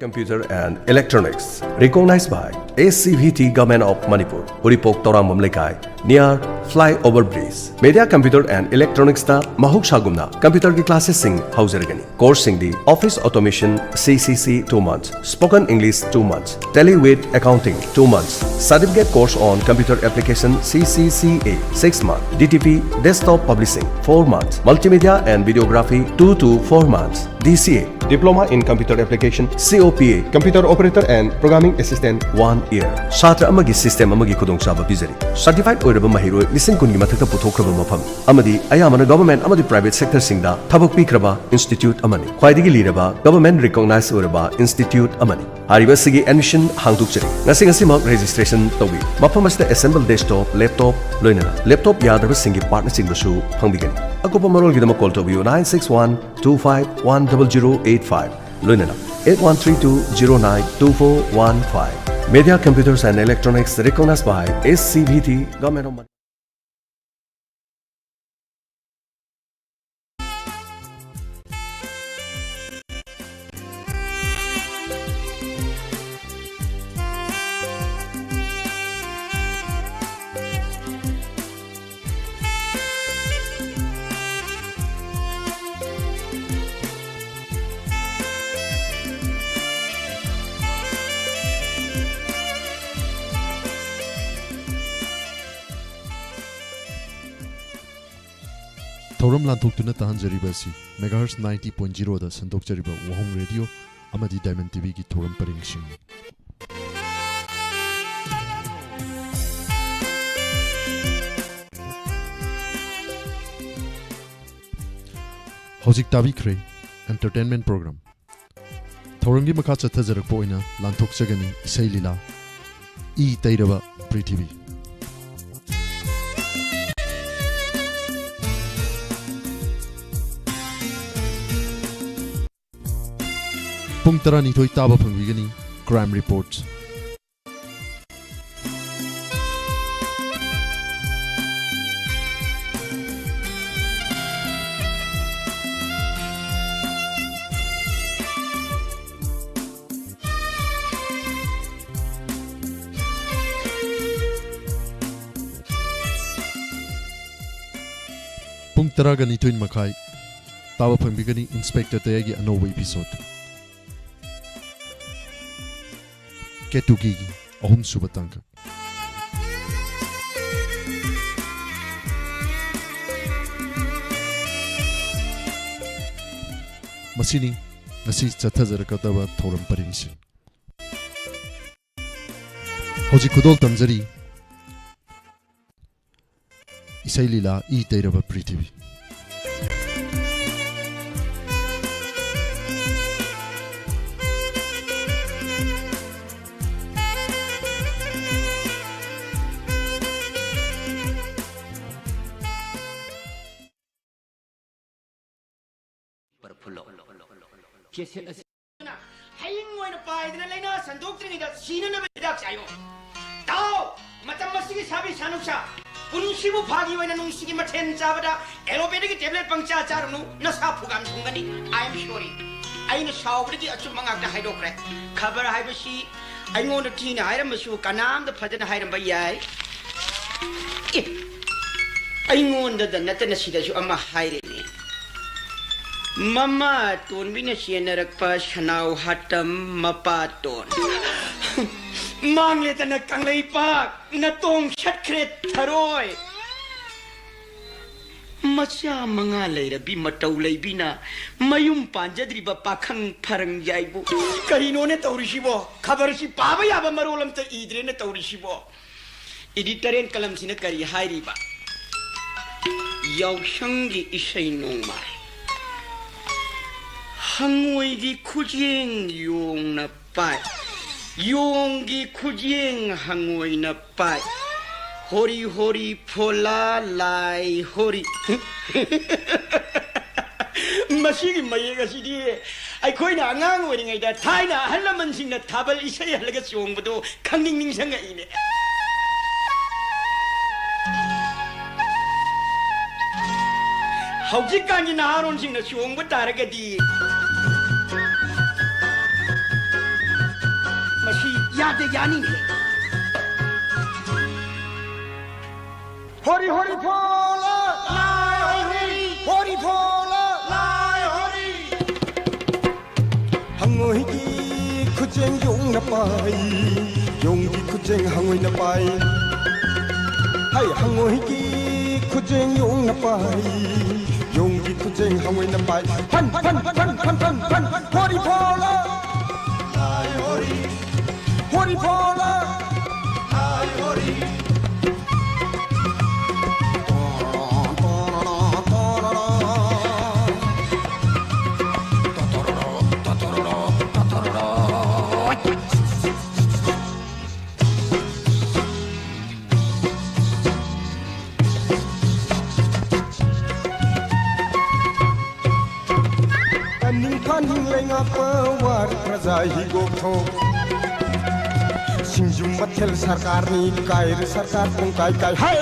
Computer and Electronics, recognized by SCVT Government of Manipur, Uripok Toramam Lekai, near Flyover Bridge. Media Computer and Electronics ta Mahuk Shagumna, Computer ki classes sing Hausergani. Course sing the Office Automation CCC 2 months, Spoken English 2 months, Tele with Accounting 2 months, Certificate course on Computer Application CCCA 6 months, DTP Desktop Publishing 4 months, Multimedia and Videography 2 to 4 months, DCA Diploma in Computer Application COPA Computer Operator and Programming Assistant 1 year. Shatra amagi system amagi khudongchaba pizari. Certified oiraba mahiroi lising kungi mathakta puthokraba mafam amadi ayamana government amadi private sector singda thabak pikraba institute amani. Khwaidigi liraba government recognized oiraba institute amani. Hariba sigi admission hangdukchari. Ngasi mak registration tawbi. Mafam asida assemble desktop laptop loinana. Laptop yadaba singi partner singbasu phangbigani. Akopa marol gidama call tawbiyo 961251085 loinana 8132092415. Media Computers and Electronics recognized by SCVT Government of Manipur. ꯊꯧꯔꯝ ꯂꯥꯟꯊꯣꯛꯇꯨꯅ ꯇꯥꯍꯟꯖꯔꯤꯕ ꯑꯁꯤ ꯃꯦꯒꯥꯍꯔꯁ 90.0ꯗ ꯁꯟꯗꯣꯛꯆꯔꯤꯕ ꯋꯥꯍꯣꯡ radio ꯑꯃꯗꯤ Diamond ꯇꯤꯚꯤꯒꯤ ꯊꯧꯔꯝ ꯄꯔꯦꯡꯁꯤꯡꯅꯤ꯫ ꯍꯧꯖꯤꯛ ꯇꯥꯕꯤꯈ꯭ꯔꯦ entertainment programme ꯊꯧꯔꯝꯒꯤ ꯃꯈꯥ ꯆꯠꯊꯖꯔꯛꯄ ꯑꯣꯏꯅ ꯂꯥꯟꯊꯣꯛꯆꯒꯅꯤ ꯏꯁꯩ ꯂꯤꯂꯥ ꯏ ꯇꯩꯔꯕ ꯄ꯭ꯔꯤꯊꯤꯕꯤ꯫ ꯄꯨꯡ 12 ꯇꯥꯕ ꯐꯪꯕꯤꯒꯅꯤ crime reports. Pung Taraga ni Twin Makai, Tawa Pambigani, Inspector Tayagi, Anowa episode. Ketugigi, Ahum Subatangka. Masini, ngasi chathajarakadaba thoram paringsin. Hojik kudol tamjari, Isai Lila I Teiraba Prithivi. Haying mo na pa, dinalay na sandok trinidad, sino na bidak sa'yo? Tao, matam masigi sabi sanok siya. Punsibo pagi wa na nung sige maten sabada, elopedagi tablet pang cha no, nasa pugam tungani. I am sorry. Ay na sawbrigi at sumangag na haidokre. Kabar haiba si, ay ngon na tina hayram masu kanam da padan hayram bayay. Ay ngon da natan na sida su ama hayre ni. Mama ton bina siya narakpa sanaw hatam mapaton. Mangle ta nagkanglaypak na tong syakret taroy. Masya mga layrabi matawlay bina mayumpan jadri ba pakang parang jaybo. Kahino na taurisibo, kabar si pabayaba marulam ta idre na taurisibo. Iditaren kalam sinakari hayri ba. Yaw siyanggi isay nung may. Hangoy gi kujing yung napay. Yung gi kujing hangoy napay. Hori hori pola lai hori. Masigi mayaga sidi. Ay koy na angangoy ngay da tay na halaman sing na tabal isay halaga siyong budo kangning sa nga ine. Hawjik kangi na haron sing na siyong butaraga di. Yade yani hai. Hori hori phola lai hori phola lai hori. Hangoi ki khujeng yong na pai, yong ki khujeng hangoi na pai. Hai hangoi ki khujeng yong na pai, yong ki khujeng hangoi na pai. Pan hori phola lai hori. Hori phola, hai hori. Kaning kaning lenga pawar praja higokho. Sinjum mathel sarkar ni kair sarkar pung kai kai hai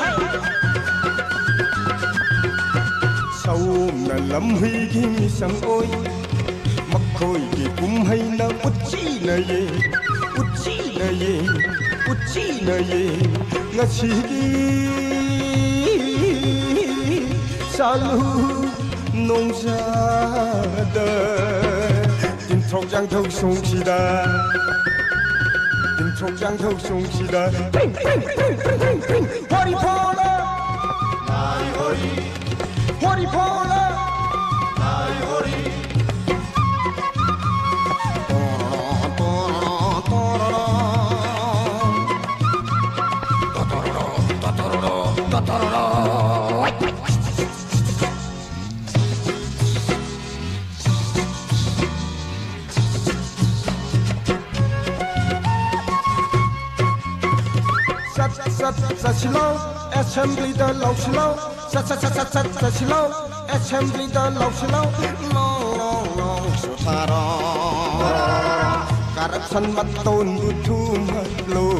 saum na lam hui gi mi sang oi makhoi gi kum hai na uchi na ye ngachi gi salu nong ja da tin thok jang thok song chi da 총장 혁송시다 허리 폴라 나이 허리 폴라 나이 허리 Sachilo, assembly the low slow, Sachilo, assembly the low slow, no, Sutara, Corruption Maton Butum Low,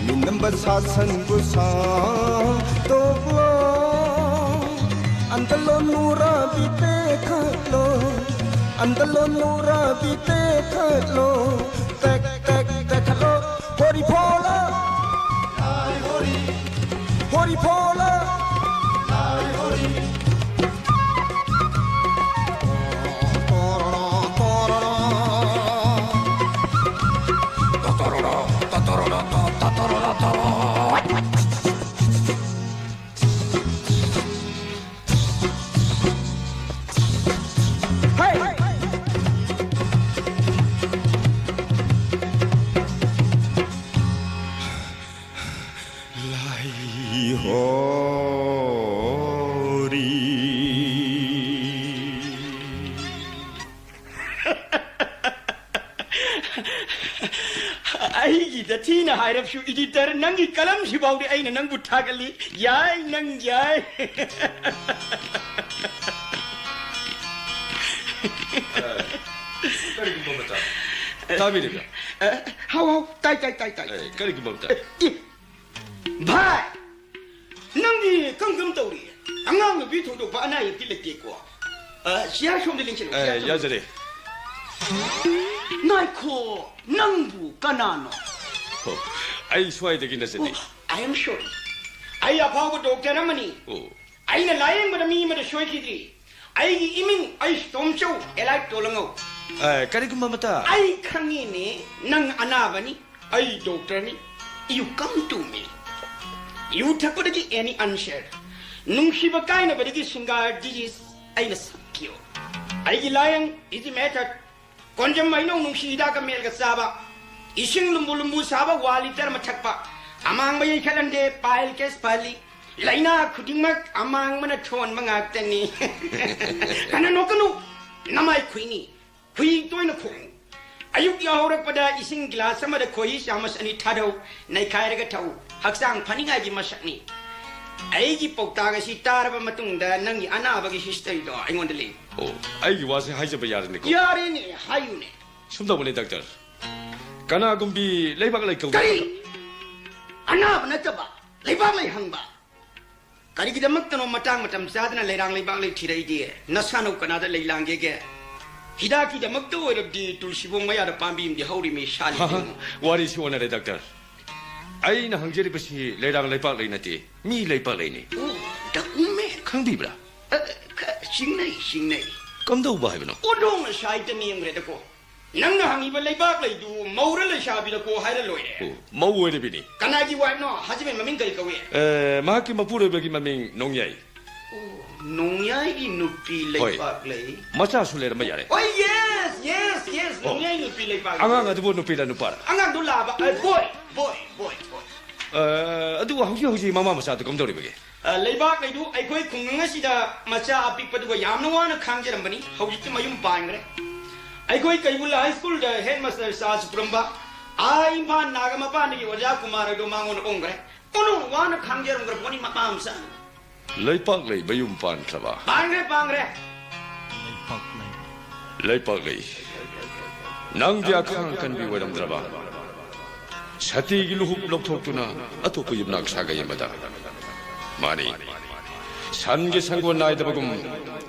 Minamba Sasan Busa, Toblo, and the Lonura Bitecalo, and the Lonura Bitecalo, Tecalo, Poripola. Hori pola, lai hori, ꯑꯩꯅ ꯍꯥꯏꯔꯕꯁꯨ editor ꯅꯪꯒꯤ ꯀꯂꯝꯁꯤꯐꯥꯎꯗꯤ ꯑꯩꯅ ꯅꯪꯕꯨ ꯊꯥꯒꯠꯂꯤ ꯌꯥꯏ ꯅꯪ ꯌꯥꯏ ꯀꯔꯤꯒꯨꯝꯕ ꯃꯇꯥ ꯇꯥꯕꯤꯔꯤꯕ꯭ꯔꯥ ꯍꯥꯎ ꯍꯥꯎ ꯇꯥꯏ ꯀꯔꯤꯒꯨꯝꯕ ꯃꯇꯥ ꯚꯥꯏ ꯅꯪꯗꯤ ꯀꯝ ꯇꯧꯔꯤ ꯑꯉꯥꯡ ꯅꯨꯄꯤ ꯊꯣꯛꯗꯣꯛꯄ ꯑꯅꯥ ꯑꯌꯦꯛꯇꯤ ꯂꯩꯇꯦꯀꯣ ꯁꯤꯌꯥ ꯁꯣꯝꯗ ꯂꯦꯡꯁꯤꯜꯂꯨ ꯌꯥꯖꯔꯦ ꯉꯥꯏꯈꯣ ꯅꯪꯕꯨ ꯀꯅꯥꯅꯣ ꯑꯩ ꯁ꯭ꯋꯥꯏꯗꯒꯤ ꯅꯠꯆꯗꯦ I am sorry ꯑꯩ ꯑꯐꯥꯎꯕ ꯗꯣꯛꯇꯔ ꯑꯃꯅꯤ ꯑꯩꯅ ꯂꯥꯌꯦꯡꯕꯗ ꯃꯤ ꯑꯃꯗ ꯁꯣꯏꯈꯤꯗ꯭ꯔꯤ ꯑꯩꯒꯤ ꯏꯃꯤꯡ ꯑꯩ ꯇꯣꯝꯆꯧ ꯑꯦꯂꯥꯏꯠ ꯇꯣꯂꯉꯧ ꯀꯔꯤꯒꯨꯝꯕ ꯃꯇꯥ ꯑꯩ ꯈꯪꯉꯤꯅꯦ ꯅꯪ ꯑꯅꯥꯕꯅꯤ ꯑꯩ ꯗꯣꯛꯇꯔꯅꯤ you come to me you ꯊꯛꯄꯗꯒꯤ any answer ꯅꯨꯡꯁꯤꯕ ꯀꯥꯏꯅꯕꯗꯒꯤ ꯁꯤꯡꯒꯥꯔ disease ꯑꯩꯅ ꯁꯛꯈꯤꯌꯣ ꯑꯩꯒꯤ ꯂꯥꯌꯦꯡ is the method ꯀꯣꯟꯖꯝ ꯍꯩꯅꯧ ꯅꯨꯡꯁꯤ ꯍꯤꯗꯥꯛꯀ ꯃꯦꯜꯒ ꯆꯥꯕ ꯏꯁꯤꯡ ꯂꯨꯝꯕꯨ ꯂꯨꯝꯕꯨ ꯁꯥꯕ 1 ꯂꯤꯇꯔ ꯑꯃ ꯊꯛꯄ ꯑꯃꯥꯡꯕ ꯌꯩꯈꯠꯍꯟꯗꯦ ꯄꯥꯏꯜ ꯀꯦꯁ ꯐꯍꯜꯂꯤ ꯂꯩꯅꯥ ꯈꯨꯗꯤꯡꯃꯛ ꯑꯃꯥꯡꯕꯅ ꯊꯣꯟꯕ ꯉꯥꯛꯇꯅꯤ ꯀꯅꯥ ꯅꯣꯛꯀꯅꯨ ꯅꯃꯥꯏ ꯈꯨꯏꯅꯤ ꯈꯨꯏ ꯇꯣꯏꯅ ꯈꯣꯡ ꯑꯌꯨꯛ ꯌꯥꯍꯧꯔꯛꯄꯗ ꯏꯁꯤꯡ ꯒ꯭ꯂꯥꯁ ꯑꯃꯗ ꯈꯣꯏꯍꯤ ꯆꯥꯃꯁ 2 ꯊꯥꯗꯧ ꯅꯩꯈꯥꯏꯔꯒ ꯊꯛꯎ ꯍꯛꯆꯥꯡ ꯐꯅꯤꯡꯉꯥꯏꯒꯤ ꯃꯁꯛꯅꯤ ꯑꯩꯒꯤ ꯄꯥꯎꯇꯥꯛ ꯑꯁꯤ ꯇꯥꯔꯕ ꯃꯇꯨꯡꯗ ꯅꯪꯒꯤ ꯑꯅꯥꯕꯒꯤ ꯍꯤꯁꯇꯔꯤꯗꯣ ꯑꯩꯉꯣꯟꯗ ꯂꯩ ꯑꯩꯒꯤ ꯋꯥꯁꯦ ꯍꯥꯏꯖꯕ ꯌꯥꯔꯅꯤꯀꯣ ꯌꯥꯔꯦꯅꯦ ꯍꯥꯏꯌꯨꯅꯦ ꯁꯨꯝꯗꯧꯕꯅꯦ ꯗꯥꯛꯇꯔ ꯀꯅꯥꯒꯨꯝꯕꯤ ꯂꯩꯕꯥꯛ ꯂꯩꯀꯧ ꯀꯔꯤ ꯑꯅꯥꯕ ꯅꯠꯇꯕ ꯂꯩꯕꯥꯛ ꯂꯩ ꯍꯪꯕ ꯀꯔꯤꯒꯤꯗꯃꯛꯇꯅꯣ ꯃꯇꯥꯡ ꯃꯇꯝ ꯆꯥꯗꯅ ꯂꯩꯔꯥꯡ ꯂꯩꯕꯥꯛ ꯂꯩ ꯊꯤꯔꯛꯏꯗꯤ ꯅꯁꯥꯅꯧ ꯀꯅꯥꯗ ꯂꯩ ꯂꯥꯡꯒꯦꯒꯦ ꯍꯤꯗꯥꯛꯀꯤꯗꯃꯛꯇ ꯑꯣꯏꯔꯕꯗꯤ ꯇꯨꯜꯁꯤꯕꯣꯡ ꯃꯌꯥꯗ ꯄꯥꯝꯕꯤ ꯑꯃꯗꯤ ꯍꯧꯔꯤꯃꯤ ꯁꯥꯂꯤ ꯋꯥꯔꯤꯁꯤ ꯑꯣꯟꯅꯔꯦ ꯗꯥꯛꯇꯔ ꯑꯩꯅ ꯍꯪꯖꯔꯤꯕꯁꯤ ꯂꯩꯔꯥꯡ ꯂꯩꯕꯥꯛ ꯂꯩ ꯅꯠꯇꯦ ꯃꯤ ꯂꯩꯕꯥꯛ ꯂꯩꯅꯤ ꯈꯪꯕꯤꯕ꯭ꯔꯥ ꯁꯤꯡꯅꯩ ꯀꯝꯗꯧꯕ ꯍꯥꯏꯕꯅꯣ ꯑꯣꯗꯣꯡꯅ ꯁꯥꯏꯠꯇ ꯅꯦꯝꯈ꯭ꯔꯦꯗꯀꯣ ꯅꯪꯅ ꯍꯪꯉꯤꯕ ꯂꯩꯕꯥꯛ ꯂꯩꯗꯨ ꯃꯧꯔ ꯂꯩꯁꯥꯕꯤꯔꯀꯣ ꯍꯥꯏꯔ ꯂꯣꯏꯔꯦ ꯃꯧ ꯑꯣꯏꯔꯕꯤꯅꯤ ꯀꯅꯥꯒꯤ ꯋꯥꯏꯐꯅꯣ ꯍꯖꯕꯦꯟ ꯃꯃꯤꯡ ꯀꯔꯤ ꯀꯧꯏ ꯃꯍꯥꯛꯀꯤ ꯃꯄꯨꯔꯣꯏꯕꯒꯤ ꯃꯃꯤꯡ ꯅꯣꯡꯌꯥꯏ ꯅꯣꯡꯌꯥꯏꯒꯤ ꯅꯨꯄꯤ ꯂꯩꯕꯥꯛ ꯂꯩ ꯃꯆꯥꯁꯨ ꯂꯩꯔꯝꯕ ꯌꯥꯔꯦ yes ꯅꯣꯡꯌꯥꯏ ꯅꯨꯄꯤ ꯂꯩꯕꯥꯛ ꯑꯉꯥꯡ ꯑꯗꯨꯕꯨ ꯅꯨꯄꯤꯔ ꯅꯨꯄꯥꯔ ꯑꯉꯥꯡꯗꯨ ꯂꯥꯕ boy ꯑꯗꯨꯒ ꯍꯧꯖꯤꯛ ꯃꯃꯥ ꯃꯆꯥꯗꯨ ꯀꯝꯗꯧꯔꯤꯕꯒꯦ ꯂꯩꯕꯥꯛ ꯂꯩꯗꯨ ꯑꯩꯈꯣꯏ ꯈꯨꯡꯒꯪ ꯑꯁꯤꯗ ꯃꯆꯥ ꯑꯄꯤꯛꯄꯗꯨꯒ ꯌꯥꯝꯅ ꯋꯥꯅ ꯈꯥꯡꯖꯔꯝꯕꯅꯤ ꯍꯧꯖꯤꯛꯇꯤ ꯃꯌꯨꯝ ꯄꯥꯟꯈ꯭ꯔꯦ ꯑꯩꯈꯣꯏ ꯀꯩꯕꯨꯜ ꯍꯥꯏ ꯁ꯭ꯀꯨꯜꯗ ꯍꯦꯗ ꯃꯥꯁꯇꯔ ꯆꯥꯁꯨ ꯄꯨꯔꯝꯕ ꯏꯝꯐꯥꯜ ꯅꯥꯒ ꯃꯄꯥꯟꯗꯒꯤ ꯑꯣꯖꯥ ꯀꯨꯃꯥꯔ ꯑꯗꯨ ꯃꯉꯣꯟꯗ ꯑꯣꯡꯈ꯭ꯔꯦ ꯑꯣꯅꯨꯡ ꯋꯥꯅ ꯈꯥꯡꯖꯔꯝꯈ꯭ꯔꯕꯅꯤ ꯃꯄꯥ ꯃꯆꯥ ꯂꯩꯄꯥꯛ ꯂꯩ ꯃꯌꯨꯝ ꯄꯥꯟꯈ꯭ꯔꯕ ꯄꯥꯟꯈ꯭ꯔꯦ ꯂꯩꯄꯥꯛ ꯂꯩ ꯅꯪꯗꯤ ꯑꯈꯥꯡ ꯀꯟꯕꯤ ꯑꯣꯏꯔꯝꯗ꯭ꯔꯕ ꯁꯇꯤꯒꯤ ꯂꯨꯍꯨꯞ ꯂꯧꯊꯣꯛꯇꯨꯅ ꯑꯇꯣꯞꯄ ꯌꯨꯝꯅꯥꯛ ꯁꯥꯒꯩ ꯑꯃꯗ ꯃꯥꯅꯤ ꯁꯟꯒꯤ ꯁꯪꯒꯣꯜ ꯅꯥꯏꯗꯕꯒꯨꯝ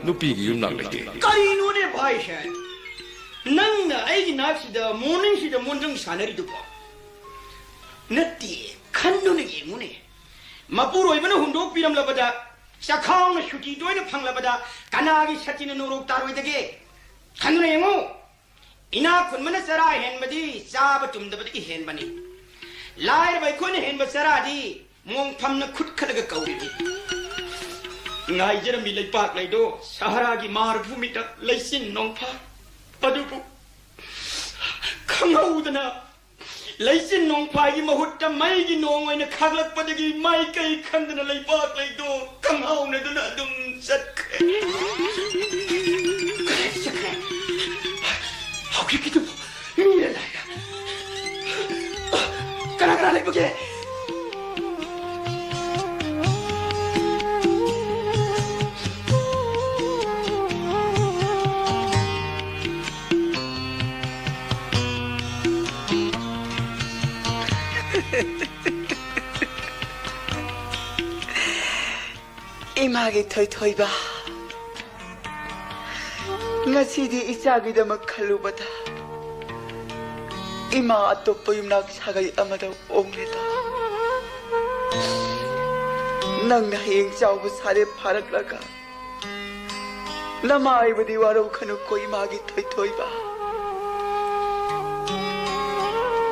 ꯅꯨꯄꯤꯒꯤ ꯌꯨꯝꯅꯥꯛ ꯂꯩꯇꯦ ꯀꯔꯤꯅꯣꯅꯦ ꯚꯥꯏꯁꯦ ꯅꯪꯅ ꯑꯩꯒꯤ ꯅꯥꯛꯁꯤꯗ ꯃꯣꯔꯅꯤꯡꯁꯤꯗ ꯃꯣꯟꯗ꯭ꯔꯪ ꯁꯥꯟꯅꯔꯤꯗꯨꯀꯣ ꯅꯠꯇꯦ ꯈꯟꯗꯨꯅ ꯌꯦꯡꯉꯨꯅꯦ ꯃꯄꯨꯔꯣꯏꯕꯅ ꯍꯨꯟꯗꯣꯛꯄꯤꯔꯝꯂꯕꯗ ꯆꯈꯥꯎꯅ ꯁꯨꯇꯤ ꯇꯣꯏꯅ ꯐꯪꯂꯕꯗ ꯀꯅꯥꯒꯤ ꯁꯇꯤꯅ ꯅꯣꯔꯣꯛ ꯇꯥꯔꯣꯏꯗꯒꯦ ꯈꯟꯗꯨꯅ ꯌꯦꯡꯉꯨ ꯏꯅꯥꯛ ꯈꯨꯟꯕꯅ ꯆꯔꯥ ꯍꯦꯟꯕꯗꯤ ꯆꯥꯕ ꯇꯨꯝꯗꯕꯗꯒꯤ ꯍꯦꯟꯕꯅꯤ ꯂꯥꯏꯔꯕ ꯑꯩꯈꯣꯏꯅ ꯍꯦꯟꯕ ꯆꯔꯥꯗꯤ ꯃꯣꯡꯐꯝꯅ ꯈꯨꯠ ꯈꯜꯂꯒ ꯀꯧꯔꯤꯅꯤ ꯉꯥꯏꯖꯔꯝꯃꯤ ꯂꯩꯄꯥꯛ ꯂꯩꯗꯣ ꯁꯍꯔꯥꯒꯤ ꯃꯥꯔꯚꯨꯃꯤꯗ ꯂꯩꯆꯤꯟ ꯅꯣꯡꯐꯥ ꯑꯗꯨꯕꯨ ꯈꯪꯍꯧꯗꯅ ꯂꯩꯆꯤꯟ ꯅꯣꯡꯐꯥꯒꯤ ꯃꯍꯨꯠꯇ ꯃꯩꯒꯤ ꯅꯣꯡ ꯑꯣꯏꯅ ꯈꯥꯒꯠꯂꯛꯄꯗꯒꯤ ꯃꯥꯏꯀꯩ ꯈꯪꯗꯅ ꯂꯩꯄꯥꯛ ꯂꯩꯗꯣ ꯈꯪꯍꯧꯅꯗꯨꯅ ꯑꯗꯨꯝ ꯆꯠꯈ꯭ꯔꯦ ꯍꯧꯖꯤꯛꯀꯤꯗꯨꯕꯨ ꯃꯤꯔ ꯂꯥꯏꯔ ꯀꯅꯥ ꯂꯩꯕꯒꯦ 이마기 토이토이바 ngasi디 이자기다막 칼루바다 이마 아또뽀 윤낙 사가이 아마다 옹레다 낭나 행자오부 사레 파락라가 나마이부디 와로 카누코 이마기 토이토이바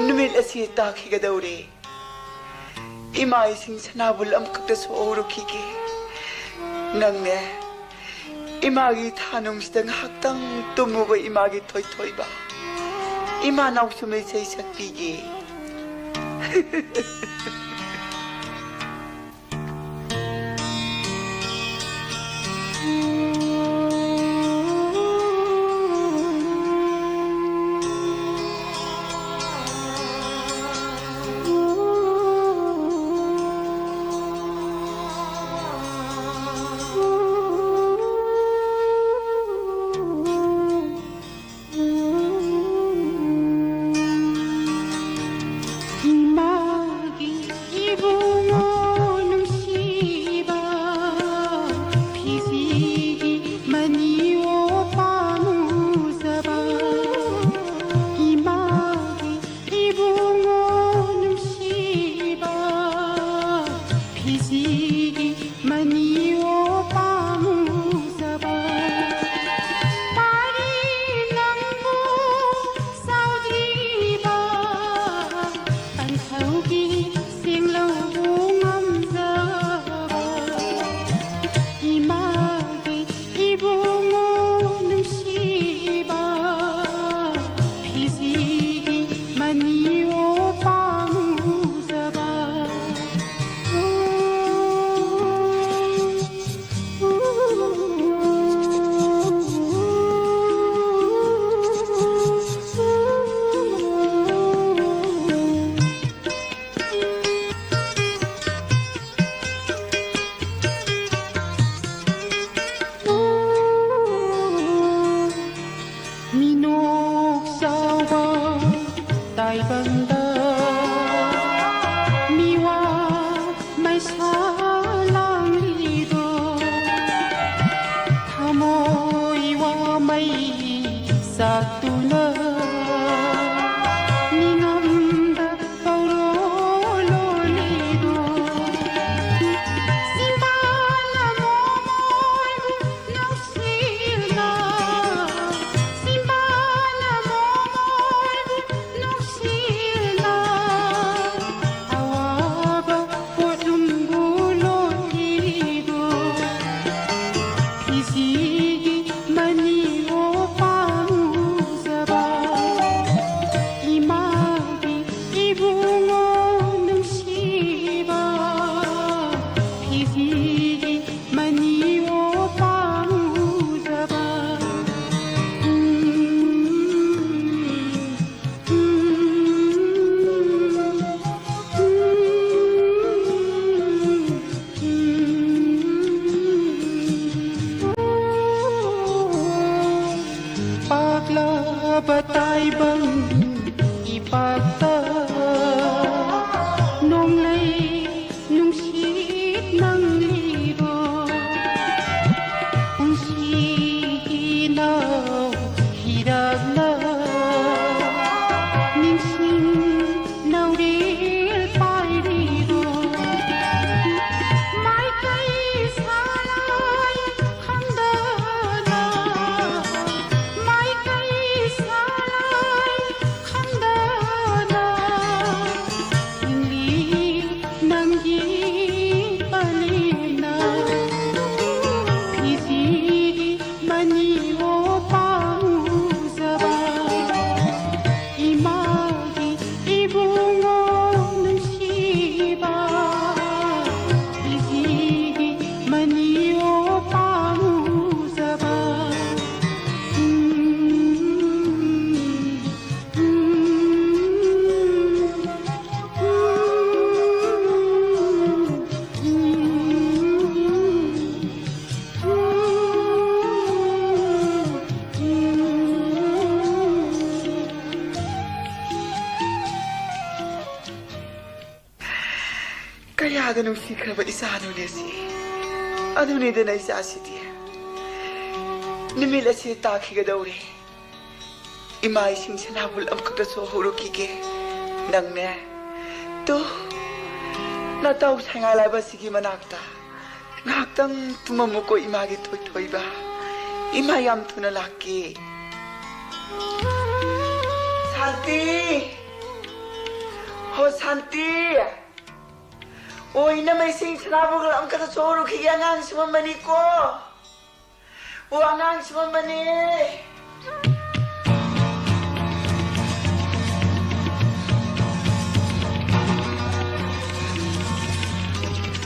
누밀 아시 따키가다우리 이마이 싱사나불 암컷다 소오르키게 낭네 이마기 타농시당 학당 또무고 이마기 토이토이바 이마 나우스메 세이삭비기 बताई बंग ipagta nung lay nung sit ng liro kung sinaw hirag na minsing nauril pairiro may kay salay kandana may kay salay kandana hindi nang palina isi maniwo pauzaba imagi ibungo ng siba isi maniwo pauzaba Kaya nung sikra ba isa niya si nito na isa si dia nimila si taki ka daw rin imaising sinabul ang kagdasohuro kike nang ne to nataw sa nga laba sige manakta ngaktang tumamuko imagi toy ba imayam to na laki Santi ho Santi Oy na may sing sinabog lang ka sa soro kaya ngang sumamani ko. O ngang sumamani.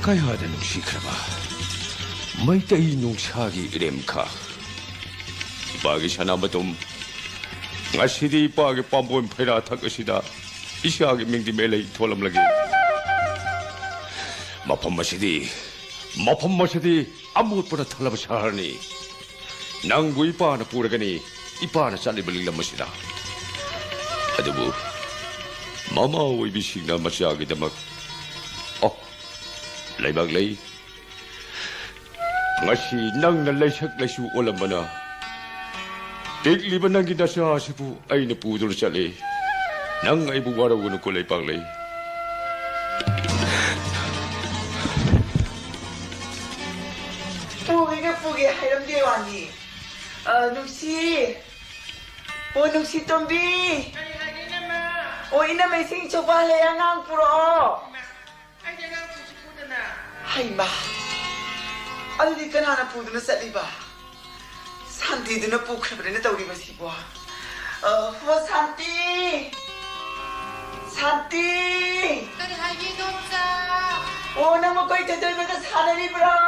Kaya na nung sikra ba? May tayo nung sagi irem ka. Bagi siya na matum. Nga sidi pagi pambuin piratag asida. Isyagi ming di melay tolam lagi. Mapammasidi amut pada thalab sharani nang bu ipa na puragani ipa na sali balila masida adubu mama oi bising na masyagi damak oh laibag lay ngasi nang nalaysak laysu olam mana tigli ba nang gidasya sipu ay napudol sali nang ay buwaraw ko laipag lay Pugi hayram dewani nungsi nungsi tombi ina may sing coba leyangang puro hay ma ano di ka na pudo na sa liba Santi doon na po ka na tawag ba si Buwa Santi Kari hayi donsa nang makoy tadoy mo ka sana ni bro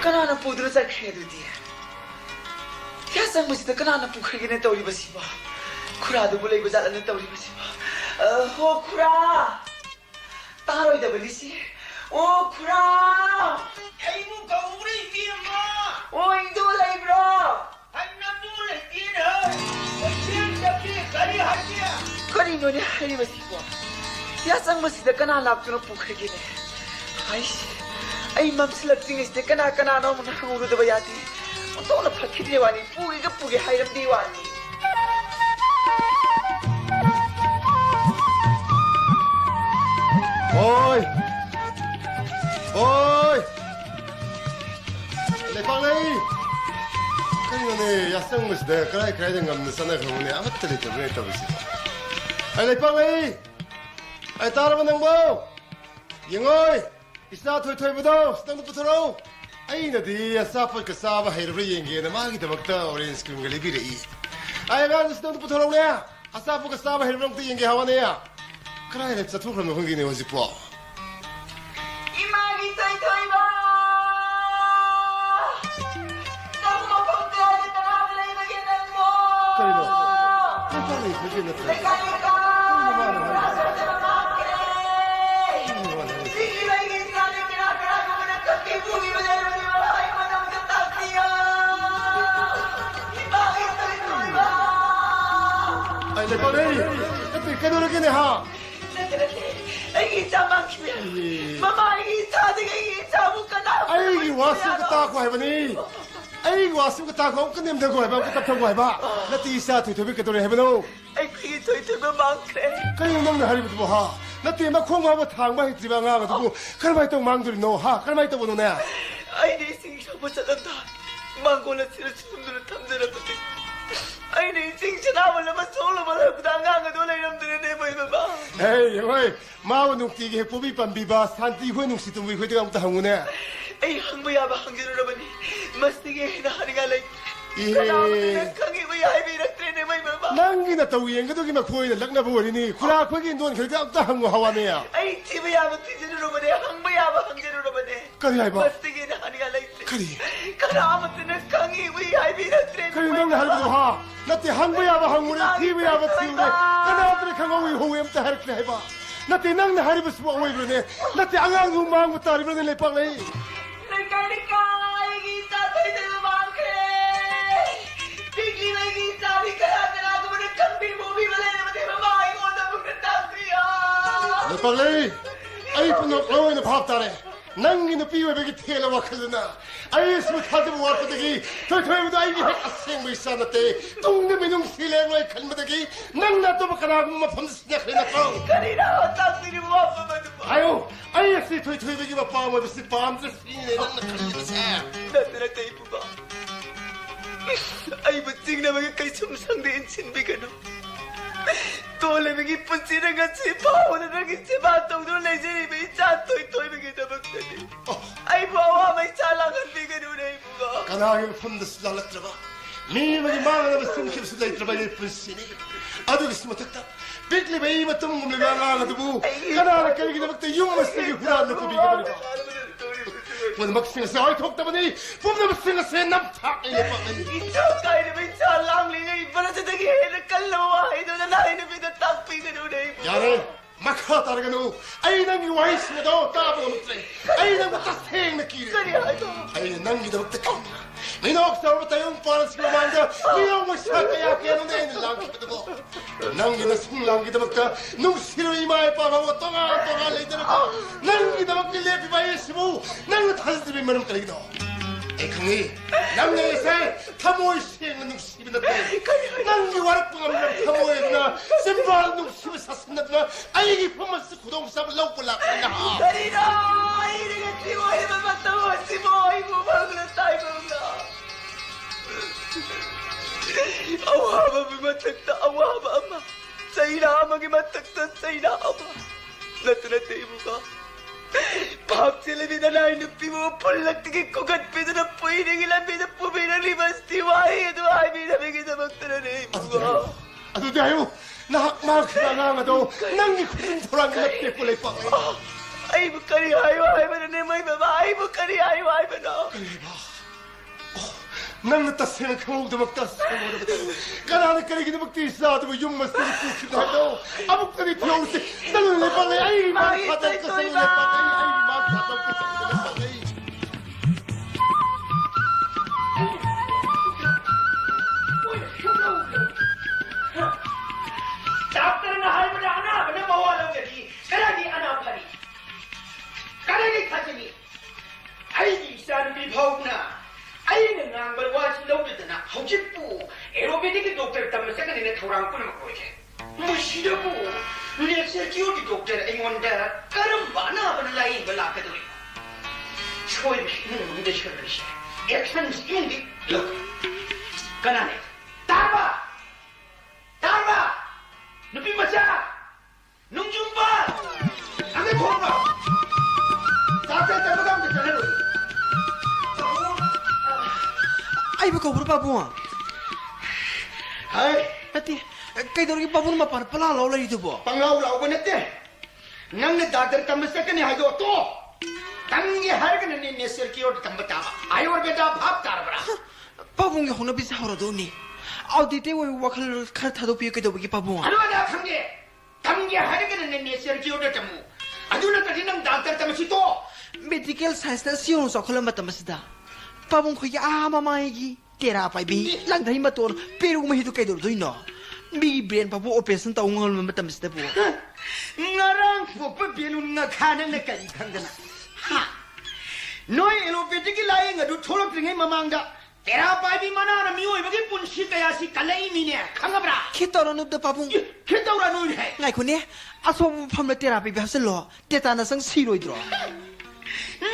Kanana po doon sa kredo diya. Kaya sang masita kanana po kaya na tawli ba si ba? Kurado bulay ba jalan na tawli ba si ba? Kura! Taroy da ba si? Kura! Ay mo ka uri diya ma! Indulay bro! Ay namulay diya na! Diyan sabi kari hatiya! Kari no ni hari ba si ba? Kaya sang masita kanana po na po kaya na. Ay ma'am sila tingis de kana no mo nakanguro da bayati. Unto na pakit dewani pugi hayram dewani. Oi! Lepalay! Kanyo ne yasang mas de kray deng ngam sana khamune amat tali tabne tabisi. Ay lepalay! Ay tara manang bo! Yengoy! Isna toy budo stang putro ai na di asapa ka saba hayra yenge na magi damakta orange cream gali bi rei ai ga stang putro ne asapa ka saba hayra ngti yenge hawane ya 그래 자투 그러면 흥기네 오지 뭐 이마기 저이토이바 너무 걱정하지 따라하면 이마기 난 뭐. 그래도 빨리 그게 냈다 cái đó là cái này hả? anh ấy cha mang kia, mama anh ấy cha thì anh ấy cha muốn cái nào? anh ấy quá sức cái ta quay vào đi, anh ấy quá sức cái ta không có niềm được quay vào cái tập trung quay vào, là tí sao thì biết cái đó là hay đâu? anh ấy thôi mà mang kia, cái gì mang là hay bị ha? là tí mà không vào thang mà chỉ vào ngang cái cái này tao mang rồi nó ha, cái này tao muốn nè. anh ấy sinh ra một trận ta, mang con là chỉ là chúng tôi tham gia được cái anh ấy chính cho nào mà làm số là mà làm đang ngang cái đó này làm từ đây mới mà ba. Hey, em ơi, mau nung tì cái bố bị bắn bị ba, san tì huế nung xịt tụi huế tụi ông ta hông nè. Ay, hang bây giờ ba hang giờ rồi bani, masti cái na hari galay. Cái nào mà khang cái bây giờ hay bị rắc trên này mới mà ba. Nang cái nào tàu yên cái đó cái mà khôi là lắc na bùa đi nè, khula khôi cái đồn khởi cái ông ta hông hawa nè. Ay, thì bây giờ mà thì giờ rồi bani, hang bây giờ ba hang giờ rồi bani. Cái gì ba? Masti cái na hari galay. Cái gì? Cái nào mà thì khang cái bây giờ hay bị rắc trên. cái nang hari bùa ha.那得行不呀吧行不嘞，踢不呀吧踢不嘞，那那得看我为后em ta hari cái ba，那得nang那hari不是我为不嘞，那得安安rumah我tarik不嘞来帮嘞。Lekar-lekar kita tidak bangkit. Tinggi lagi tapi kerana aku menekan mobil boleh mati membaik untuk menentang dia.来帮嘞，哎不能老人跑打嘞。nang ina piwe begi thela wakhalna ai smu thadu war padagi thoi thoi mu ai he aseng mai sana te tung ne minung sileng lai khan madagi nang na to bakara ma pham sne khena ko kari na ta sini wa pa ayo ai si thoi thoi begi ba pa ma si pam se si ne nang na khan sa na tera kai pu ba ai baching na bagi kai sum sang de chin bi kano tole bagi punsi na gatsi pa na nagi si ba tong do lai jeri bi cha toi toi bagi ta baktani ai ba wa mai cha la gan bi kano nei pu ba kana yo pham da sa la traba mi ma ma na ba sim khip su lai traba ye punsi ni adu gi sma takta bigli bai ma tum mu ga ga du bu kana na kai gi da bakta yum ma si gi huran na ku bi ga ba when mak sing sa ai thok ta bani pum na sing se nam thak ile pa ni ito kai ni bi cha lang li ngai para sa dagi he kal lo ai do na nai ni bi da tak pi ga do nei yare makha tar ga no ai nang gi wais na do ta ba mu tre ai nang ta seng na ki kari ai nang gi da bakta ka ni no sa ba ta yung para sa ma ga ni no mo sa ka ya ke no nei lang ki da bo nang gi na sung lang gi da bakta nung siro i mai pa ba to ga le da ko nang gi da bakta le pi ba ye sibu nang ta has bi manam ka le do ai khang ni nang ne se thamoi seng nung si bi na nang gi war pa ngam thamoi na simbal nung si sa na na ai gi pa ma sa khudong sa lo pa la na ha kari na ai ni ga ti mo ai ba ta mo si mo ai mo ba ga tai ba ga awaba bi matakta awaba ama saina magi matakta saina ama natna te mo ka Pap sila binanay na pimo pulak tiki kugat pida na puini gila pida pumina limas tiwai ito ay binabigay na magtananay mo. Ado dayo, nakakmak na nga daw, nangi kusinturang na pipulay pa kayo. Ay bukari ay ba na may babae bukari ay ba na. nang nataseng kang da magtas kanana kali gina magtisa da yung mas tiki da do abuk tani tiyosi nang le pa ay ma patal ka sa le pa ay ma patal ka sa le pa ay Doctor na hal mo na anak na mawalang gadi kaya di anak kari kaya di kachini ay di sana bibhaw na ay nang balwas lawd na hojit po aerobic doctor tamasa kanina thorang ko na makoje musida po next year di doctor ay ngonda karamba na banalay balaka doy choy mo de shkarish action hindi look kanane tama Nupi baca, nung jumpa, angkat korba. Saatnya terpegang ke jalan lu. Ay bako berapa bunga? Hai, nanti kayak dari babun mapan pelalaw lah itu bu. Panglaw-law ba natin? नंग दादर तम सकने हाइदो तो तंगे हरगन ने Kneser की ओर तम बतावा आयो और बेटा भाप तार बरा पाबुंग के होना बिसा हरा दो नी आउदीते वो वखल खर थादो पियो के दोबगी पाबुंग अलवादा खंगे तंगे हरगन ने नेसर की ओर तमु अदुना तदि नंग दादर तम सितो मेडिकल साइंस दा सियों सखल मतम सिदा पाबुंग खोय आ मामागी तेरा पाइबी लंगधै मतोर पेरु मही तो कैदो दोइनो मी ब्रेन पाबु ऑपरेशन ताउ ngol मतम सिदा बु ngarang fopa belun nga khana na kali khangdana ha noi elopeti ki lai nga du tholok ringai mamang da tera pai bi mana na mi oi bagi punsi kaya si kalai mi ne khangabra khitoro nu da pabu khitora nu hai ngai khune aso phamla tera pai bi haslo teta na sang siroi dro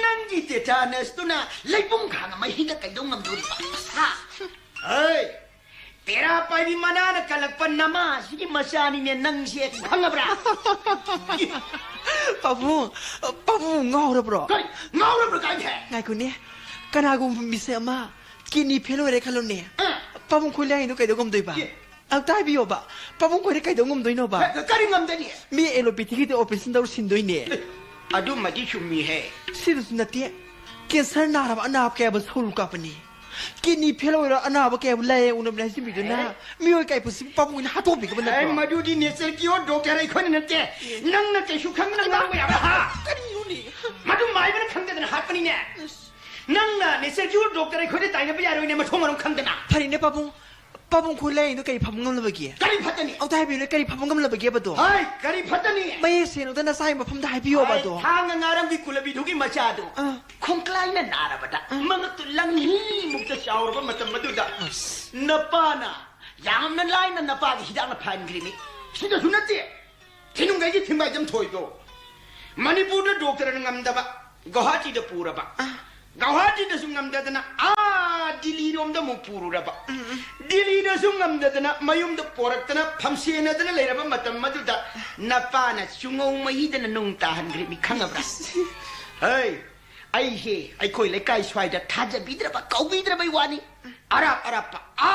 nangi tetanus tu na leipung khana mai hinga kai dong ngam du ha ai tera pai bi mana na kalakpan nama si masani ne nang se khangabra pabu ngau bro kai kai the ngai khune kana gum mi se ma kini phelo re khalo ne pabu khulai no kai dong doi ba ang tai bi ba pabu khoi kai dong doi no ba kari ngam dani mi elopeti ki de operation daur sin doi ne adu madi chumi hai sidus nate cancer na ra ana ke ba sul ka pani kini phelo ra ana ba ke lai un blai si bi do na mi oi kai pusi pabu na to bi ka ba ai madu di ne ser ki o doctor ai khon na te nang na te shu khang nang na ba ya ha kani yu ni madu mai ba khang de na hat pani ne nang na ne ser ki o doctor ai khon de tai na ba ya ro ne ma thong ma khang de na phari ne pabu khulai no kai pham ngam la ba gi kari phatani au tai bi le kai pham ngam la ba gi ba do hai kari phatani mai se no da na sai ma pham da hai bi yo ba do thang ngaram bi kulabi du gi ma cha do khong klai na na ra ba da mang tu lang hi muk ta shaur ba matam madu da na pa na yam na lai na pa gi hidang na phan gri ni sida sunati tinung ga gi thimbai jam thoi do manipur da doctor na ngam da ba guwahati da pura ba guwahati da sung ngam da na dili rom da mu puru ra ba dili da sung ngam da na mayum da porak ta na phamse na da na leira ba matam madu da na pa na sungong mai da na nung ta han gri mi khangabra hey ai he ai khoi le kai swai da thaja bidra ba kau bidra bai wani arap pa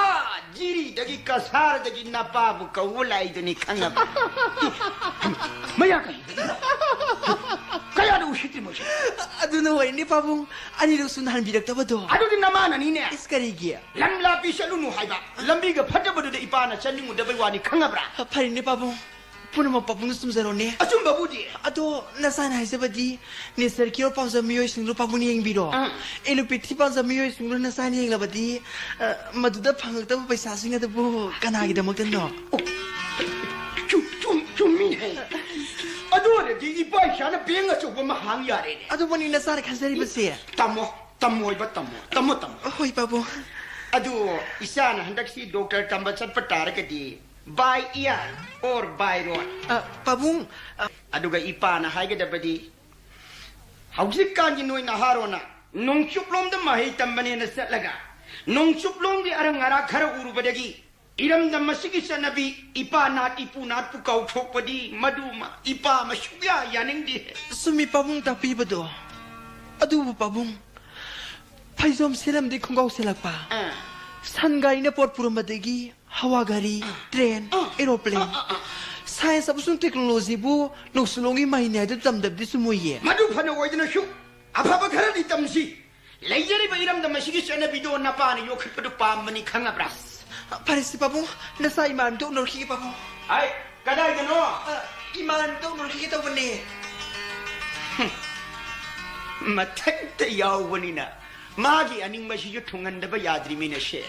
jiri dagi kasar dagi na pa bu kau lai da ni khangabra maya kai kaya da ushiti mo aduna wai ni pabu ani ru sun han birak ta ba do adu din nama na ni ne iskari gi lam la pi shalu nu hai ba lambi ga phata ba da ipa na chaningu da bai wani khangabra phari ni pabu punama pabu nu sum zero ne asum babu di ado na san hai se ba di ni ser ki or pa za mi yo sing ru pabu ni eng bi do elu piti pa za mi yo sing ru na san eng la ba di madu da phang ta ba paisa sing da bu kana gi da mak no chum mi hai adu de di ipa sha na beng a chu ba ma hang ya re ne adu bani na sar khan sari ba se tamo ba tamo hoi pabu adu isa na handak si doctor tamba chat patar ka di by ear or by road pabung aduga ipa na hai ga da badi hauzik kan ji noi na harona nong chuplom da mahi tambane na satlaga nong chuplom di arang ara khara uru badagi iram da masigi sanabi ipa nat ipu nat pu kau thok padi maduma ipa ma shugya yaning di sumi pabung ta pi bado adu pabung phaizom selam de khongau selakpa san gari na pot purum badagi hawa gari train aeroplane science abusung technology bu nusulongi mahine da tamdab di sumuye madu phana oidna shu afaba khara di tamsi leijari ba iram da masigi sanabi do na pa ni yokhit padu pamani khangabra parisi pabu nasa iman do nor ki pabu ai kadai gano iman do nor ki to bane mathak ta yaw bani na magi aning mashi ju thungan da ba yadri mi na she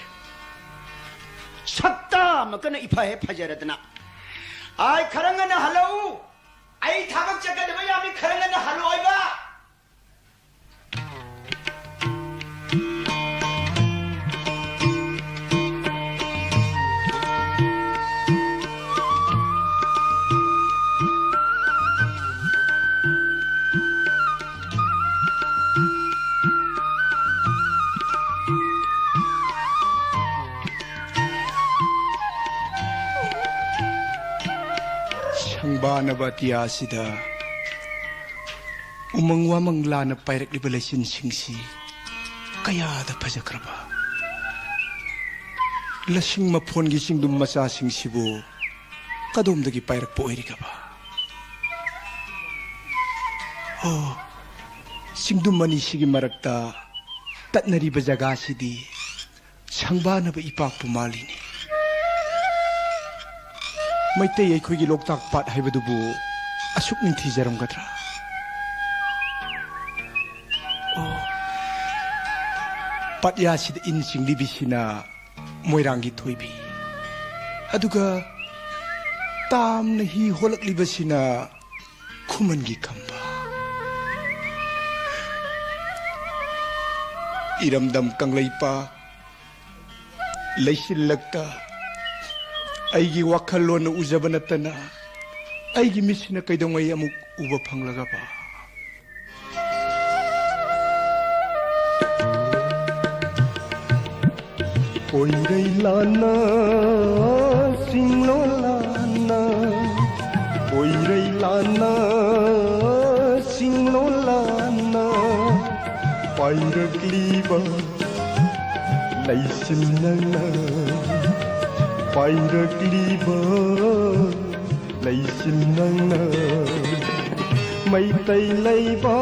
sakta makana ifa he phajaratna ai kharangana halo ai thabak chaka da ba ya mi kharangana halo ai ba Sangbanabatya sida umang wamang lana pairak libalasin singsi kaya da pajakraba lasing mapon gising dum masa singsibo kadom dagi pairak po eri ka ba Oh, singdumani sigi marakta tatnariba jaga sidi sangbanaba ipakpu malini. Maitai aikoigi loktak pat haibadubu asuk ninthijaramgadra. Oh, patya sida in singlibisina moirangi thoibi. Aduga tamna hi holaklibasina khumangi khamba. Iramdam kanglaipa leisilakta aigi wakhalona ujaba natana aigi misina kaidongai amuk uba phanglaga ba. Oirai lana singlo lana oirai lana singlo lana pairakliba laisilnana pairakliba laisilnana maitai laiba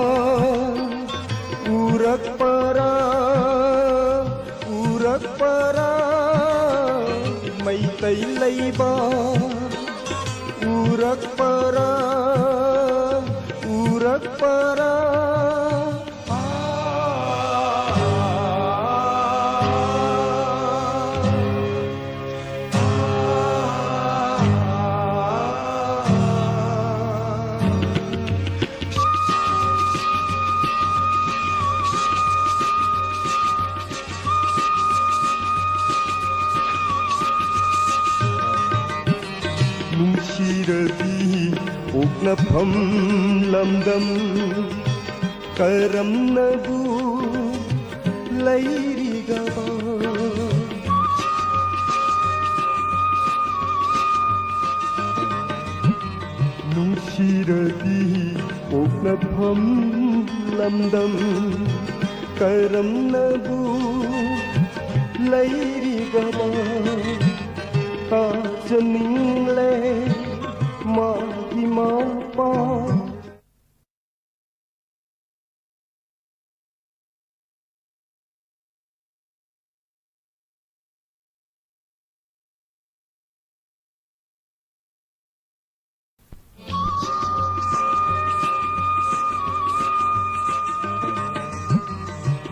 urakpara maitai laiba urakpara nungsiradi oknapam lamdam karamnabu lairigaba nungsiradi oknapam lamdam karamnabu lairigaba Kajaningle magi mapa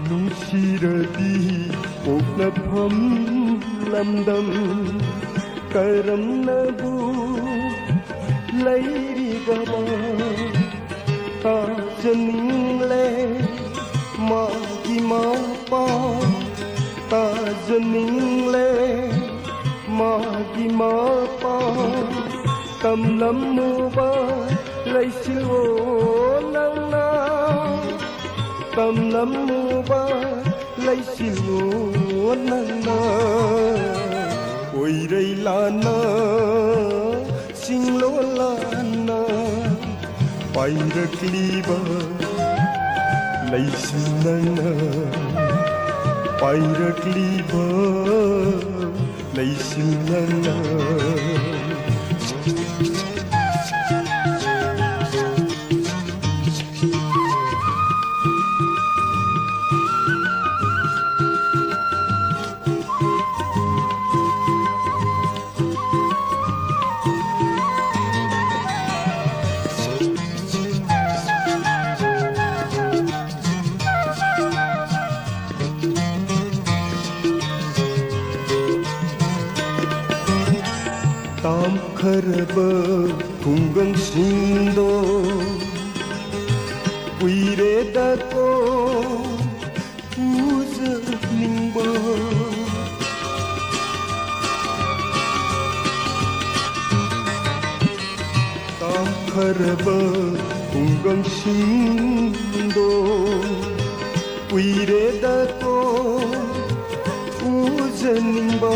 nungsiradi oknapam lamdam karamnabu lairigaba kajaningle magi mapa kajaningle magi mapa tamlamuba laisilwo nangna tamlamuba laisilwo nangna oirai lana singlo lana pairakliba laisilnana pairakliba laisilnana Kharaba kungang sindo uire dako uza ningba tam kharaba kungang sindo uire dako uza ningba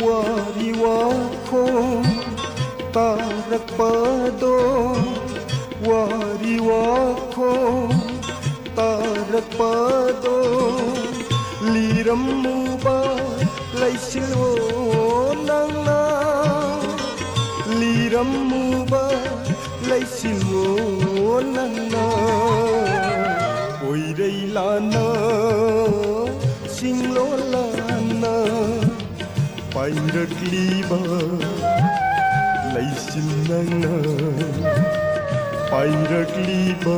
wari wako tarakpado wari wako tarakpado lirammuba laisilwo nangna lirammuba ꯂꯩꯁꯤꯜꯂꯣ ꯅꯪꯅ ꯑꯣꯏꯔꯩ ꯂꯥꯟꯅ ꯁꯤꯡꯂꯣꯜꯂꯥꯟꯅ ꯄꯥꯏꯔꯛꯂꯤꯕ ꯂꯩꯆꯤꯜ ꯅꯪꯅ ꯄꯥꯏꯔꯛꯂꯤꯕ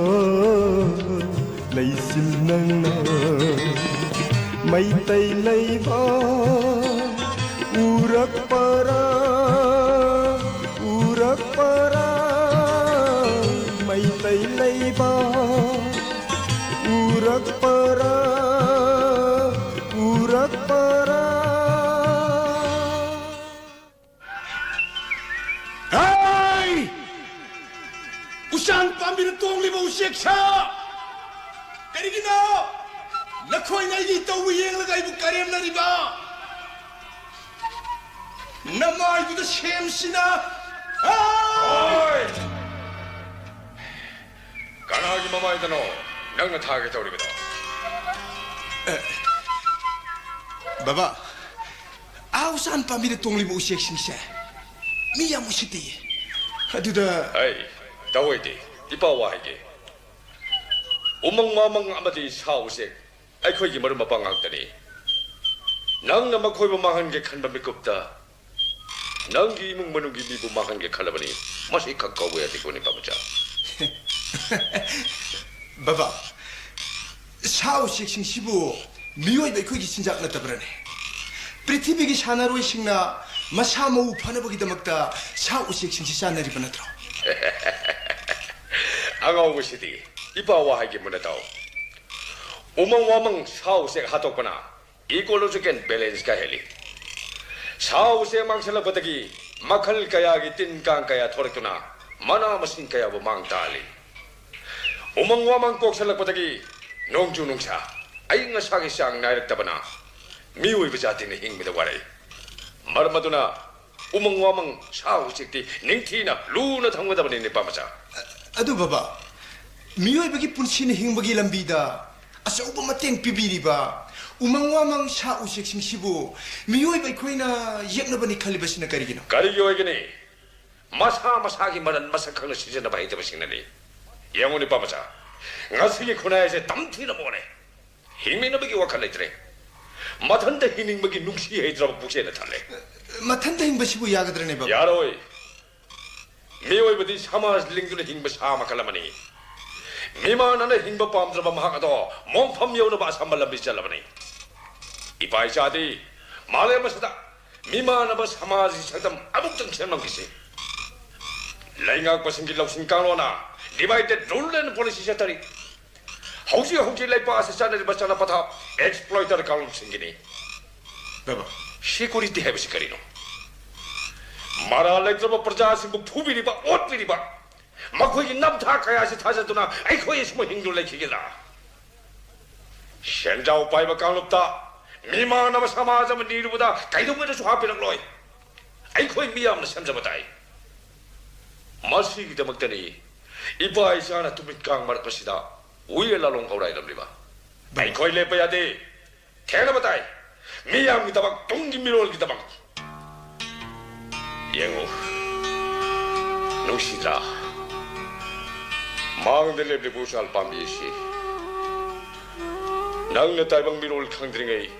ꯂꯩꯆꯤꯜ ꯅꯪꯅ ꯃꯩꯇꯩ ꯂꯩꯕ 우럭뻐라 우럭뻐라 마이따이 레이바 우럭뻐라 우럭뻐라 Hey! Usan pamir tong libo useksa. Kari gina. Lakoy na ito wiyeng lagay bu karem na riba. Namay du da shemsina. Hey! Kanagi mamay dano. Nang natagay tayo riba. Baba. Usan pamir tong libo useksa. 미야 무시디 하두다 Hey, dawidi. Ipawa hige. Umang amadi sausek. Ay koy gimaru mapangag tani. Nang naman koy bumahan ge kan bamikupta. Nang gi imong manugi mi bumahan ge kalabani. Mas ikakawe ati ko ni pamacha. 바바 사우식 싱시부 미워이베 거기 신작 났다 그러네 프리티비기 샤나로이 싱나 마샤모 우파나보기다 먹다 사우식 싱시 샤나리 버나들어 Angaw sidi. Ipawa hige munataw. Umang sausek hatokana. Ecological balance ka heli. Sausek mangsala patagi. Makal kaya gi tinkang kaya thorituna. Mana masin kaya bumang tali. Umang kok salak patagi. Nongju nungsa. Ay nga sagi siyang nairaktabana. Miwi bajati ni hing midawari. Marmaduna. Umang sausek ti ningtina luna thangmadabani ni pamasa. 아두 바바 미워이베기 분신의 행복이 람비다 아싸 오빠 마땡 비비리바 우망와망 샤우식 싱시부 미워이베 코이나 예나바니 칼리바시나 까리기노 까리기오에게니 마사기 말한 마사캉을 시전나 바이다 바싱나니 영혼이 빠마자 nga스기 코나에서 땀티나 모네 힘이나베기 와칼레트레 마탄데 히닝베기 눅시에 드라바 부시에나 탈레 마탄데 행바시부 야가드라네 바바 야로이 미워이버디 사마스 링두네 힝바 사마 칼라마니 미마나네 힝바 팜드라바 마하가도 몽팜 여우나바 삼발라 비살라마니 이바이샤디 말레마스다 미마나바 사마지 사담 아북정 쳔망기시 라잉악 바싱기 럭신 깡로나 리바이데 롤레는 폴리시 샤타리 혹시 라이파스 사나리 바사나 파타 exploiter 깡로 생기니 바바 시쿠리티 헤비시카리노 마라 렉트버 프자싱부 푸비리바 옷비리바 마코이 남타 가야시 타자도나 아이코이 스모 힝둘레 기길라 현자오 바이바 깡롭다 미마나마 사마자마 니르보다 가이동메르 수하피랑로이 아이코이 미암나 샘자바다이 마시기 데막다니 이바이샤나 투밋 깡마르 것이다 우엘라롱 가우라이랍리바 아이코이 레빠야데 테나바다이 미암기 다박 동기미로올기 다박 영우 누시드라 망들레브리 부샬 밤비시 낭나 딸방 미롤 강드링에이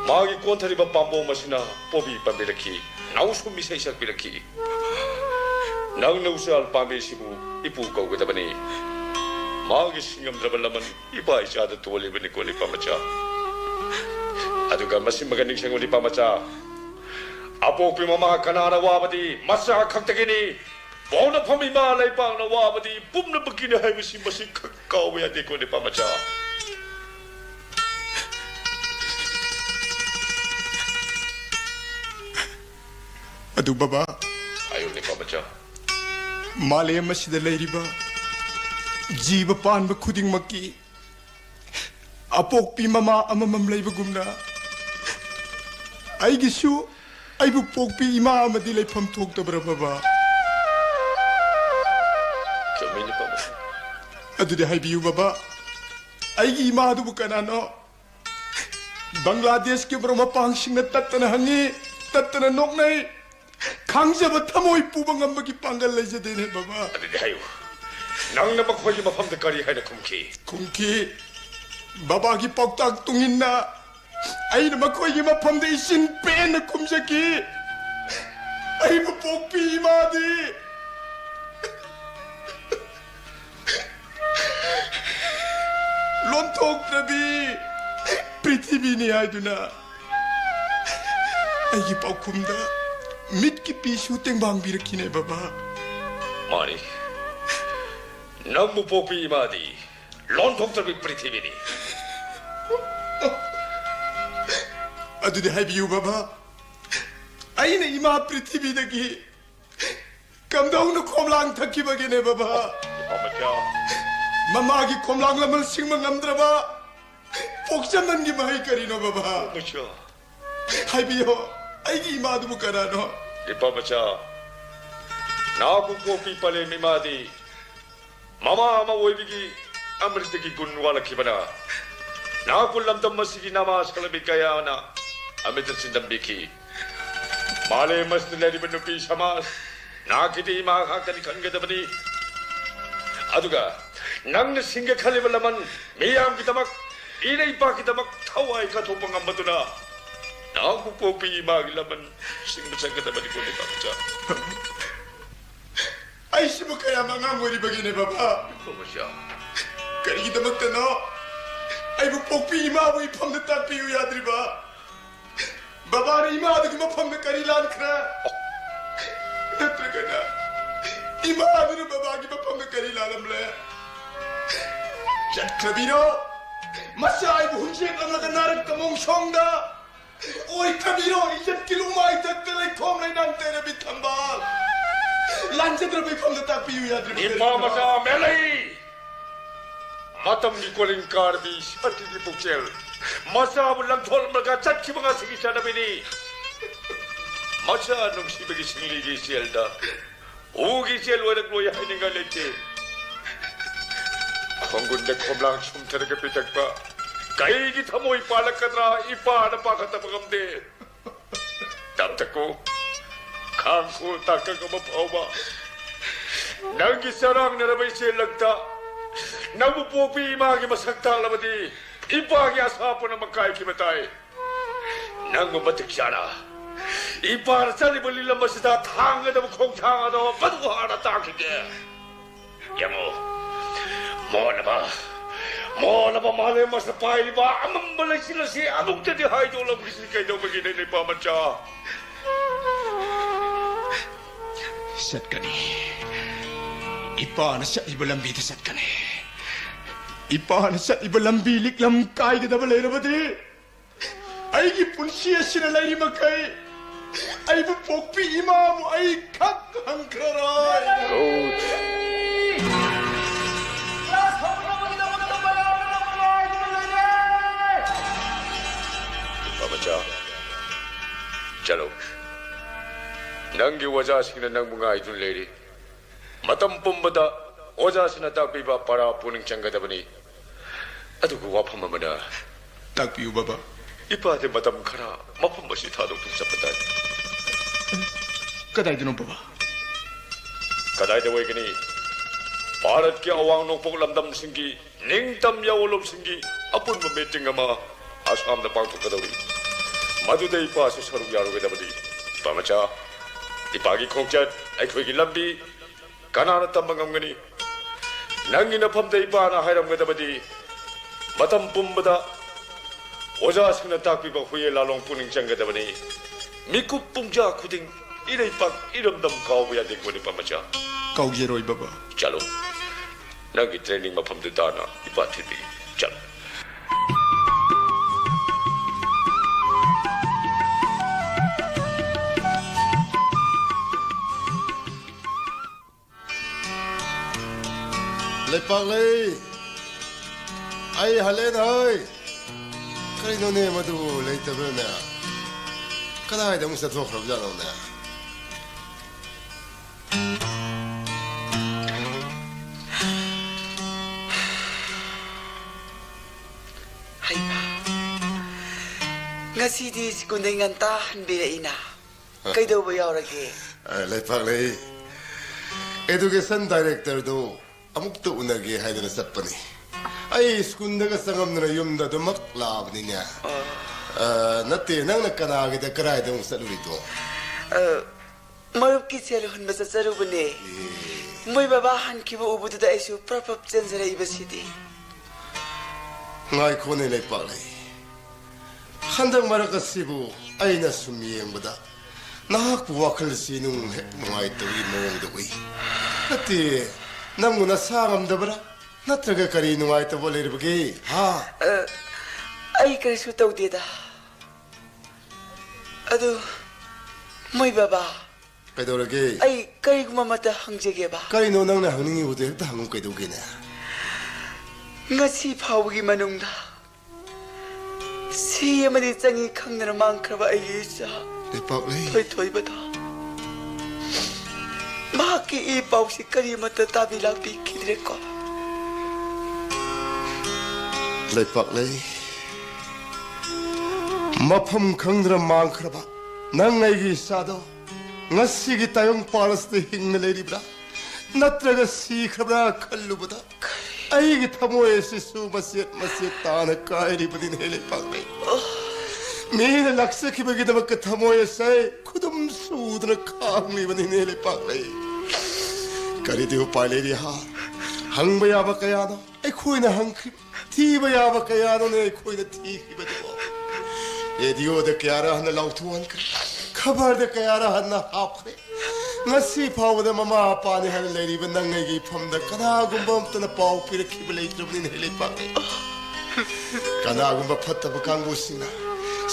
마기 꼰타리바 밤보 마시나 뽀비 밤비라키 나우수 미세이삭 비라키 낭나 우샬 밤비시부 이부 가우가다바니 마기 싱감드라발라만 이바이샤드 도올리브니 꼴리 빠마차 아두가 마심마가 닝생올리 빠마차 아복비 마마 가나나 와바디 마사 각대기니 보나 펌이마 라이방나 와바디 뿜는 버기니 하이브시 마시 가까워야 되고니 빠마자 아두 바바 아유니 빠마자 말레 마시다 레이리바 지바 판바 쿠딩 막기 아복비 마마 아마맘 레이바굼나 아이기슈 아이부 뽁비 이마 아마디 레이팜 톡더브라 바바 저민이 빠마자 아두데 하이비유 바바 아이기 이마 아두부 까나노 방글라데스 게 브로마 방싱나 따따나 하니 따따나 녹나이 강자바 타모이 뿌방감박이 빵갈 레이저되네 바바. 아니 하요. 낭나 막호기 마팜데 까리 하이나 kumki. kumki babagi poktak tungina. Ay na makoy mapamde isin pen na kumsaki. Ay mapokpi imadi. Lontok nabi. Prithvi ay duna. Ay paukumda. Mit ki pi shooting bang birakine baba. Mani. Nang mupokpi imadi. Lontok tabi prithibini. Adude haibiyu baba. Aina ima prithibidagi kamdaungna khomlang thakibagine baba. Mamagi khomlang lamal singma ngamdraba pokchamangi mahai karino baba. Haibiyo aigi ima du karano. Ipa bacha. Naku pokpi pale mimadi. Mama ama woibigi amritigi gunwala kibana. Naku lamdam masigi nama skalabi kaya na. Amit sindambiki. Male mas nilari benupi samas. Nakiti makakani kangadabani. Aduga. Nang singa kalibalaman. Miyam kitamak. Inay pa kitamak. Tawai katopang amaduna. Naku popi magilaman. Singmasangkatabani ko ni Pamcha. Ay siya kaya mga nguri bagine baba. Pumasya. Kaya kita magtano. Ay mapokpi ima mo ipam na tapiyo yadri ba? Baba na ima ada kumapam na karilan ka. Natraga na. Ima ada na baba kumapam na karilan amla. Jat kabino. Masay buhunjek ang nakanarag kamong songda. Oy kabino, ijat kilumay tagtalay komlay ng terabi tambal. Lanjut terlebih pun tetapi ya terima kasih. Ipa masa melai. Matam di kuling karbi seperti di pukcel. Masa bulan tol mereka cat ki mga sige sana bini. Masa nung si bagi singli di selda. Ugi sel wala gloya hininga lete. Akong gunda komlang sum terga pitak pa. Kai kita mo ipalak kadra ipa na pa kata pagamde. Taptako. Kangku takkan kamu bawa. Nanggi sarang narabai selagta. Namu popi magi masakta lamadi. Ipa gi asapo na makai kimatai. Nangu matiksana. Ipa rasali bali lamasita tanga da mukong tanga da padu hara takige. Yamo. Mo na ba male mas pai ba amam balai sila si anong tadi hai do lam kisi kay do begini ni pamacha. Satkani. Ipa na sa ibalambi ta satkani. Ipa na sa ibalambi liklam kai kada balay na badi. Ay gipun siya sinalay ni makay. Ay bupokpi ima mo ay kakhang kraray. Good. Pamacha. Chalo. Nanggi wajasina nang mga idun lady. Matampum bada wajasina takbiba para puning changgadabani. Adugu wapamamana. Takbiyo baba. Ipate matam kara mapambasi tadong sapatan. Kaday dunong baba. Kaday daway gini. Parat ki awang nokpok lamdam singgi. Ningtam yawolom singgi. Apun mamiting ama. Asam na pangtok kadawri. Maduday pa sa sarong yaro kadabadi. Pamacha. Ipagi kongchat ay kuigi lambi kanana tambang ngani nangi na pamda ipa na hairam gadabadi matam pumbada oja singna takpi ba huye lalong puning changgadabani mikup pungja kuding ilay pag iramdam kau ya ding ni pamacha kau yeroy baba chalo nangi training mapamda dana ipa tibi chalo Lepang ay halen hoy. Kaya ne madu leita bena. Kada ay damu sa tokro jalo na. Hay ba. Ngasi di si kunday nganta hanbira ina. Kay daw ba yaw ragi? लेपाक ले education director दो अमुक तो उनगे हाइदन सपनी आई school दगा संगमना युमदा दमक लाबनिने नते नंग कनागे the कराय दम सलुरितो मरुप की cell हुन बस सरुबने मोय बाबा हन की वो उबुद द आइसु प्रपप चेंजरे इबसिदी ngai khone le pa le handang maraka sibu aina sum yengbuda nak wakhal sinung he ngai tawi mong da wi ati namuna sagam da bra natraga kari ngai ta bole rbge ha ai kari su tau de da adu moy baba pedorage ai kari guma mata hangjege ba kari no nang na hangni ude ta hangu kai doge na ngasi phawgi manungda si amadi changi khangna mangkraba ai cha le pak le thoi thoi bata ma ki e pau si kari mata ta bi la pi kidre ko le pak le mafam khangdra mangkraba nang ai gi sado ngasi gi tayong palas te hingna le ribra natraga si khabra khallubada आई की थमो ऐसे सु मस्जिद मस्जिद तान Kairi बदिन हेले पागले मेरे लक्ष्य की बगी दमक थमो ऐसे खुदम सूदन खांगली बदिन हेले पागले करी दियो पाले रिहा हंग बया बकयानो ए कोई न हंग थी बया बकयानो ने कोई न थी की बदो ये दियो द क्यारा हन लाउथुन खबर द क्यारा हन हाफरे ngasi phawda mama apani han leiri banangai gi phomda kana gumba amtana paw pirakhi belai trubni hele pa kana gumba phatta bakangu sina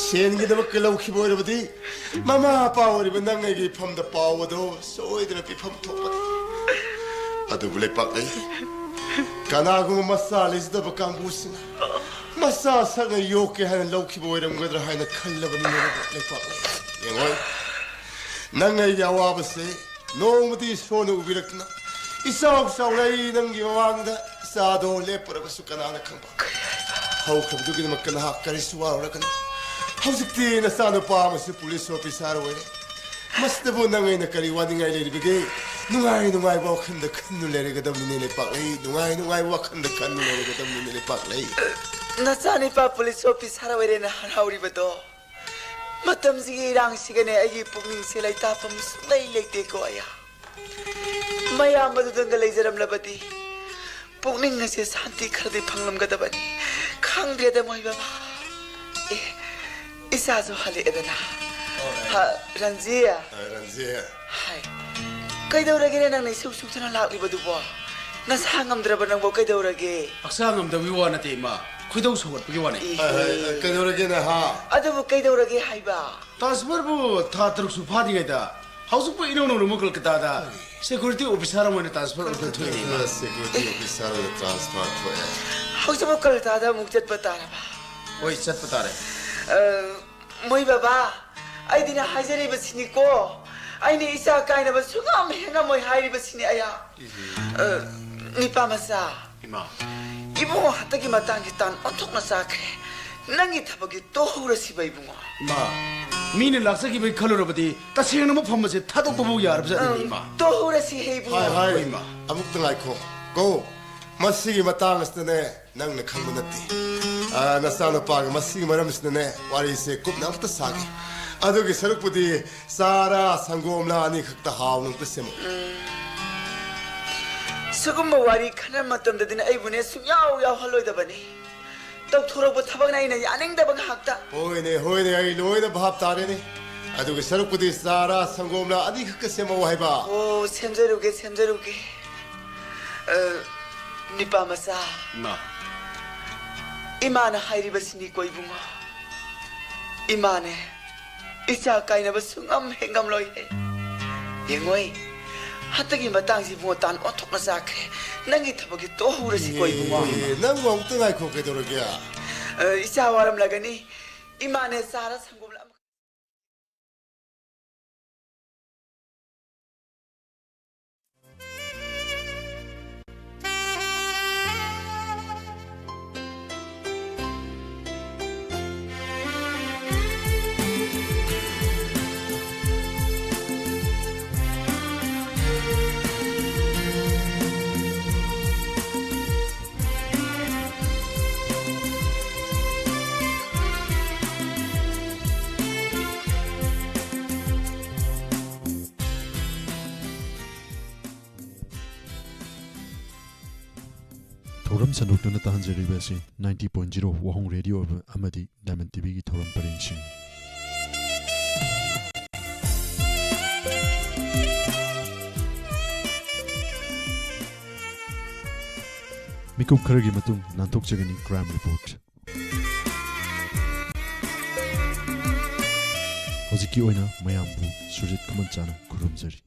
sen gi daba kelau khi boirabdi mama pawri banangai gi phomda pawdo soidra pi phom thopa adu bule pa kana gumba masala is daba kangu sina masa sanga yoke han lauki boiram gadra haina khallabani le pa yengoi nangai yawabase nongmati sonu ubirakna isaw sawlai nangi wangda sado lepra sukana na khamba hau khabdu gi makna ha kari suwara kana hausikti na sanu pa mas police officer we mastabu nangai na kari wadingai le bige nungai nungai ba khanda khannu le ga dam ni le pak le nungai ba khanda khannu le ga dam ni le pak le na sani pa police officer we na hauri bado matam sigi rang sigane agi pugning se lai ta pam lai lekte ko aya maya madu dang lai jaram labati pugning se santi khade phanglam ga dabani khang de da moi baba isa zo hale edana ha ranjia hai kai daurage ne nang nei suk suk thana lakli badu bo na sangam draba nang bo kai daurage aksangam da wiwa na te ma खुदौ Sougat पगे वाने कदौरगे ना हा अदबु कैदौरगे हाइबा transfer बु था तरक सुफा दिगैदा house पु इनो no Mukul Qatada security officer मोने transfer उठ थोइ नि सिक्युरिटी ऑफिसर ने ट्रांसफर थोइ हाउस पु कल तादा मुक्जत बतारा बा ओइ सत बतारे मोइ बाबा आइ दिन हाजरे बसिनी को आइने इसा काइना बस सुगाम हेंगा मोइ हाइरि बसिनी आया निपा मसा इमा इबो हतगी मतंगी तान अंथोकना साखे नंगी थबगी तोहुरसी बैबुंगा मा मीने लाक्सकी बै खलुरबदी तसेंग नम फमसे थादोक बबु यारबजनी मा तोहुरसी हेबुंगा हाय मा अमुक तलाइखो गो मसिगी मतंगसने नंगने खंग नति नसानो पाग मसिगी मरमसने वारी से कुपना अफ्त सागे अदुगी सरुकपुदी सारा संगोमला अनि खक्ता हावनु तसेम सुगुम्बा वारी खना मतम ददिन आइबुने सुयाव याव हलोइदबनी तौथुरब थबक नाइना यानिंगदब घाक्ता होइने आई लोइना भाब तारेने अदुगे सरुकपुदी सारा संगोमला अनि खक सेमो हाइबा ओ सेमजरुगे निपा मसा मा इमाना हाइरिबसिनी कोइबुंगा इमाने इचा काइना बसुंगम हेंगम लोइ हे येंगोइ हतगी मतंगसी बो तान ओथोकना साखे नंगी थबगी तोहुरसी कोइबुंगा नंग वाउत गाइखो केदोरगे इचा वारम लगनी इमाने सारा संगोमला थौरम सन्दोक्तुना ताहन्जरिबा असि 90.0 वाहंग रेडियो अमदि डायमंड टीवी की थौरम परेंसिंग मिकुम खरगी मतुंग नांथोकचगनी क्राइम रिपोर्ट हौजिकी ओइना मयामबु सुजित कुमनचाना खुरुमजरी